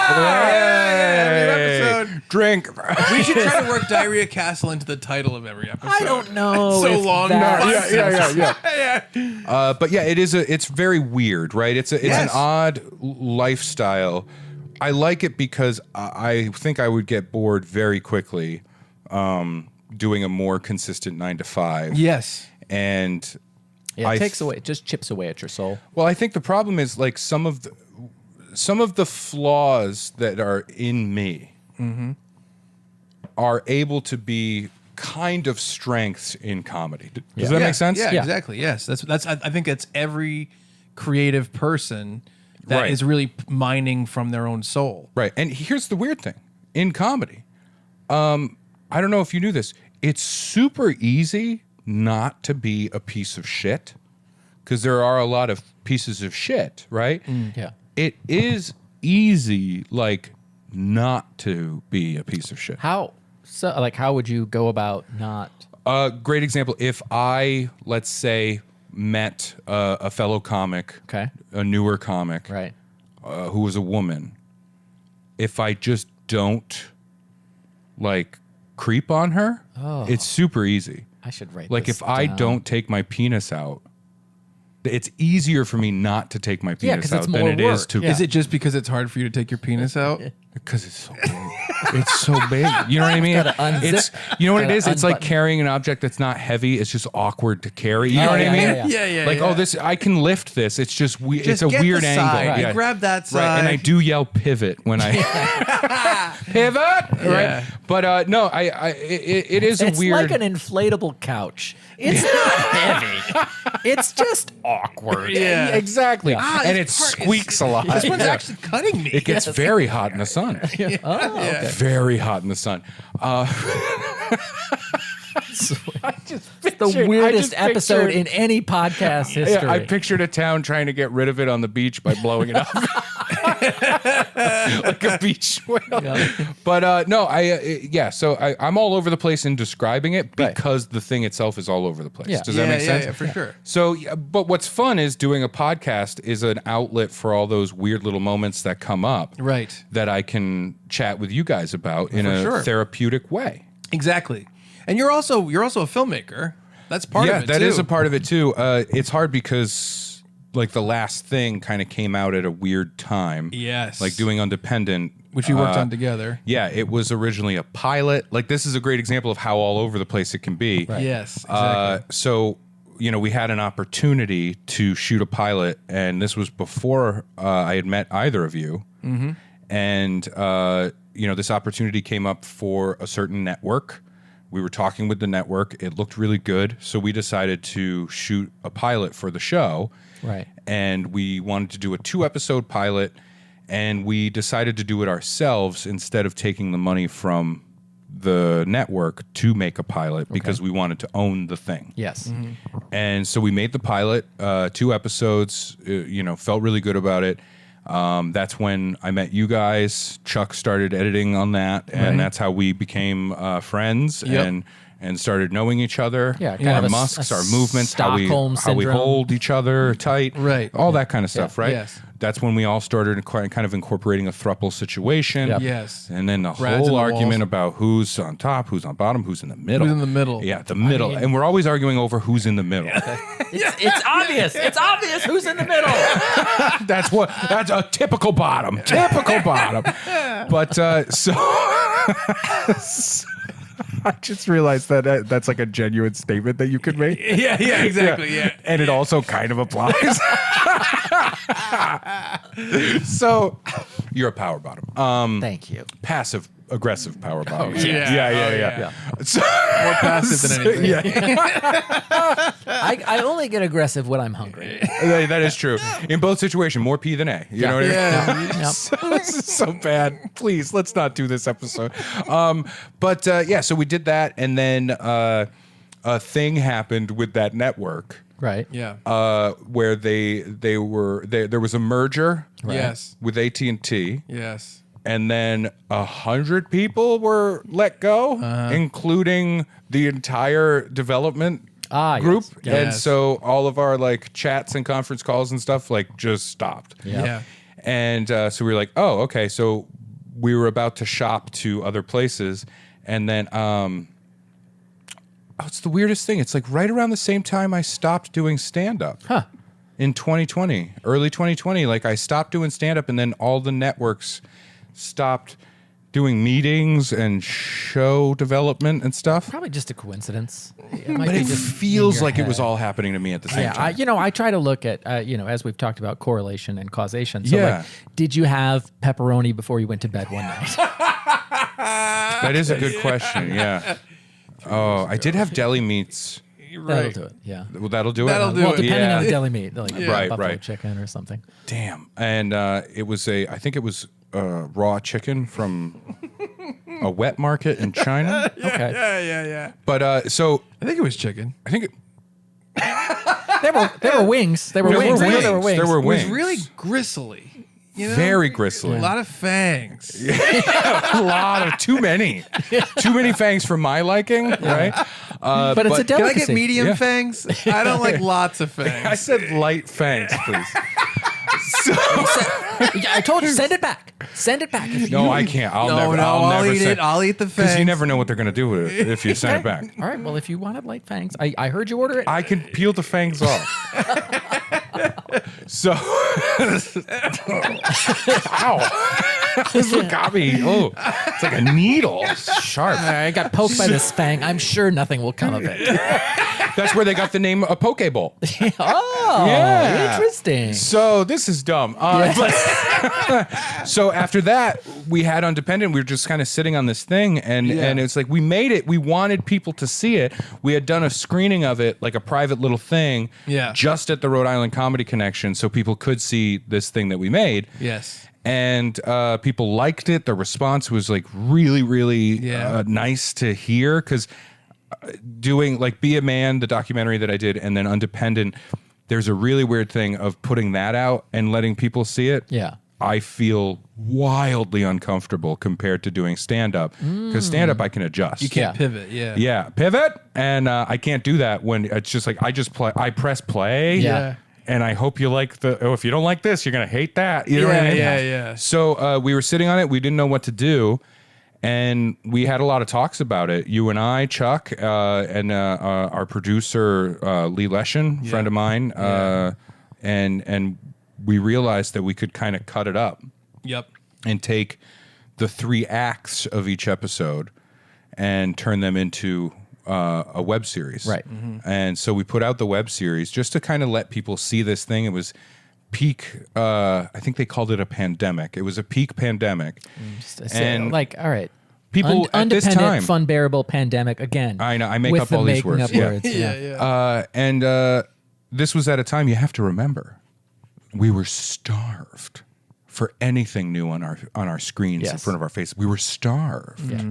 [SPEAKER 3] Every episode.
[SPEAKER 1] Drink.
[SPEAKER 3] We should try to work Diarrhea Castle into the title of every episode.
[SPEAKER 2] I don't know.
[SPEAKER 3] So
[SPEAKER 2] if
[SPEAKER 3] long.
[SPEAKER 2] that's-
[SPEAKER 1] Yeah. But yeah, it's very weird, right? It's an
[SPEAKER 3] Yes.
[SPEAKER 1] odd lifestyle. I like it because I think I would get bored very quickly doing a more consistent 9 to 5.
[SPEAKER 3] Yes.
[SPEAKER 1] And
[SPEAKER 2] Yeah, it takes away, it just chips away at your soul.
[SPEAKER 1] well, I think the problem is like some of the flaws that are in me are able to be kind of strengths in comedy. Does that make sense?
[SPEAKER 3] Yeah,
[SPEAKER 2] Yeah.
[SPEAKER 3] exactly. Yes. That's I think it's every creative person that is
[SPEAKER 1] Right.
[SPEAKER 3] really mining from their own soul.
[SPEAKER 1] Right. And here's the weird thing in comedy. I don't know if you knew this. It's super easy not to be a piece of shit because there are a lot of pieces of shit, right?
[SPEAKER 2] Yeah.
[SPEAKER 1] It is easy, like, not to be a piece of shit.
[SPEAKER 2] How would you go about not?
[SPEAKER 1] Great example. If I, let's say, met a fellow comic,
[SPEAKER 2] Okay.
[SPEAKER 1] a newer comic,
[SPEAKER 2] Right.
[SPEAKER 1] who was a woman, if I just don't, like, creep on her, it's super easy.
[SPEAKER 2] I should write
[SPEAKER 1] Like,
[SPEAKER 2] this
[SPEAKER 1] if I
[SPEAKER 2] down.
[SPEAKER 1] don't take my penis out, it's easier for me not to take my
[SPEAKER 2] Yeah,
[SPEAKER 1] penis
[SPEAKER 2] 'cause
[SPEAKER 1] out
[SPEAKER 2] it's
[SPEAKER 1] than
[SPEAKER 2] more
[SPEAKER 1] it is
[SPEAKER 2] work.
[SPEAKER 1] to.
[SPEAKER 2] Yeah.
[SPEAKER 3] Is it just because it's hard for you to take your penis out?
[SPEAKER 1] Because it's so big. It's so big. You know what I mean?
[SPEAKER 2] Gotta unzip-
[SPEAKER 1] It's you know what it
[SPEAKER 2] gotta
[SPEAKER 1] is? It's like
[SPEAKER 2] unbutton.
[SPEAKER 1] carrying an object that's not heavy. It's just awkward to carry. You know
[SPEAKER 2] Oh,
[SPEAKER 1] what I
[SPEAKER 2] yeah,
[SPEAKER 1] mean?
[SPEAKER 2] yeah,
[SPEAKER 3] yeah.
[SPEAKER 1] Like,
[SPEAKER 3] yeah.
[SPEAKER 1] oh, this I can lift this. It's just it's
[SPEAKER 3] Just
[SPEAKER 1] a
[SPEAKER 3] get
[SPEAKER 1] weird
[SPEAKER 3] the
[SPEAKER 1] angle.
[SPEAKER 3] side.
[SPEAKER 1] Yeah.
[SPEAKER 3] Grab that side.
[SPEAKER 1] Right, and I do yell pivot when I pivot.
[SPEAKER 3] Yeah.
[SPEAKER 1] Right, but no, it is
[SPEAKER 2] It's
[SPEAKER 1] a weird.
[SPEAKER 2] like an inflatable couch. It's not heavy. It's just awkward.
[SPEAKER 3] Yeah.
[SPEAKER 1] Exactly,
[SPEAKER 3] Ah,
[SPEAKER 1] and it
[SPEAKER 3] this part is-
[SPEAKER 1] squeaks a lot.
[SPEAKER 3] This one's
[SPEAKER 1] Yeah.
[SPEAKER 3] actually cutting me.
[SPEAKER 1] It gets very hot in the sun.
[SPEAKER 2] Oh, okay.
[SPEAKER 1] Very hot in the sun.
[SPEAKER 2] It's the weirdest episode in any podcast history.
[SPEAKER 1] Yeah, I pictured a town trying to get rid of it on the beach by blowing it up. Like a beach whale.
[SPEAKER 2] Yeah.
[SPEAKER 1] But no, so I'm all over the place in describing it because the thing itself is all over the place.
[SPEAKER 2] Yeah.
[SPEAKER 1] Does that make sense?
[SPEAKER 3] Yeah, for sure.
[SPEAKER 1] So, but what's fun is doing a podcast is an outlet for all those weird little moments that come up.
[SPEAKER 3] Right.
[SPEAKER 1] That I can chat with you guys about in a
[SPEAKER 3] sure.
[SPEAKER 1] therapeutic way.
[SPEAKER 3] Exactly. And you're also a filmmaker. That's part of it,
[SPEAKER 1] that
[SPEAKER 3] too.
[SPEAKER 1] is a part of it too. It's hard because like the last thing kind of came out at a weird time.
[SPEAKER 3] Yes.
[SPEAKER 1] Like doing Undependent.
[SPEAKER 3] Which we worked on together.
[SPEAKER 1] Yeah, it was originally a pilot. Like this is a great example of how all over the place it can be.
[SPEAKER 2] Right.
[SPEAKER 3] Yes, exactly.
[SPEAKER 1] So, we had an opportunity to shoot a pilot, and this was before I had met either of you. Mm-hmm. And, this opportunity came up for a certain network We were talking with the network. It looked really good. So we decided to shoot a pilot for the show.
[SPEAKER 2] Right.
[SPEAKER 1] And we wanted to do a 2-episode pilot. And we decided to do it ourselves instead of taking the money from the network to make a pilot because we wanted to own the thing.
[SPEAKER 2] Yes.
[SPEAKER 1] And so we made the pilot, 2 episodes, felt really good about it. That's when I met you guys. Chuck started editing on that, and that's how we became friends and started knowing each other.
[SPEAKER 2] Yeah, kind
[SPEAKER 1] our
[SPEAKER 2] of a
[SPEAKER 1] musks,
[SPEAKER 2] s-
[SPEAKER 1] our movements, how we
[SPEAKER 2] Stockholm
[SPEAKER 1] hold each other tight,
[SPEAKER 3] Right.
[SPEAKER 1] all that kind of stuff, right?
[SPEAKER 3] Yes.
[SPEAKER 1] That's when we all started kind of incorporating a throuple situation.
[SPEAKER 2] Yep.
[SPEAKER 3] Yes.
[SPEAKER 1] And then the
[SPEAKER 3] Brads in
[SPEAKER 1] whole
[SPEAKER 3] the
[SPEAKER 1] argument
[SPEAKER 3] walls.
[SPEAKER 1] about who's on top, who's on bottom, who's in the middle.
[SPEAKER 3] Who's in the middle.
[SPEAKER 1] Yeah, the middle.
[SPEAKER 2] mean-
[SPEAKER 1] And we're always arguing over who's in the middle.
[SPEAKER 2] It's obvious. It's obvious who's in the middle.
[SPEAKER 1] That's a typical bottom. Typical bottom. But so
[SPEAKER 4] I just realized that that's like a genuine statement that you could make.
[SPEAKER 3] Yeah, exactly. Yeah.
[SPEAKER 4] And it also kind of applies.
[SPEAKER 1] so you're a power bottom.
[SPEAKER 2] Thank you.
[SPEAKER 1] Passive aggressive power bottom.
[SPEAKER 3] Yeah.
[SPEAKER 1] So,
[SPEAKER 3] More passive than anything.
[SPEAKER 2] I only get aggressive when I'm hungry.
[SPEAKER 1] that is true. In both situations, more P than A. You know what I mean?
[SPEAKER 3] Yeah.
[SPEAKER 1] This is so bad. Please, let's not do this episode. So we did that, and then a thing happened with that network
[SPEAKER 2] Right.
[SPEAKER 3] Yeah.
[SPEAKER 1] where there was a merger
[SPEAKER 3] Yes.
[SPEAKER 1] with AT&T,
[SPEAKER 3] Yes.
[SPEAKER 1] and then 100 people were let go, including the entire development group.
[SPEAKER 2] Yes.
[SPEAKER 1] And
[SPEAKER 3] Yes.
[SPEAKER 1] so all of our like chats and conference calls and stuff just stopped.
[SPEAKER 3] Yeah.
[SPEAKER 1] And so we were like, oh, okay. So we were about to shop to other places. And then, it's the weirdest thing. It's like right around the same time I stopped doing stand-up.
[SPEAKER 2] Huh.
[SPEAKER 1] In 2020, early 2020. Like I stopped doing stand-up, and then all the networks stopped doing meetings and show development and stuff.
[SPEAKER 2] Probably just a coincidence. It might
[SPEAKER 1] But
[SPEAKER 2] be
[SPEAKER 1] it
[SPEAKER 2] just in
[SPEAKER 1] feels
[SPEAKER 2] your
[SPEAKER 1] like it was
[SPEAKER 2] head.
[SPEAKER 1] all happening to me at the same
[SPEAKER 2] Yeah,
[SPEAKER 1] time.
[SPEAKER 2] I try to look at, as we've talked about correlation and causation. So,
[SPEAKER 1] Yeah.
[SPEAKER 2] like, did you have pepperoni before you went to bed one night?
[SPEAKER 1] That is a good question. Yeah. Oh, I did have deli meats.
[SPEAKER 2] That'll do it. Yeah.
[SPEAKER 1] Well, that'll do it.
[SPEAKER 3] That'll do
[SPEAKER 2] Well,
[SPEAKER 3] it.
[SPEAKER 2] depending
[SPEAKER 1] Yeah.
[SPEAKER 2] on the deli meat, like
[SPEAKER 1] Right,
[SPEAKER 2] buffalo
[SPEAKER 1] right.
[SPEAKER 2] chicken or something.
[SPEAKER 1] Damn. And it was I think it was raw chicken from a wet market in China.
[SPEAKER 2] Okay.
[SPEAKER 3] Yeah.
[SPEAKER 1] But so
[SPEAKER 3] I think it was chicken.
[SPEAKER 1] I think
[SPEAKER 2] There were wings. There were
[SPEAKER 1] There were
[SPEAKER 2] wings. I know
[SPEAKER 1] wings.
[SPEAKER 2] there were wings.
[SPEAKER 1] There were
[SPEAKER 3] It was
[SPEAKER 1] wings.
[SPEAKER 3] really gristly. You know?
[SPEAKER 1] Very gristly.
[SPEAKER 3] A lot of fangs.
[SPEAKER 1] a lot of too many fangs for my liking, right?
[SPEAKER 2] But it's a
[SPEAKER 3] Can I
[SPEAKER 2] delicacy.
[SPEAKER 3] get medium
[SPEAKER 1] Yeah.
[SPEAKER 3] fangs? I don't like lots of
[SPEAKER 1] I
[SPEAKER 3] fangs.
[SPEAKER 1] said light fangs, please.
[SPEAKER 2] I told you, send it back. Send it back. If
[SPEAKER 1] No,
[SPEAKER 2] you-
[SPEAKER 1] I can't. I'll
[SPEAKER 3] No,
[SPEAKER 1] never.
[SPEAKER 3] no,
[SPEAKER 1] I'll
[SPEAKER 3] I'll
[SPEAKER 1] never
[SPEAKER 3] eat
[SPEAKER 1] say,
[SPEAKER 3] it. I'll eat the fangs.
[SPEAKER 1] because you never know what they're going to do with it if you send it back.
[SPEAKER 2] All right. Well, if you wanted light fangs, I heard you order it.
[SPEAKER 1] I can peel the fangs off. So, ow! This is what got me. Oh, it's like a needle, sharp.
[SPEAKER 2] I got poked by this fang. I'm sure nothing will come of it.
[SPEAKER 1] That's where they got the name a Pokeball.
[SPEAKER 2] Oh,
[SPEAKER 1] Yeah.
[SPEAKER 2] interesting.
[SPEAKER 1] So this is dumb. So after that, we had Undependent. We were just kind of sitting on this thing, and it's like we made it. We wanted people to see it. We had done a screening of it, like a private little thing, just at the Rhode Island Comedy Connection, so people could see this thing that we made.
[SPEAKER 3] Yes.
[SPEAKER 1] And people liked it. The response was like really, really nice to hear, because doing like Be a Man, the documentary that I did, and then Undependent, there's a really weird thing of putting that out and letting people see it.
[SPEAKER 2] Yeah.
[SPEAKER 1] I feel wildly uncomfortable compared to doing stand-up, because stand-up I can adjust.
[SPEAKER 3] You can't
[SPEAKER 2] Yeah.
[SPEAKER 3] pivot. Yeah.
[SPEAKER 1] Yeah, pivot, and I can't do that when it's just like I press play.
[SPEAKER 2] Yeah.
[SPEAKER 1] And I hope you like if you don't like this, you're gonna hate that. You know what I mean?
[SPEAKER 3] Yeah.
[SPEAKER 1] So we were sitting on it. We didn't know what to do, and we had a lot of talks about it. You and I, Chuck, and our producer Lee Leshin, friend of mine, and we realized that we could kind of cut it up
[SPEAKER 3] Yep.
[SPEAKER 1] and take the 3 acts of each episode and turn them into a web series.
[SPEAKER 2] Right.
[SPEAKER 1] And so we put out the web series just to kind of let people see this thing. It was peak, I think they called it a pandemic. It was a peak pandemic.
[SPEAKER 2] Like, all right,
[SPEAKER 1] People at this time.
[SPEAKER 2] Funbearable pandemic again.
[SPEAKER 1] I know. I make
[SPEAKER 2] with
[SPEAKER 1] up
[SPEAKER 2] the
[SPEAKER 1] all these
[SPEAKER 2] making
[SPEAKER 1] words.
[SPEAKER 2] up
[SPEAKER 1] Yeah.
[SPEAKER 2] words.
[SPEAKER 3] Yeah.
[SPEAKER 1] This was at a time, you have to remember, we were starved for anything new on our screens in
[SPEAKER 2] Yes.
[SPEAKER 1] front of our faces. We were starved.
[SPEAKER 2] Yeah.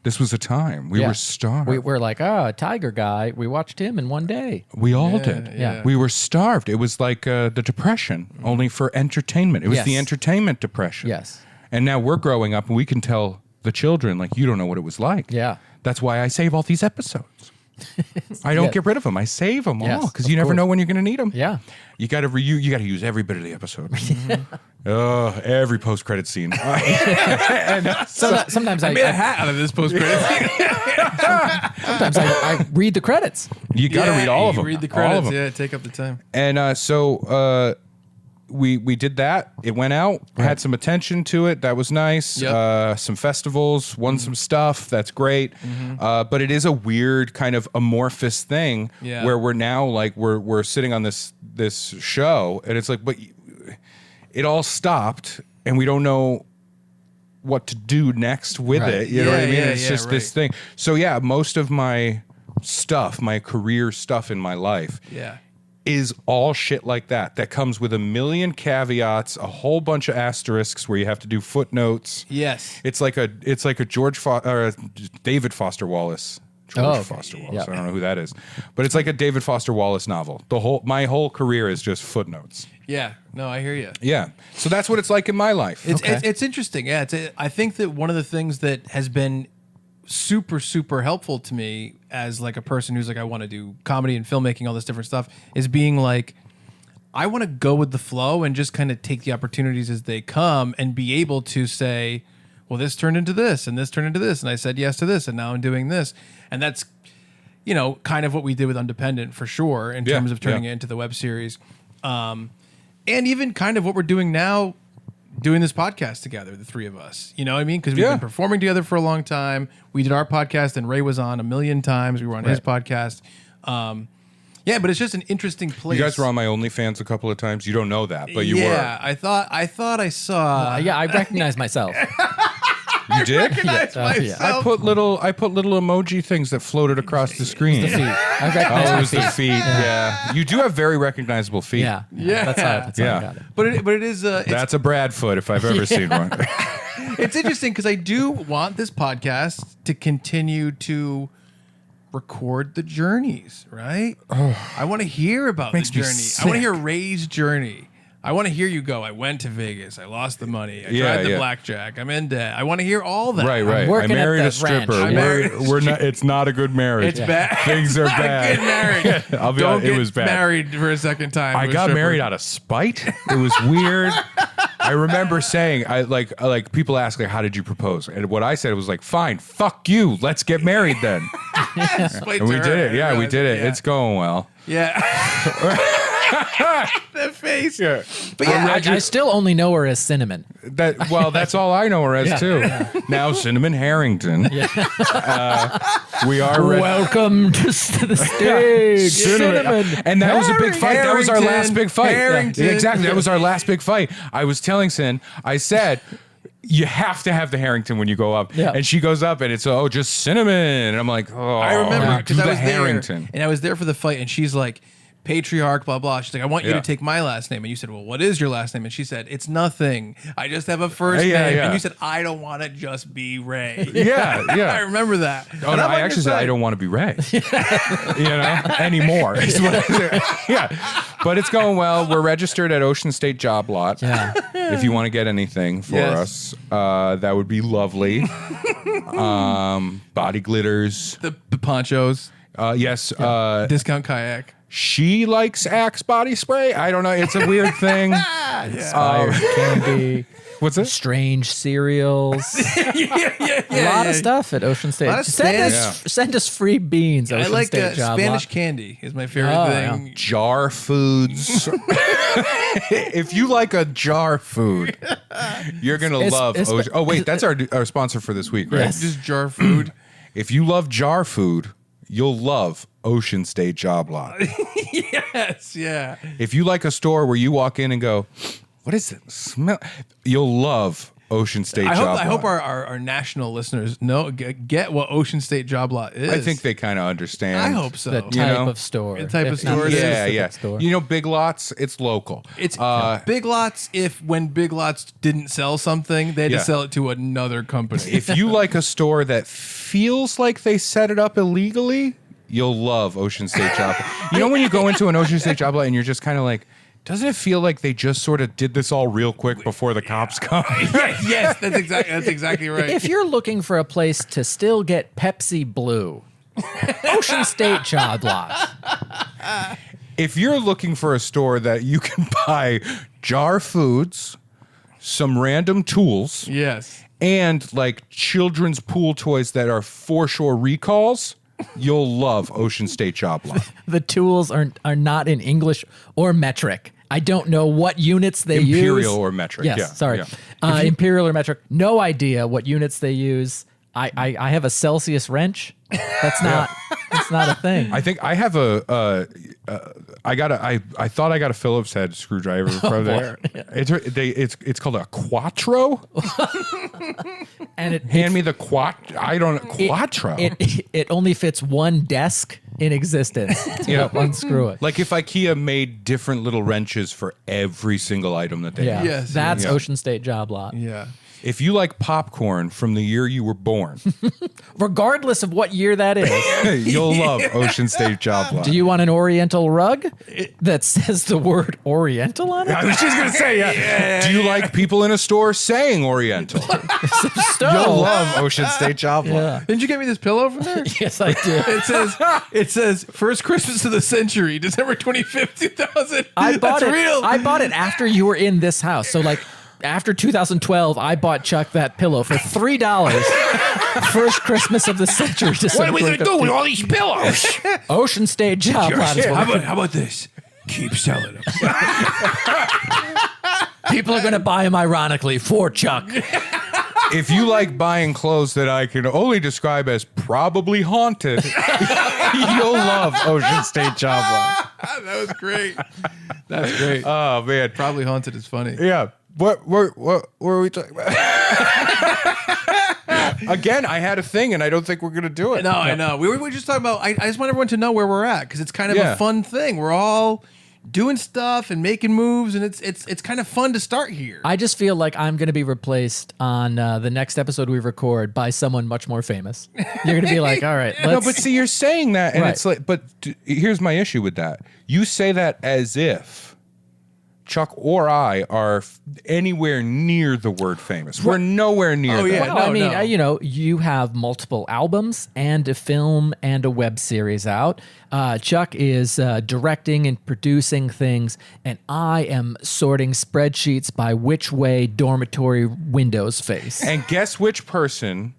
[SPEAKER 1] This was a time we
[SPEAKER 2] Yeah.
[SPEAKER 1] were starved.
[SPEAKER 2] We're like, Tiger Guy. We watched him in one day.
[SPEAKER 1] We all did.
[SPEAKER 2] yeah.
[SPEAKER 1] We were starved. It was like the Depression, only for entertainment. It was the
[SPEAKER 2] Yes.
[SPEAKER 1] entertainment depression.
[SPEAKER 2] Yes.
[SPEAKER 1] And now we're growing up and we can tell the children, like, you don't know what it was like.
[SPEAKER 2] Yeah.
[SPEAKER 1] That's why I save all these episodes. I don't
[SPEAKER 2] Yeah.
[SPEAKER 1] get rid of them. I save them
[SPEAKER 2] Yes,
[SPEAKER 1] all because
[SPEAKER 2] of
[SPEAKER 1] you never
[SPEAKER 2] course.
[SPEAKER 1] know when you're going to need them.
[SPEAKER 2] Yeah.
[SPEAKER 1] You got to use every bit of the episode. Every post credit scene.
[SPEAKER 2] Sometimes
[SPEAKER 3] I made a hat out of this post credit.
[SPEAKER 2] sometimes I read the credits.
[SPEAKER 1] You got to read all of them.
[SPEAKER 3] Read the
[SPEAKER 1] All of
[SPEAKER 3] credits.
[SPEAKER 1] them.
[SPEAKER 3] Yeah, take up the time.
[SPEAKER 1] And so we did that. It went out. Had some attention to it. That was nice.
[SPEAKER 3] Yep.
[SPEAKER 1] Some festivals. Won some stuff. That's great. But it is a weird kind of amorphous thing
[SPEAKER 3] Yeah.
[SPEAKER 1] where we're now like we're sitting on this show and it's like, but it all stopped and we don't know what to do next with
[SPEAKER 2] Right.
[SPEAKER 1] it. You know what I mean?
[SPEAKER 3] Yeah,
[SPEAKER 1] It's
[SPEAKER 3] yeah,
[SPEAKER 1] just this thing. So yeah, most of my stuff, my career stuff in my life
[SPEAKER 3] Yeah.
[SPEAKER 1] is all shit like that comes with a million caveats, a whole bunch of asterisks where you have to do footnotes.
[SPEAKER 3] Yes.
[SPEAKER 1] It's like a David Foster Wallace.
[SPEAKER 2] Okay.
[SPEAKER 1] Foster Wallace.
[SPEAKER 2] Yeah.
[SPEAKER 1] I don't know who that is, but it's like a David Foster Wallace novel. My whole career is just footnotes.
[SPEAKER 3] Yeah. No, I hear you.
[SPEAKER 1] Yeah. So that's what it's like in my life.
[SPEAKER 3] It's interesting. Yeah. I think that one of the things that has been super, super helpful to me as like a person who's like, I want to do comedy and filmmaking, all this different stuff, is being like, I want to go with the flow and just kind of take the opportunities as they come and be able to say, well, this turned into this and this turned into this. And I said yes to this and now I'm doing this. And that's, kind of what we did with Undependent for sure in terms of turning it into the web series. And even kind of what we're doing now, doing this podcast together, the three of us. You know what I mean? Because we've been performing together for a long time. We did our podcast and Ray was on a million times. We were on his podcast. But it's just an interesting place.
[SPEAKER 1] You guys were on my OnlyFans a couple of times. You don't know that, but you were.
[SPEAKER 3] Yeah, I thought I saw.
[SPEAKER 2] I recognize myself.
[SPEAKER 1] You did?
[SPEAKER 3] Recognize
[SPEAKER 2] Yeah.
[SPEAKER 3] myself.
[SPEAKER 1] I put little emoji things that floated across the screen.
[SPEAKER 2] Feet. I recognize
[SPEAKER 1] Oh, it
[SPEAKER 2] my
[SPEAKER 1] was the
[SPEAKER 2] feet.
[SPEAKER 1] feet. Yeah. You do have very recognizable feet.
[SPEAKER 2] Yeah.
[SPEAKER 3] Yeah.
[SPEAKER 2] That's how
[SPEAKER 1] Yeah.
[SPEAKER 2] I got it.
[SPEAKER 3] But it is.
[SPEAKER 1] That's a Bradfoot if I've ever seen one.
[SPEAKER 3] It's interesting because I do want this podcast to continue to record the journeys, right? I want to hear about the
[SPEAKER 1] Makes me
[SPEAKER 3] journey. I want to
[SPEAKER 1] sick.
[SPEAKER 3] hear Ray's journey. I want to hear you go, I went to Vegas. I lost the money. I
[SPEAKER 1] Yeah,
[SPEAKER 3] tried the
[SPEAKER 1] yeah.
[SPEAKER 3] blackjack. I'm in debt. I want to hear all that.
[SPEAKER 1] Right. I
[SPEAKER 2] working at
[SPEAKER 1] married
[SPEAKER 2] the
[SPEAKER 1] a stripper.
[SPEAKER 2] ranch. I
[SPEAKER 3] married a
[SPEAKER 1] We're not. It's not a good marriage.
[SPEAKER 3] It's bad.
[SPEAKER 1] Things are
[SPEAKER 3] Not
[SPEAKER 1] bad.
[SPEAKER 3] Get married.
[SPEAKER 1] I'll be
[SPEAKER 3] Don't
[SPEAKER 1] honest,
[SPEAKER 3] get
[SPEAKER 1] it was bad.
[SPEAKER 3] married for a second time.
[SPEAKER 1] I
[SPEAKER 3] to a
[SPEAKER 1] got
[SPEAKER 3] stripper.
[SPEAKER 1] married out of spite. It was weird. I remember saying, I like people ask like, how did you propose? And what I said was like, fine, fuck you, let's get married then.
[SPEAKER 3] Explain
[SPEAKER 1] And
[SPEAKER 3] to
[SPEAKER 1] we
[SPEAKER 3] her.
[SPEAKER 1] did it. Yeah, we did it.
[SPEAKER 3] Yeah.
[SPEAKER 1] It's going well.
[SPEAKER 3] Yeah. That face.
[SPEAKER 1] Yeah.
[SPEAKER 3] But yeah,
[SPEAKER 2] I still only know her as Cinnamon.
[SPEAKER 1] That's all I know her as too. Now Cinnamon Harrington. We are
[SPEAKER 2] Welcome to the stage, Cinnamon.
[SPEAKER 1] And that was a big fight. That was our last big fight.
[SPEAKER 3] Harrington.
[SPEAKER 1] Yeah, exactly. That was our last big fight. I was telling Sin, I said, you have to have the Harrington when you go up.
[SPEAKER 2] Yeah.
[SPEAKER 1] And she goes up and it's, just Cinnamon. And I'm like,
[SPEAKER 3] I remember
[SPEAKER 1] do
[SPEAKER 3] because I
[SPEAKER 1] the
[SPEAKER 3] was
[SPEAKER 1] Harrington.
[SPEAKER 3] there, and I was there for the fight, and she's like, patriarch, blah blah. She's like, I want you
[SPEAKER 1] Yeah.
[SPEAKER 3] to take my last name, and you said, well, what is your last name? And she said, it's nothing. I just have a first
[SPEAKER 1] Yeah,
[SPEAKER 3] name.
[SPEAKER 1] yeah.
[SPEAKER 3] And you said, I don't want to just be Ray.
[SPEAKER 1] Yeah, yeah.
[SPEAKER 3] I remember that.
[SPEAKER 1] Oh, no, I actually said I don't want to be Ray. Anymore. Is what I said. Yeah. But it's going well. We're registered at Ocean State Job Lot.
[SPEAKER 2] Yeah.
[SPEAKER 1] If you want to get anything for
[SPEAKER 3] Yes.
[SPEAKER 1] us, that would be lovely. Body glitters.
[SPEAKER 3] The ponchos,
[SPEAKER 1] Yes.
[SPEAKER 3] discount kayak.
[SPEAKER 1] She likes Axe body spray. I don't know. It's a weird thing.
[SPEAKER 2] Inspired candy,
[SPEAKER 1] What's it?
[SPEAKER 2] strange cereals,
[SPEAKER 3] yeah.
[SPEAKER 2] a lot of stuff at Ocean State.
[SPEAKER 3] lot of
[SPEAKER 2] Send us free beans.
[SPEAKER 3] I
[SPEAKER 2] Ocean
[SPEAKER 3] like
[SPEAKER 2] State Job
[SPEAKER 3] Spanish
[SPEAKER 2] Lot.
[SPEAKER 3] candy is my favorite
[SPEAKER 2] Oh,
[SPEAKER 3] thing.
[SPEAKER 1] Jar foods. If you like a jar food, you're gonna love. Ocean. Oh wait, that's our sponsor for this week, right?
[SPEAKER 2] Yes.
[SPEAKER 3] Just jar food.
[SPEAKER 1] If you love jar food, you'll love Ocean State Job Lot.
[SPEAKER 3] Yes, yeah.
[SPEAKER 1] If you like a store where you walk in and go, "What is it? Smell?" You'll love Ocean State
[SPEAKER 3] I
[SPEAKER 1] Job
[SPEAKER 3] hope
[SPEAKER 1] Lot.
[SPEAKER 3] our national listeners know get what Ocean State Job Lot is.
[SPEAKER 1] I think they kind of understand.
[SPEAKER 3] I hope so.
[SPEAKER 2] The type
[SPEAKER 1] know?
[SPEAKER 2] of store.
[SPEAKER 3] The type of
[SPEAKER 2] If not
[SPEAKER 3] store it
[SPEAKER 2] the
[SPEAKER 3] is.
[SPEAKER 1] Yeah,
[SPEAKER 2] specific
[SPEAKER 1] yeah.
[SPEAKER 2] store.
[SPEAKER 1] You know, Big Lots, it's local.
[SPEAKER 3] It's Big Lots. If when Big Lots didn't sell something, they had
[SPEAKER 1] Yeah.
[SPEAKER 3] to sell it to another company.
[SPEAKER 1] If you like a store that feels like they set it up illegally, you'll love Ocean State Job Lot. You know when you go into an Ocean State Job Lot and you're just kind of like, doesn't it feel like they just sort of did this all real quick before the cops come?
[SPEAKER 3] Yes, that's exactly right.
[SPEAKER 2] If you're looking for a place to still get Pepsi Blue, Ocean State Job Lot.
[SPEAKER 1] If you're looking for a store that you can buy jar foods, some random tools,
[SPEAKER 3] Yes.
[SPEAKER 1] and like children's pool toys that are for sure recalls, you'll love Ocean State Job Lot.
[SPEAKER 2] The tools are not in English or metric. I don't know what units they use.
[SPEAKER 1] Imperial or metric.
[SPEAKER 2] Yes,
[SPEAKER 1] yeah,
[SPEAKER 2] sorry.
[SPEAKER 1] yeah.
[SPEAKER 2] Imperial or metric. No idea what units they use. I have a Celsius wrench. That's not a thing.
[SPEAKER 1] I think I have I thought I got a Phillips head screwdriver from there. It's called a Quattro.
[SPEAKER 2] And it
[SPEAKER 1] Hand me the Quattro.
[SPEAKER 2] It only fits one desk in existence.
[SPEAKER 1] Yeah.
[SPEAKER 2] Unscrew it.
[SPEAKER 1] Like if IKEA made different little wrenches for every single item that they
[SPEAKER 2] Yeah,
[SPEAKER 1] have.
[SPEAKER 3] Yes,
[SPEAKER 2] that's
[SPEAKER 1] yeah.
[SPEAKER 2] Ocean State Job Lot.
[SPEAKER 3] Yeah.
[SPEAKER 1] If you like popcorn from the year you were born,
[SPEAKER 2] Regardless of what year that is.
[SPEAKER 1] you'll love Ocean State Job Lot.
[SPEAKER 2] Do you want an Oriental rug that says the word Oriental on it?
[SPEAKER 1] I was just gonna say, yeah. Do you like people in a store saying Oriental? You'll love Ocean State Job Lot.
[SPEAKER 2] Yeah.
[SPEAKER 3] Didn't you get me this pillow from there?
[SPEAKER 2] Yes, I did.
[SPEAKER 3] It says first Christmas of the century, December 25th, 2000.
[SPEAKER 2] I bought
[SPEAKER 3] That's
[SPEAKER 2] it.
[SPEAKER 3] real.
[SPEAKER 2] I bought it after you were in this house. So like after 2012, I bought Chuck that pillow for $3. First Christmas of the century.
[SPEAKER 3] What are we gonna do with
[SPEAKER 2] 25th.
[SPEAKER 3] all these pillows?
[SPEAKER 2] Ocean State Job Lot is what
[SPEAKER 3] how about this? Keep selling them.
[SPEAKER 2] people are going to buy them ironically for Chuck.
[SPEAKER 1] If you like buying clothes that I can only describe as probably haunted, you'll love Ocean State Job Lot.
[SPEAKER 3] That was great. That's great.
[SPEAKER 1] Oh man,
[SPEAKER 3] Probably haunted is funny.
[SPEAKER 1] yeah. What were we talking about? Again, I had a thing, and I don't think we're gonna do it.
[SPEAKER 3] No, I know. We were just talking about. I just want everyone to know where we're at because it's kind of
[SPEAKER 1] Yeah.
[SPEAKER 3] a fun thing. We're all doing stuff and making moves, and it's kind of fun to start here.
[SPEAKER 2] I just feel like I'm going to be replaced on the next episode we record by someone much more famous. You're going to be like, all right, let's.
[SPEAKER 1] No, but see, you're saying that, and
[SPEAKER 2] Right.
[SPEAKER 1] it's like, but here's my issue with that. You say that as if Chuck or I are anywhere near the word famous. We're nowhere near
[SPEAKER 3] Oh,
[SPEAKER 1] that.
[SPEAKER 3] yeah.
[SPEAKER 2] Well, I
[SPEAKER 3] No,
[SPEAKER 2] mean,
[SPEAKER 3] no.
[SPEAKER 2] you have multiple albums and a film and a web series out. Chuck is directing and producing things, and I am sorting spreadsheets by which way dormitory windows face.
[SPEAKER 1] And guess which person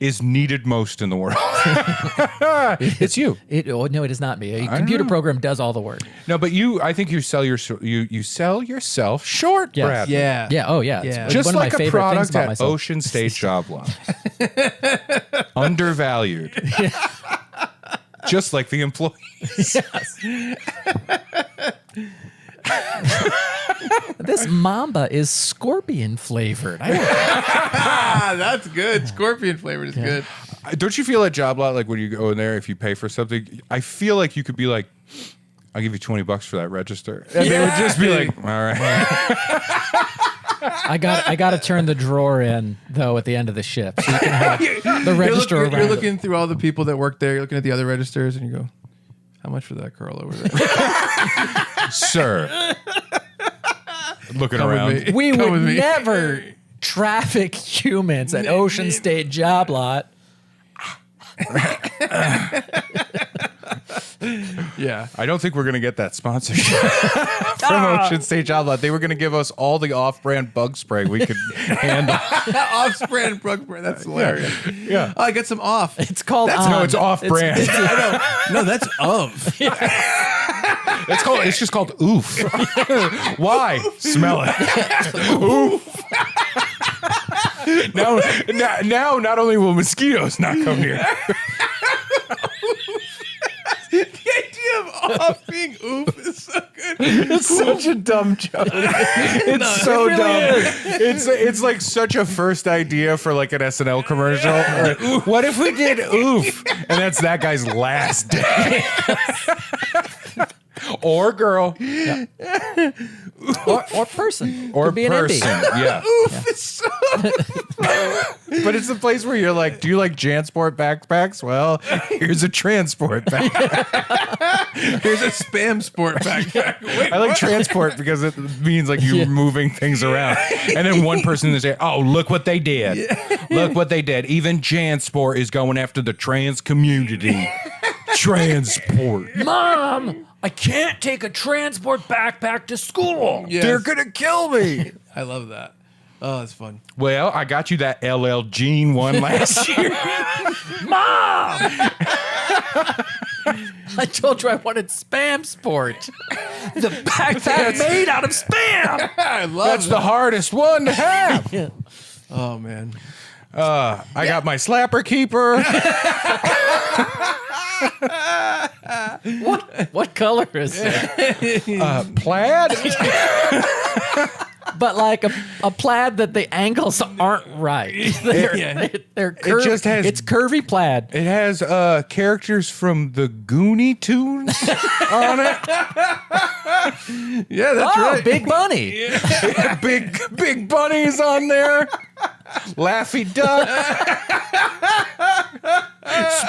[SPEAKER 1] is needed most in the world? It's you.
[SPEAKER 2] No, it is not me. A computer program does all the work.
[SPEAKER 1] No, but I think you sell you sell yourself short,
[SPEAKER 2] Yes.
[SPEAKER 1] Brad.
[SPEAKER 3] yeah.
[SPEAKER 2] Yeah. Oh, yeah.
[SPEAKER 3] Yeah.
[SPEAKER 2] It's
[SPEAKER 1] Just
[SPEAKER 2] one
[SPEAKER 1] like
[SPEAKER 2] of my
[SPEAKER 1] a
[SPEAKER 2] favorite things
[SPEAKER 1] product
[SPEAKER 2] about
[SPEAKER 1] at
[SPEAKER 2] myself.
[SPEAKER 1] Ocean State Job Lot. Undervalued. Just like the employees.
[SPEAKER 2] This Mamba is scorpion flavored.
[SPEAKER 3] That's good. Scorpion flavored is good.
[SPEAKER 1] Don't you feel at Job Lot like when you go in there, if you pay for something, I feel like you could be like, I'll give you $20 for that register. And they would just be like, all right.
[SPEAKER 2] I got to turn the drawer in though at the end of the shift, so you can have the register
[SPEAKER 3] You're
[SPEAKER 2] around.
[SPEAKER 3] looking through all the people that work there. You're looking at the other registers, and you go, "How much for that curl over there?"
[SPEAKER 1] Sir. Looking
[SPEAKER 3] Come with
[SPEAKER 1] around.
[SPEAKER 3] me.
[SPEAKER 2] We
[SPEAKER 3] Come
[SPEAKER 2] would
[SPEAKER 3] with me.
[SPEAKER 2] never traffic humans at Ocean State Job Lot.
[SPEAKER 3] Yeah.
[SPEAKER 1] I don't think we're going to get that sponsorship from Ocean State Job Lot. They were going to give us all the off-brand bug spray we could handle.
[SPEAKER 3] Off-brand, brand. That's hilarious.
[SPEAKER 1] Yeah.
[SPEAKER 3] Oh, I got some off.
[SPEAKER 2] It's called
[SPEAKER 1] No, it's off-brand.
[SPEAKER 3] No, that's of.
[SPEAKER 1] It's just called oof. Why? Smell it. Oof. Now, not only will mosquitoes not come near.
[SPEAKER 3] The idea of off being oof is so good.
[SPEAKER 4] It's such a dumb joke. It's so dumb. It's like such a first idea for like an SNL commercial. Like, what if we did oof? And that's that guy's last day. Or girl.
[SPEAKER 2] Yeah. Or person.
[SPEAKER 1] Or
[SPEAKER 2] Could be an
[SPEAKER 1] person.
[SPEAKER 2] indie.
[SPEAKER 1] Yeah.
[SPEAKER 3] Oof, it's so
[SPEAKER 4] But it's the place where you're like, do you like Jansport backpacks? Well, here's a transport backpack.
[SPEAKER 3] Here's a spam sport backpack. Wait,
[SPEAKER 4] I like
[SPEAKER 3] what?
[SPEAKER 4] transport because it means like you're
[SPEAKER 2] Yeah.
[SPEAKER 4] moving things around.
[SPEAKER 1] And then one person is there, oh, look what they did. Look what they did. Even Jansport is going after the trans community. Transport.
[SPEAKER 2] Mom, I can't take a transport backpack to school.
[SPEAKER 3] Yes.
[SPEAKER 4] They're going to kill me.
[SPEAKER 3] I love that. Oh, that's fun.
[SPEAKER 1] Well, I got you that LL Jean one last year.
[SPEAKER 2] Mom! I told you I wanted spam sport. The backpack made out of spam.
[SPEAKER 3] I love
[SPEAKER 1] That's the hardest one to have.
[SPEAKER 2] Yeah.
[SPEAKER 3] Oh man.
[SPEAKER 1] I got my slapper keeper.
[SPEAKER 2] What color is it?
[SPEAKER 1] Plaid.
[SPEAKER 2] But like a plaid that the angles aren't right. They're curvy.
[SPEAKER 1] just has-
[SPEAKER 2] it's curvy plaid.
[SPEAKER 1] It has characters from the Goonie Tunes on it.
[SPEAKER 3] Yeah, that's
[SPEAKER 2] Oh,
[SPEAKER 3] right.
[SPEAKER 2] Big Bunny.
[SPEAKER 1] Big bunnies on there. Laffy Duck.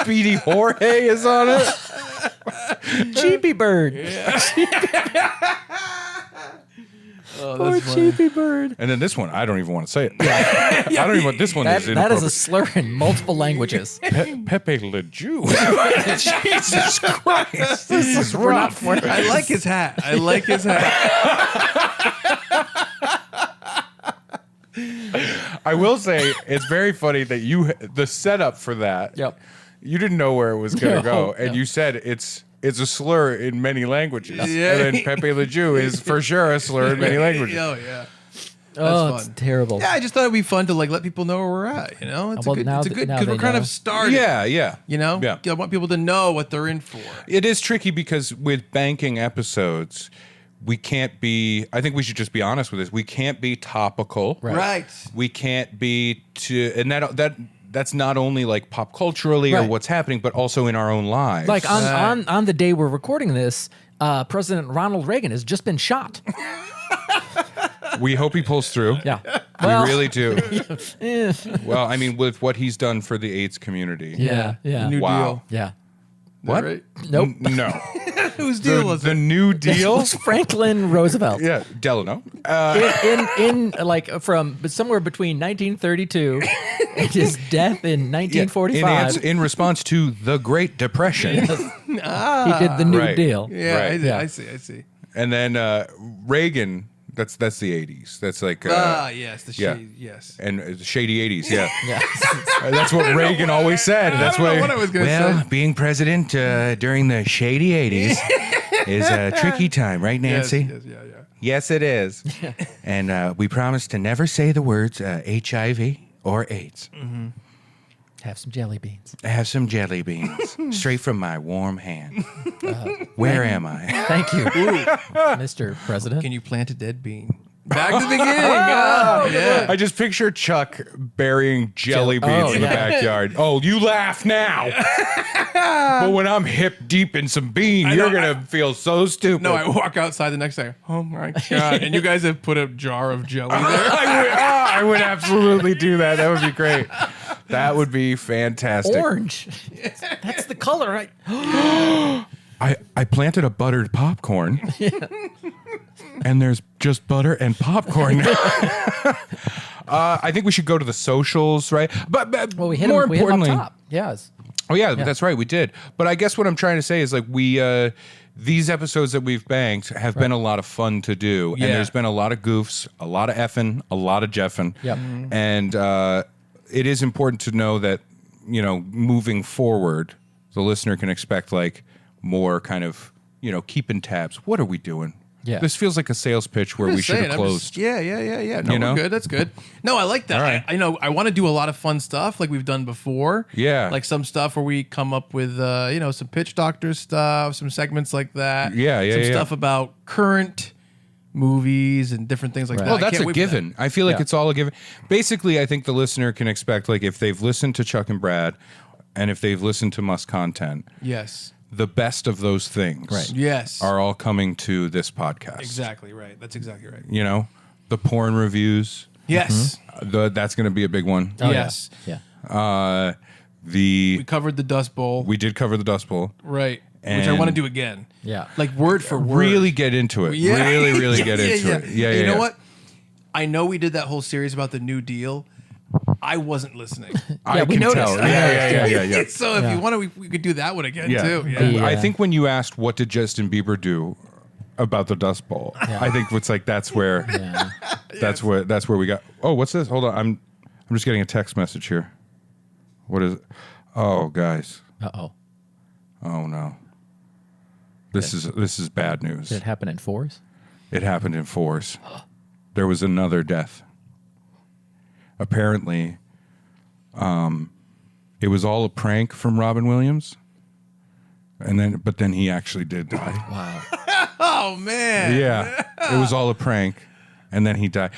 [SPEAKER 1] Speedy Jorge is on it.
[SPEAKER 2] Cheapy bird.
[SPEAKER 3] Oh,
[SPEAKER 2] Poor
[SPEAKER 3] that's funny.
[SPEAKER 2] cheapy bird.
[SPEAKER 1] And then this one, I don't even want to say it. I don't even want this one.
[SPEAKER 2] That
[SPEAKER 1] is
[SPEAKER 2] is a
[SPEAKER 1] inappropriate.
[SPEAKER 2] slur in multiple languages.
[SPEAKER 1] Pepe Le Jew. Jesus Christ. This is
[SPEAKER 2] We're not
[SPEAKER 1] rough.
[SPEAKER 2] for
[SPEAKER 3] I like his hat. I like his hat.
[SPEAKER 1] I will say it's very funny that the setup for that.
[SPEAKER 2] Yep.
[SPEAKER 1] You didn't know where it was going to
[SPEAKER 2] No,
[SPEAKER 1] go, and
[SPEAKER 2] no.
[SPEAKER 1] you said it's a slur in many languages.
[SPEAKER 3] Yeah.
[SPEAKER 1] And then Pepe Le Jew is for sure a slur in many languages.
[SPEAKER 3] Oh yeah.
[SPEAKER 2] Oh,
[SPEAKER 3] That's
[SPEAKER 2] it's
[SPEAKER 3] fun.
[SPEAKER 2] terrible.
[SPEAKER 3] Yeah, I just thought it'd be fun to like let people know where we're at. You know, it's
[SPEAKER 2] Well,
[SPEAKER 3] a good.
[SPEAKER 2] now
[SPEAKER 3] It's a
[SPEAKER 2] th-
[SPEAKER 3] good
[SPEAKER 2] now
[SPEAKER 3] because
[SPEAKER 2] they
[SPEAKER 3] we're kind
[SPEAKER 2] know.
[SPEAKER 3] of starting.
[SPEAKER 1] Yeah.
[SPEAKER 3] You know.
[SPEAKER 1] Yeah.
[SPEAKER 3] I want people to know what they're in for.
[SPEAKER 1] It is tricky because with banking episodes, we can't be. I think we should just be honest with this. We can't be topical.
[SPEAKER 2] Right.
[SPEAKER 1] We can't be and that's not only like pop culturally or
[SPEAKER 2] Right.
[SPEAKER 1] what's happening, but also in our own lives.
[SPEAKER 2] Like on the day we're recording this, President Ronald Reagan has just been shot.
[SPEAKER 1] we hope he pulls through.
[SPEAKER 2] Yeah.
[SPEAKER 1] We
[SPEAKER 2] Well,
[SPEAKER 1] really do.
[SPEAKER 2] eh.
[SPEAKER 1] Well, I mean, with what he's done for the AIDS community.
[SPEAKER 2] Yeah. Yeah.
[SPEAKER 3] New
[SPEAKER 1] Wow.
[SPEAKER 3] deal.
[SPEAKER 2] Yeah.
[SPEAKER 3] What? Right?
[SPEAKER 2] Nope.
[SPEAKER 1] No.
[SPEAKER 3] Whose deal was
[SPEAKER 1] The
[SPEAKER 3] it?
[SPEAKER 1] New
[SPEAKER 2] It
[SPEAKER 1] Deal.
[SPEAKER 2] was Franklin Roosevelt.
[SPEAKER 1] Yeah, Delano.
[SPEAKER 2] In like from somewhere between 1932 and his death in 1945,
[SPEAKER 1] in response to the Great Depression.
[SPEAKER 2] he did the New
[SPEAKER 1] Right.
[SPEAKER 2] Deal.
[SPEAKER 3] Yeah,
[SPEAKER 1] Right.
[SPEAKER 3] I see.
[SPEAKER 1] And then Reagan, that's the 80s. That's like
[SPEAKER 3] Yes, the
[SPEAKER 1] yeah.
[SPEAKER 3] shade. Yes.
[SPEAKER 1] and the shady 80s, yeah.
[SPEAKER 2] Yeah.
[SPEAKER 1] That's what Reagan always said. That's
[SPEAKER 3] don't know
[SPEAKER 1] why
[SPEAKER 3] what I was gonna say.
[SPEAKER 1] being president during the shady 80s is a tricky time, right, Nancy?
[SPEAKER 3] Yes, yeah.
[SPEAKER 1] Yes, it is. And we promise to never say the words HIV or AIDS.
[SPEAKER 2] Have some jelly beans.
[SPEAKER 1] Have some jelly beans straight from my warm hand. Where am I?
[SPEAKER 2] Thank you, Mr. President.
[SPEAKER 3] Can you plant a dead bean? Back to the beginning. Yeah.
[SPEAKER 1] I just picture Chuck burying jelly beans in the
[SPEAKER 2] yeah.
[SPEAKER 1] backyard. Oh, you laugh now. But when I'm hip deep in some bean, you're
[SPEAKER 3] know,
[SPEAKER 1] going to feel so stupid.
[SPEAKER 3] No, I walk outside the next day. Oh my god! And you guys have put a jar of jelly there.
[SPEAKER 1] I would absolutely do that. That would be great. That would be fantastic.
[SPEAKER 2] Orange. That's the color.
[SPEAKER 1] I planted a buttered popcorn. And there's just butter and popcorn. I think we should go to the socials, right? But
[SPEAKER 2] Well, we hit
[SPEAKER 1] more
[SPEAKER 2] him. We hit him up
[SPEAKER 1] importantly,
[SPEAKER 2] top. Yes.
[SPEAKER 1] oh yeah, that's right, we did. But I guess what I'm trying to say is like we these episodes that we've banked have been a lot of fun to do,
[SPEAKER 3] Yeah.
[SPEAKER 1] and there's been a lot of goofs, a lot of effing, a lot of jeffing.
[SPEAKER 2] Yep.
[SPEAKER 1] And it is important to know that moving forward, the listener can expect like more kind of keeping tabs. What are we doing?
[SPEAKER 2] Yeah.
[SPEAKER 1] This feels like a sales pitch where we should have closed.
[SPEAKER 3] Yeah. No,
[SPEAKER 1] You know?
[SPEAKER 3] we're good. That's good. No, I like that.
[SPEAKER 1] All right.
[SPEAKER 3] I know. I want to do a lot of fun stuff like we've done before.
[SPEAKER 1] Yeah.
[SPEAKER 3] Like some stuff where we come up with, some pitch doctor stuff, some segments like that.
[SPEAKER 1] Yeah,
[SPEAKER 3] Some
[SPEAKER 1] yeah.
[SPEAKER 3] stuff about current movies and different things like that.
[SPEAKER 1] Well,
[SPEAKER 3] I
[SPEAKER 1] that's
[SPEAKER 3] can't
[SPEAKER 1] a
[SPEAKER 3] wait for that.
[SPEAKER 1] given. I feel like
[SPEAKER 2] Yeah.
[SPEAKER 1] it's all a given. Basically, I think the listener can expect, like, if they've listened to Chuck and Brad and if they've listened to Must Content,
[SPEAKER 3] Yes.
[SPEAKER 1] the best of those things
[SPEAKER 2] Right.
[SPEAKER 3] Yes.
[SPEAKER 1] are all coming to this podcast.
[SPEAKER 3] Exactly right. That's exactly right.
[SPEAKER 1] You know, the porn reviews,
[SPEAKER 3] Yes.
[SPEAKER 1] that's going to be a big one.
[SPEAKER 2] Oh,
[SPEAKER 3] Yes.
[SPEAKER 2] Yeah.
[SPEAKER 3] We covered the Dust Bowl.
[SPEAKER 1] We did cover the Dust Bowl.
[SPEAKER 3] Right. Which I
[SPEAKER 1] And-
[SPEAKER 3] want to do again.
[SPEAKER 2] Yeah.
[SPEAKER 3] Like word for word.
[SPEAKER 1] Really get into it.
[SPEAKER 3] Yeah.
[SPEAKER 1] Really
[SPEAKER 3] Yeah,
[SPEAKER 1] get into it. Yeah,
[SPEAKER 3] And you
[SPEAKER 1] yeah.
[SPEAKER 3] know what? I know we did that whole series about the New Deal. I wasn't listening.
[SPEAKER 1] I
[SPEAKER 2] we
[SPEAKER 1] can
[SPEAKER 2] noticed.
[SPEAKER 1] tell. Yeah.
[SPEAKER 3] So if you want to, we could do that one again
[SPEAKER 1] Yeah.
[SPEAKER 3] too. Yeah.
[SPEAKER 2] The-
[SPEAKER 1] I
[SPEAKER 2] Yeah.
[SPEAKER 1] think when you asked what did Justin Bieber do about the Dust Bowl, I think it's like that's where
[SPEAKER 2] Yeah.
[SPEAKER 1] that's where we got. Oh, what's this? Hold on, I'm just getting a text message here. What is it? Oh, guys.
[SPEAKER 2] Uh-oh.
[SPEAKER 1] Oh no. This is bad news.
[SPEAKER 2] Did it happen in fours?
[SPEAKER 1] It happened in force. There was another death. Apparently, it was all a prank from Robin Williams, but then he actually did die.
[SPEAKER 2] Wow.
[SPEAKER 3] Oh man.
[SPEAKER 1] Yeah, it was all a prank, and then he died.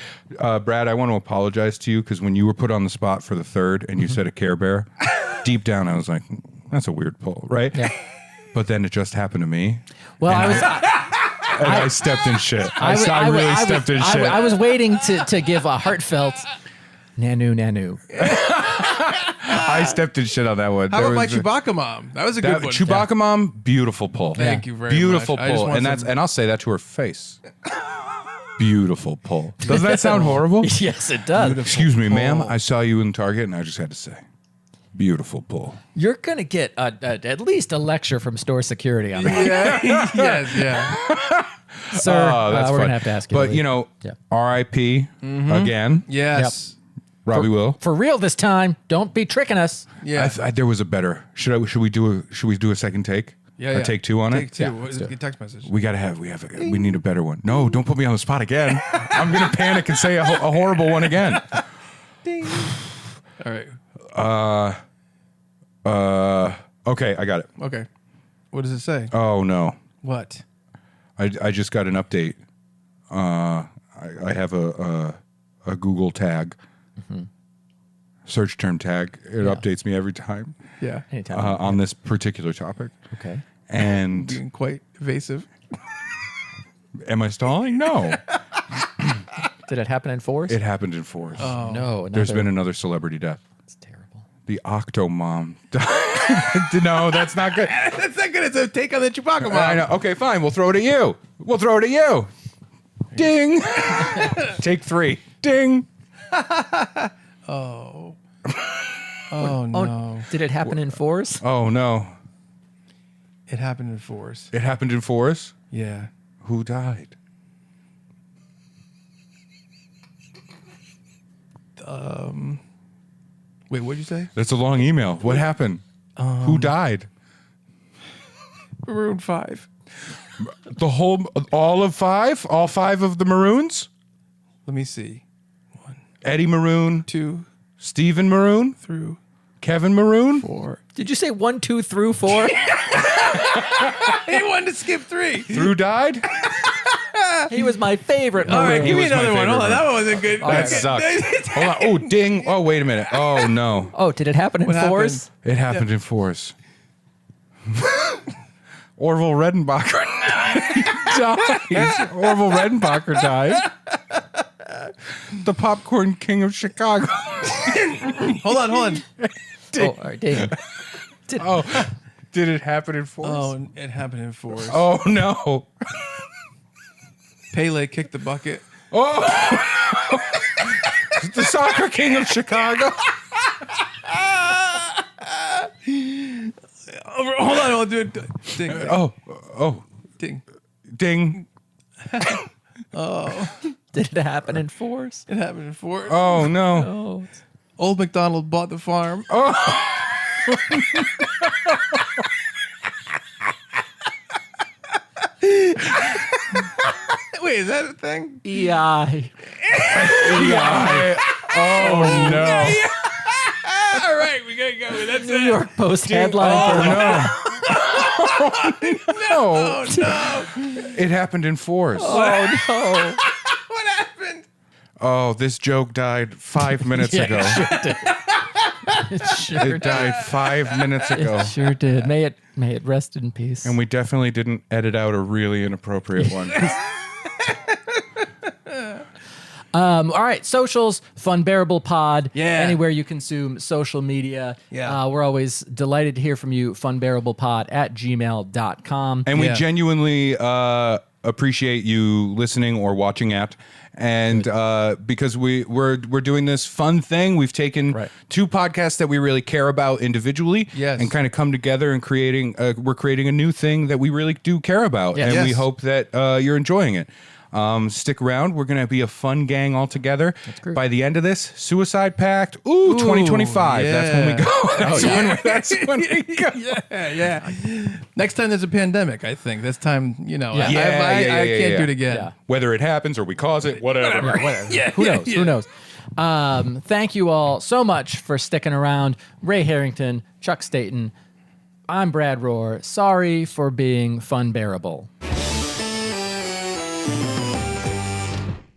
[SPEAKER 1] Brad, I want to apologize to you because when you were put on the spot for the third and you said a Care Bear, deep down I was like, that's a weird pull, right?
[SPEAKER 2] Yeah.
[SPEAKER 1] But then it just happened to me,
[SPEAKER 2] Well, I was.
[SPEAKER 1] and I stepped in shit. I really stepped in
[SPEAKER 2] I,
[SPEAKER 1] shit.
[SPEAKER 2] I was waiting to give a heartfelt Nanu.
[SPEAKER 1] I stepped in shit on that one.
[SPEAKER 3] How
[SPEAKER 1] There
[SPEAKER 3] about my
[SPEAKER 1] was-
[SPEAKER 3] Chewbacca mom? That was a good one.
[SPEAKER 1] Chewbacca mom, beautiful pull.
[SPEAKER 3] Thank you very
[SPEAKER 1] beautiful
[SPEAKER 3] much. I just
[SPEAKER 1] pull,
[SPEAKER 3] want
[SPEAKER 1] and
[SPEAKER 3] some-
[SPEAKER 1] and I'll say that to her face. Beautiful pull. Doesn't that sound horrible?
[SPEAKER 2] Yes, it does.
[SPEAKER 1] Excuse me, ma'am.
[SPEAKER 3] pull.
[SPEAKER 1] I saw you in Target, and I just had to say, beautiful pull.
[SPEAKER 2] You're gonna get at least a lecture from store security on that,
[SPEAKER 3] Yeah. Yes. Yeah.
[SPEAKER 2] sir.
[SPEAKER 1] Oh, that's
[SPEAKER 2] we're
[SPEAKER 1] fun.
[SPEAKER 2] gonna have to ask you.
[SPEAKER 1] But
[SPEAKER 2] to leave.
[SPEAKER 1] you know,
[SPEAKER 2] Yeah.
[SPEAKER 1] R.I.P. Again,
[SPEAKER 3] Yes.
[SPEAKER 1] Robbie Will.
[SPEAKER 2] For real this time. Don't be tricking us.
[SPEAKER 3] Yeah.
[SPEAKER 1] There was a better. Should we do a second take?
[SPEAKER 3] Yeah.
[SPEAKER 1] A take two on
[SPEAKER 3] Take
[SPEAKER 1] it.
[SPEAKER 3] two.
[SPEAKER 2] Yeah,
[SPEAKER 3] What
[SPEAKER 2] let's
[SPEAKER 3] is
[SPEAKER 2] do
[SPEAKER 3] it?
[SPEAKER 2] it.
[SPEAKER 3] Text message.
[SPEAKER 1] We need a better one. No, don't put me on the spot again. I'm gonna panic and say a horrible one again.
[SPEAKER 3] Ding. All right.
[SPEAKER 1] Okay, I got it.
[SPEAKER 3] Okay. What does it say?
[SPEAKER 1] Oh no,
[SPEAKER 3] What?
[SPEAKER 1] I just got an update. I have a Google tag, search term tag. It updates me every time
[SPEAKER 3] Yeah.
[SPEAKER 2] Anytime.
[SPEAKER 1] on this particular topic.
[SPEAKER 2] Okay.
[SPEAKER 1] And
[SPEAKER 3] Being quite evasive.
[SPEAKER 1] am I stalling? No,
[SPEAKER 2] Did it happen in fours?
[SPEAKER 1] it happened in force.
[SPEAKER 3] Oh.
[SPEAKER 2] No.
[SPEAKER 1] There's been another celebrity death.
[SPEAKER 2] It's terrible.
[SPEAKER 1] The Octomom. No, that's not good.
[SPEAKER 3] That's not good. It's a take on the Chewbacca mom.
[SPEAKER 1] I know. Okay, fine. We'll throw it at you. Ding. Take three. Ding.
[SPEAKER 3] Oh. Oh no.
[SPEAKER 2] Oh, did it happen in fours?
[SPEAKER 1] Oh no.
[SPEAKER 3] It happened in force.
[SPEAKER 1] It happened in force.
[SPEAKER 3] Yeah.
[SPEAKER 1] Who died?
[SPEAKER 3] Wait, what'd you say?
[SPEAKER 1] That's a long email. What happened? Who died?
[SPEAKER 3] Maroon 5.
[SPEAKER 1] All five of the Maroons?
[SPEAKER 3] Let me see.
[SPEAKER 1] Eddie Maroon,
[SPEAKER 3] 2
[SPEAKER 1] Stephen Maroon,
[SPEAKER 3] through
[SPEAKER 1] Kevin Maroon.
[SPEAKER 3] 4.
[SPEAKER 2] Did you say 1, 2, through 4?
[SPEAKER 3] He wanted to skip 3.
[SPEAKER 1] Who died?
[SPEAKER 2] He was my favorite.
[SPEAKER 3] All right,
[SPEAKER 2] Maroon.
[SPEAKER 3] give me
[SPEAKER 1] was my
[SPEAKER 3] another one. Hold on,
[SPEAKER 1] favorite
[SPEAKER 3] that one wasn't good.
[SPEAKER 1] That sucked. Hold on. Oh, ding. Oh, wait a minute. Oh, no.
[SPEAKER 2] Oh, did it happen in
[SPEAKER 3] What happened?
[SPEAKER 2] fours?
[SPEAKER 1] It happened in force. Orville Redenbacher died. Orville Redenbacher died. The popcorn king of Chicago.
[SPEAKER 3] Hold on.
[SPEAKER 2] Oh, all right, damn.
[SPEAKER 1] Did it happen in force?
[SPEAKER 3] Oh, it happened in force.
[SPEAKER 1] Oh, no.
[SPEAKER 3] Pele kicked the bucket.
[SPEAKER 1] Oh. The soccer king of Chicago.
[SPEAKER 3] Hold on, I'll do it. Ding.
[SPEAKER 1] Oh.
[SPEAKER 3] Ding.
[SPEAKER 1] Ding.
[SPEAKER 2] Did it happen in fours?
[SPEAKER 3] It happened in force.
[SPEAKER 1] Oh, no.
[SPEAKER 2] Oh,
[SPEAKER 3] Old MacDonald bought the farm. Wait, is that a thing?
[SPEAKER 2] EI.
[SPEAKER 4] Oh no.
[SPEAKER 3] All right, we gotta go. That's
[SPEAKER 2] New York Post headline.
[SPEAKER 3] Oh no!
[SPEAKER 1] It happened in force.
[SPEAKER 2] Oh no.
[SPEAKER 3] What happened?
[SPEAKER 1] Oh, this joke died 5 minutes ago.
[SPEAKER 2] It sure
[SPEAKER 1] It died 5 minutes ago.
[SPEAKER 2] It sure did. May it rest in peace.
[SPEAKER 1] And we definitely didn't edit out a really inappropriate one.
[SPEAKER 2] All right, socials, Funbearable Pod.
[SPEAKER 3] Yeah.
[SPEAKER 2] Anywhere you consume social media.
[SPEAKER 3] Yeah.
[SPEAKER 2] We're always delighted to hear from you. Funbearablepod@gmail.com.
[SPEAKER 1] And we
[SPEAKER 3] Yeah.
[SPEAKER 1] genuinely appreciate you listening or watching at. And because we're doing this fun thing, we've taken
[SPEAKER 2] Right.
[SPEAKER 1] 2 podcasts that we really care about individually,
[SPEAKER 3] Yes.
[SPEAKER 1] and kind of come together and we're creating a new thing that we really do care about,
[SPEAKER 2] Yes.
[SPEAKER 1] and we
[SPEAKER 3] Yes.
[SPEAKER 1] hope that you're enjoying it. Stick around. We're going to be a fun gang all together.
[SPEAKER 2] great.
[SPEAKER 1] By the end of this, Suicide Pact. Ooh, 2025. That's when we go. That's when we go.
[SPEAKER 3] Yeah. Next time there's a pandemic, I think this time,
[SPEAKER 2] Yeah.
[SPEAKER 3] I
[SPEAKER 1] Yeah,
[SPEAKER 3] can't do it again.
[SPEAKER 2] Yeah.
[SPEAKER 1] Whether it happens or we cause it, whatever.
[SPEAKER 2] Whatever. Who knows? Who knows? Thank you all so much for sticking around. Ray Harrington, Chuck Staten. I'm Brad Rohr. Sorry for being Funbearable.